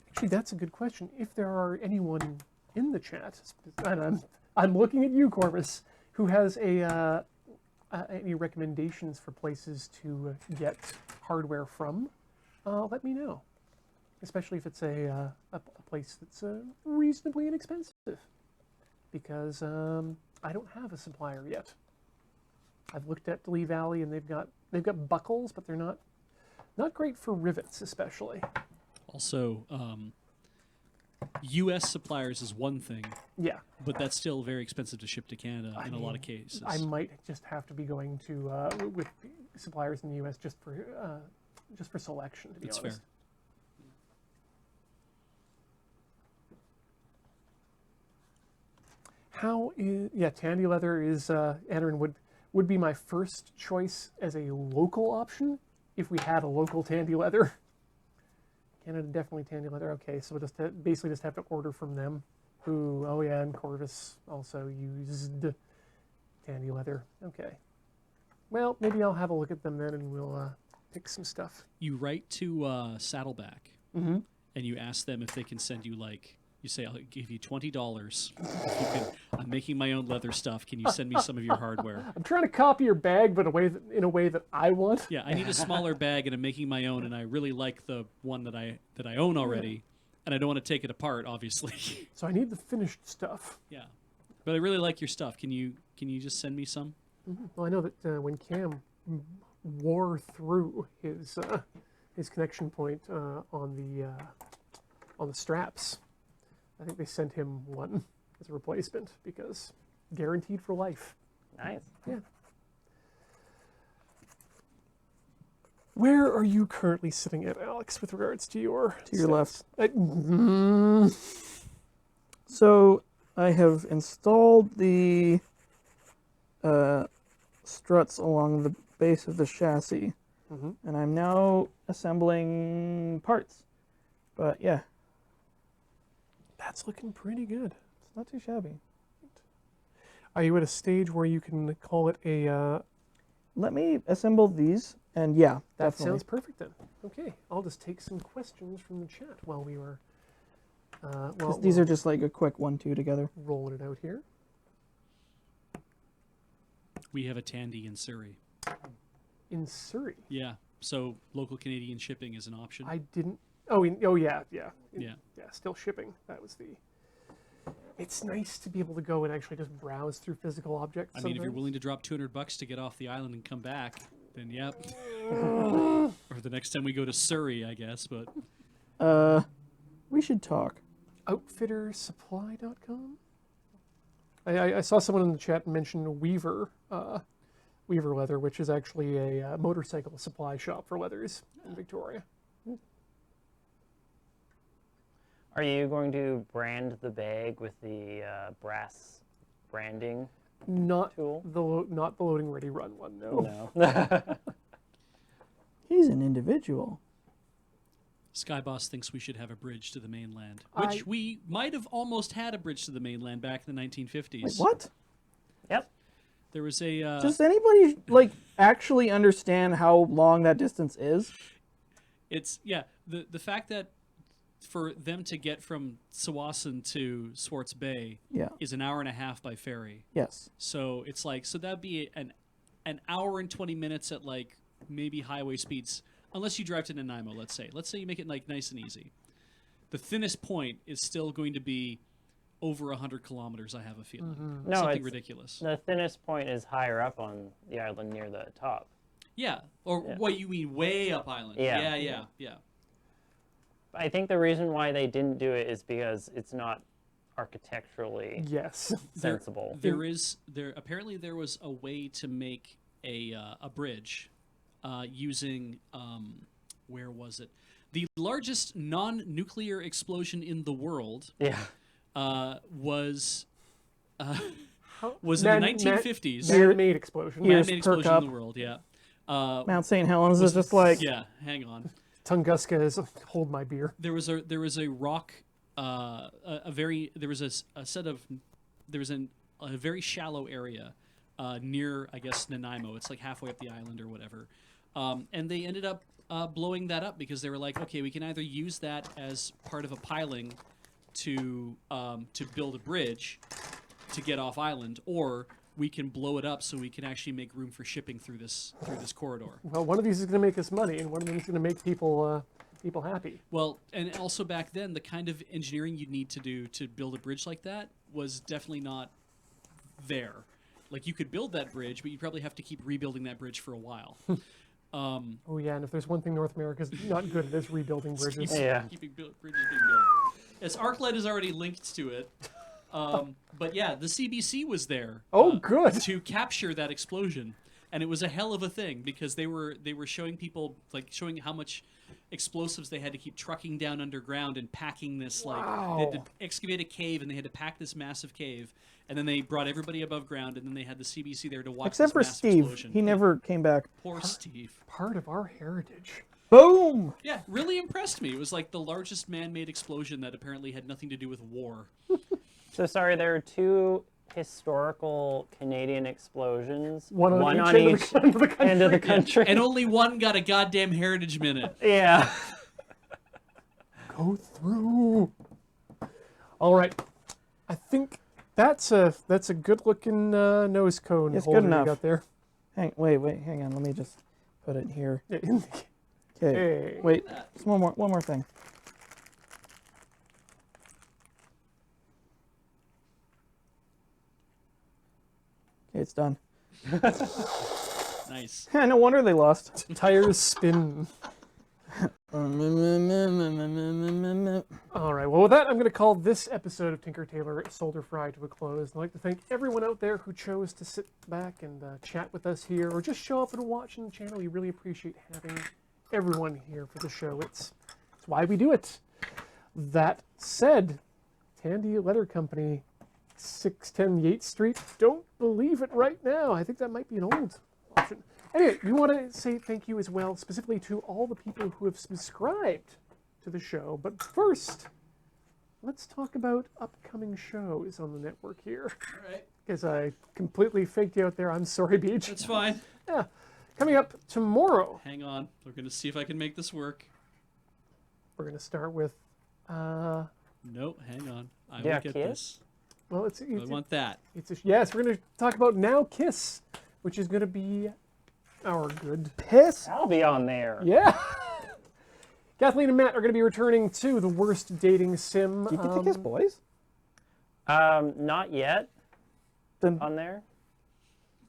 actually, that's a good question. If there are anyone in the chat, and I'm looking at you, Corvus, who has any recommendations for places to get hardware from, let me know. Especially if it's a place that's reasonably inexpensive, because I don't have a supplier yet. I've looked at Lee Valley, and they've got buckles, but they're not great for rivets, especially. Also, U.S. suppliers is one thing, Yeah. but that's still very expensive to ship to Canada in a lot of cases. I might just have to be going to with suppliers in the U.S. just for selection. To be That's honest. fair. How is Tandy leather is Anarin would be my first choice as a local option if we had a local Tandy leather. Canada definitely Tandy leather. Okay, so we'll just basically just have to order from them. Who? Oh yeah, and Corvus also used Tandy leather. Okay. Well, maybe I'll have a look at them then, and we'll pick some stuff. You write to Saddleback, Mm-hmm. and you ask them if they can send you you say, I'll give you $20. I'm making my own leather stuff. Can you send me some of your hardware? I'm trying to copy your bag, but in a way that I want. Yeah, I need a smaller bag, and I'm making my own, and I really like the one that I own already, and I don't want to take it apart, obviously. So I need the finished stuff. Yeah, but I really like your stuff. Can you just send me some? Well, I know that when Cam wore through his connection point on the straps, I think they sent him one as a replacement because guaranteed for life. Nice. Yeah. Where are you currently sitting at, Alex, with regards to your left. stats? So I have installed the struts along the base of the chassis, and I'm now assembling parts. But yeah, That's looking pretty good. it's not too shabby. Are you at a stage where you can call it a? Let me assemble these, and yeah, That definitely. sounds perfect then. Okay, I'll just take some questions from the chat while we were. 'Cause these are just like a quick 1-2 together. rolling it out here. We have a Tandy in Surrey. In Surrey, Yeah, so local Canadian shipping is an option. I didn't. Oh, yeah. Yeah. Still shipping. That was the. It's nice to be able to go and actually just browse through physical objects. I mean, if you're sometimes. willing to drop $200 to get off the island and come back, then yep. Or the next time we go to Surrey, I guess. But We should talk. Outfittersupply.com. I saw someone in the chat mention Weaver Leather, which is actually a motorcycle supply shop for leathers in Victoria. Are you going to brand the bag with the brass branding Not tool? not the loading ready run one, no. No. He's an individual. Skyboss thinks we should have a bridge to the mainland, I- which we might have almost had a bridge to the mainland back in the 1950s. Wait, what? Yep. There was a. Does anybody like actually understand how long that distance is? It's the fact that for them to get from Tsawwassen to Swartz Bay Yeah. is an hour and a half by ferry. Yes. So it's so that'd be an hour and 20 minutes at like maybe highway speeds, unless you drive to Nanaimo. Let's say you make it like nice and easy. The thinnest point is still going to be over 100 kilometers. I have a feeling. No, Something it's- ridiculous. The thinnest point is higher up on the island near the top. Yeah. Or what you mean, way up island? Yeah. Yeah. I think the reason why they didn't do it is because it's not architecturally Yes. sensible. Apparently there was a way to make a bridge using where was it? The largest non-nuclear explosion in the world Yeah. was in Man- the 1950s. Man-made explosion. Here's Man-made perk explosion up. in the world. Yeah. Mount St. Helens is just like Yeah. Hang on. Tunguska is hold my beer. There was a rock. There was a very shallow area near, I guess, Nanaimo. It's like halfway up the island or whatever. And they ended up blowing that up because they were like, okay, we can either use that as part of a piling to build a bridge to get off island, or we can blow it up so we can actually make room for shipping through this corridor. Well, one of these is going to make us money, and one of them is going to make people happy. Well, and also back then, the kind of engineering you'd need to do to build a bridge like that was definitely not there. Like, you could build that bridge, but you'd probably have to keep rebuilding that bridge for a while. Oh yeah, and if there's one thing North America's not good at, is rebuilding bridges. Yeah. Keeping bridges being built. Yes, ArcLight is already linked to it. But yeah, the CBC was there. Oh, good. To capture that explosion, and it was a hell of a thing because they were showing people, like, showing how much explosives they had to keep trucking down underground and packing this, like, they had to excavate a cave and they had to pack this massive cave, and then they brought everybody above ground, and then they had the CBC there to watch Except this for massive Steve, explosion. he never came back. Poor Steve. Part of our heritage. Boom! Yeah, really impressed me. It was like the largest man-made explosion that apparently had nothing to do with war. So sorry, there are 2 historical Canadian explosions. One on on each each end of the country. end of the country. And only one got a goddamn Heritage Minute. Yeah. Go through. All right, I think that's a good looking nose cone It's holder good enough. you got there. Wait, hang on. Let me just put it here. Yeah, Okay. Hey. Wait, just one more thing. Okay, it's done. Nice. No wonder they lost. Tires spin. All right, well, with that, I'm going to call this episode of Tinker Tailor Solder Fry to a close. I'd like to thank everyone out there who chose to sit back and chat with us here, or just show up and watch on the channel. We really appreciate having everyone here for the show. It's why we do it. That said, Tandy Leather Company, 610 Yates Street. Don't believe it right now. I think that might be an old option. Anyway, we want to say thank you as well, specifically to all the people who have subscribed to the show. But first, let's talk about upcoming shows on the network here. All right. Because I completely faked you out there. I'm sorry, Beach. That's fine. Yeah. Coming up tomorrow, Hang on. We're going to see if I can make this work. we're going to start with, No, hang on. I Yeah, will get Kiss? this. well, it's I want that. yes, we're going to talk about Now Kiss, which is going to be our good Piss? I'll be on there. Yeah. Kathleen and Matt are going to be returning to the worst dating sim. You can take his boys? Not yet Then on there.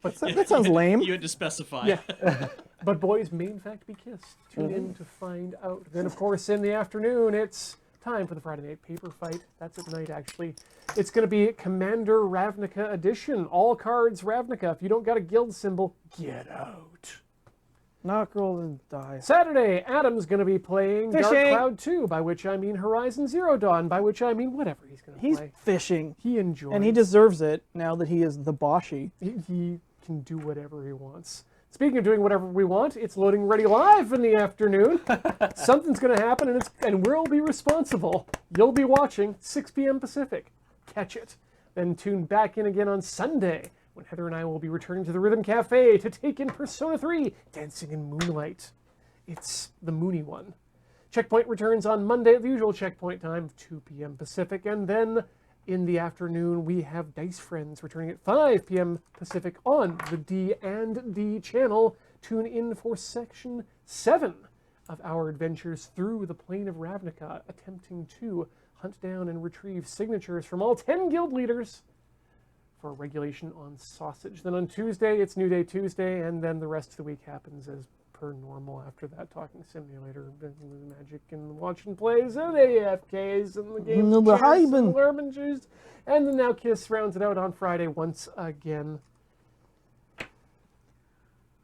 that sounds lame. You had to specify. Yeah. But boys may in fact be kissed. Tune in to find out. Then, of course, in the afternoon, it's time for the Friday Night Paper Fight. That's at night, actually. It's going to be Commander Ravnica edition. All cards Ravnica. If you don't got a guild symbol, get out. Knock, roll, and die. Saturday, Adam's going to be playing Dark Fishing. Cloud 2, by which I mean Horizon Zero Dawn, by which I mean whatever he's going to He's play. fishing. He enjoys. And he deserves it now that he is the Boshi. He can do whatever he wants. Speaking of doing whatever we want, it's Loading Ready Live in the afternoon. Something's going to happen, and we'll be responsible. You'll be watching 6 p.m. Pacific. Catch it. Then tune back in again on Sunday, when Heather and I will be returning to the Rhythm Cafe to take in Persona 3, Dancing in Moonlight. It's the Moony one. Checkpoint returns on Monday at the usual checkpoint time, 2 p.m. Pacific, and then in the afternoon, we have Dice Friends returning at 5 p.m. Pacific on the D&D channel. Tune in for section 7 of our adventures through the Plain of Ravnica, attempting to hunt down and retrieve signatures from all 10 guild leaders for regulation on sausage. Then on Tuesday, it's New Day Tuesday, and then the rest of the week happens as per normal after that, talking simulator, magic, and watching plays, and AFKs, and the game No, the Hyben. Lerman juice, and then Now Kiss rounds it out on Friday once again.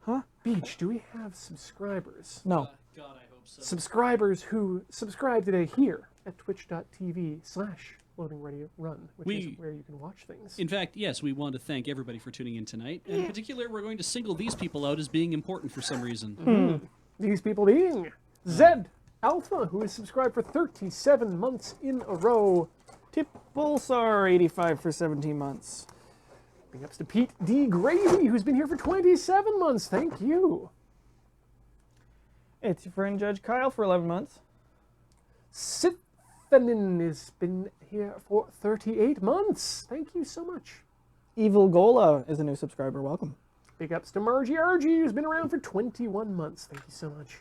Huh? Beach, do we have subscribers? No. God, I hope so. Subscribers who subscribe today here at twitch.tv/loadingreadyrun, which is where you can watch things. In fact, yes, we want to thank everybody for tuning in tonight. And in particular, we're going to single these people out as being important for some reason. These people being Zed Alpha, who is subscribed for 37 months in a row. Tip Bulsar, 85 for 17 months. Big ups to Pete D. Gravy, who's been here for 27 months. Thank you. It's your friend Judge Kyle for 11 months. Siphanin has been here for 38 months. Thank you so much. Evil Gola is a new subscriber. Welcome. Big ups to Margie RG, who's been around for 21 months. Thank you so much.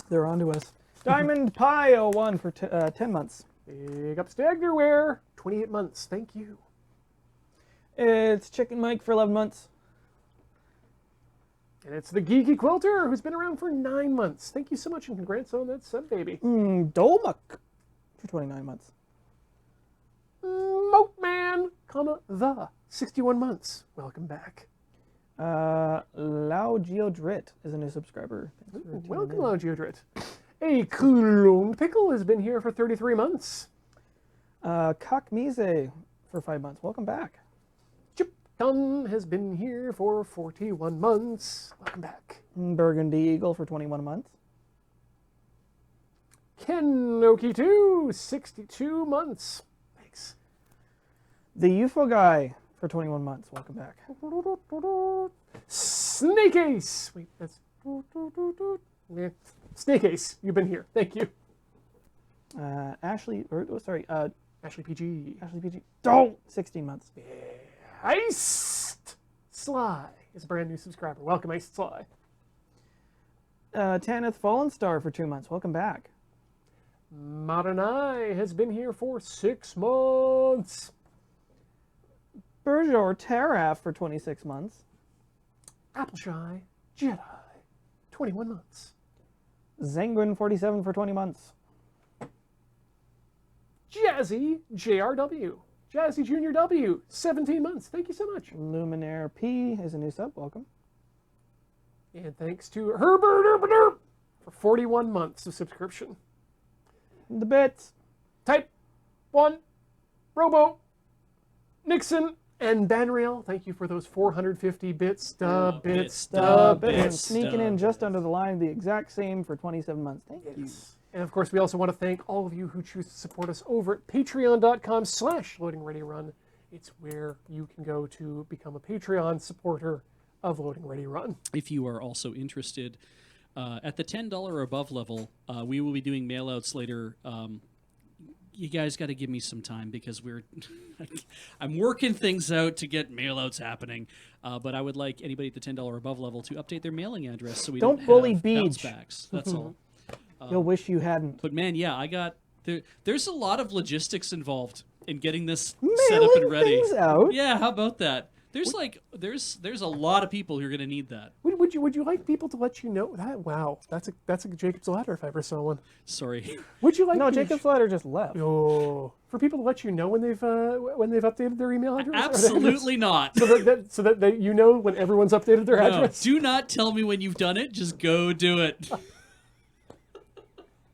They're on to us. Diamond Pie 01 for 10 months. Big ups to Agnerware, 28 months. Thank you. It's Chicken Mike for 11 months. And it's the Geeky Quilter, who's been around for 9 months. Thank you so much, and congrats on that sub, baby. Dolmuk for 29 months. Moatman, the 61 months. Welcome back. Lao Geodrit is a new subscriber. Thanks for tuning Welcome, in. Lao Geodrit. A Clone Pickle has been here for 33 months. Kak Mise for 5 months. Welcome back. Chip Gun has been here for 41 months. Welcome back. Burgundy Eagle for 21 months. Kenoki2, 62 months. Thanks. The UFO Guy for 21 months. Welcome back. Snake Ace. Wait, that's... Yeah. Snake Ace, you've been here. Thank you. Ashley Ashley PG. PG. Oh, 16 months. Iced Sly is a brand new subscriber. Welcome, Iced Sly. Tanith Fallen Star for 2 months. Welcome back. Modern Eye has been here for 6 months. Berjor Teraf for 26 months. Appleshy Jedi, 21 months. Zenguin 47 for 20 months. Jazzy JRW. Jazzy Junior W, 17 months. Thank you so much. Luminaire P is a new sub. Welcome. And thanks to Herbert for 41 months of subscription. The bits. Type 1, Robo, Nixon, and Banrail. Thank you for those 450 bits. Stub bits, stub And bits. sneaking in just under the line, the exact same for 27 months. Thank you. And of course, we also want to thank all of you who choose to support us over at patreon.com/loadingreadyrun. It's where you can go to become a Patreon supporter of Loading Ready Run. If you are also interested, at the $10 or above level, we will be doing mailouts later. You guys got to give me some time because I'm working things out to get mailouts happening. But I would like anybody at the $10 or above level to update their mailing address so we don't Don't bully have bounce Beej. backs. That's all. You'll wish you hadn't. But man, yeah, there's a lot of logistics involved in getting this set up and Mailing ready. things out? Yeah, how about that? There's a lot of people who are going to need that. Would you like people to let you know that? Wow, that's a Jacob's Ladder if I ever saw one. Sorry. Would you like No, Beej- Jacob's Ladder just left. Oh, for people to let you know when they've updated their email address? Absolutely not. So that you know when everyone's updated their No, address. do not tell me when you've done it. Just go do it.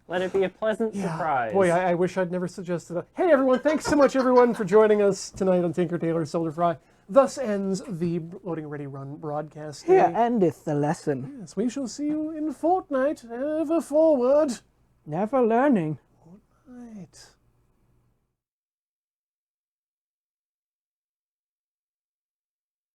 Let it be a pleasant surprise. Boy, I wish I'd never suggested that. Hey, everyone, thanks so much, everyone, for joining us tonight on Tinker, Tailor, Soldier Fry. Thus ends the Loading Ready Run broadcast. Here endeth the lesson. Yes, we shall see you in a fortnight. Ever forward. Never learning. Right.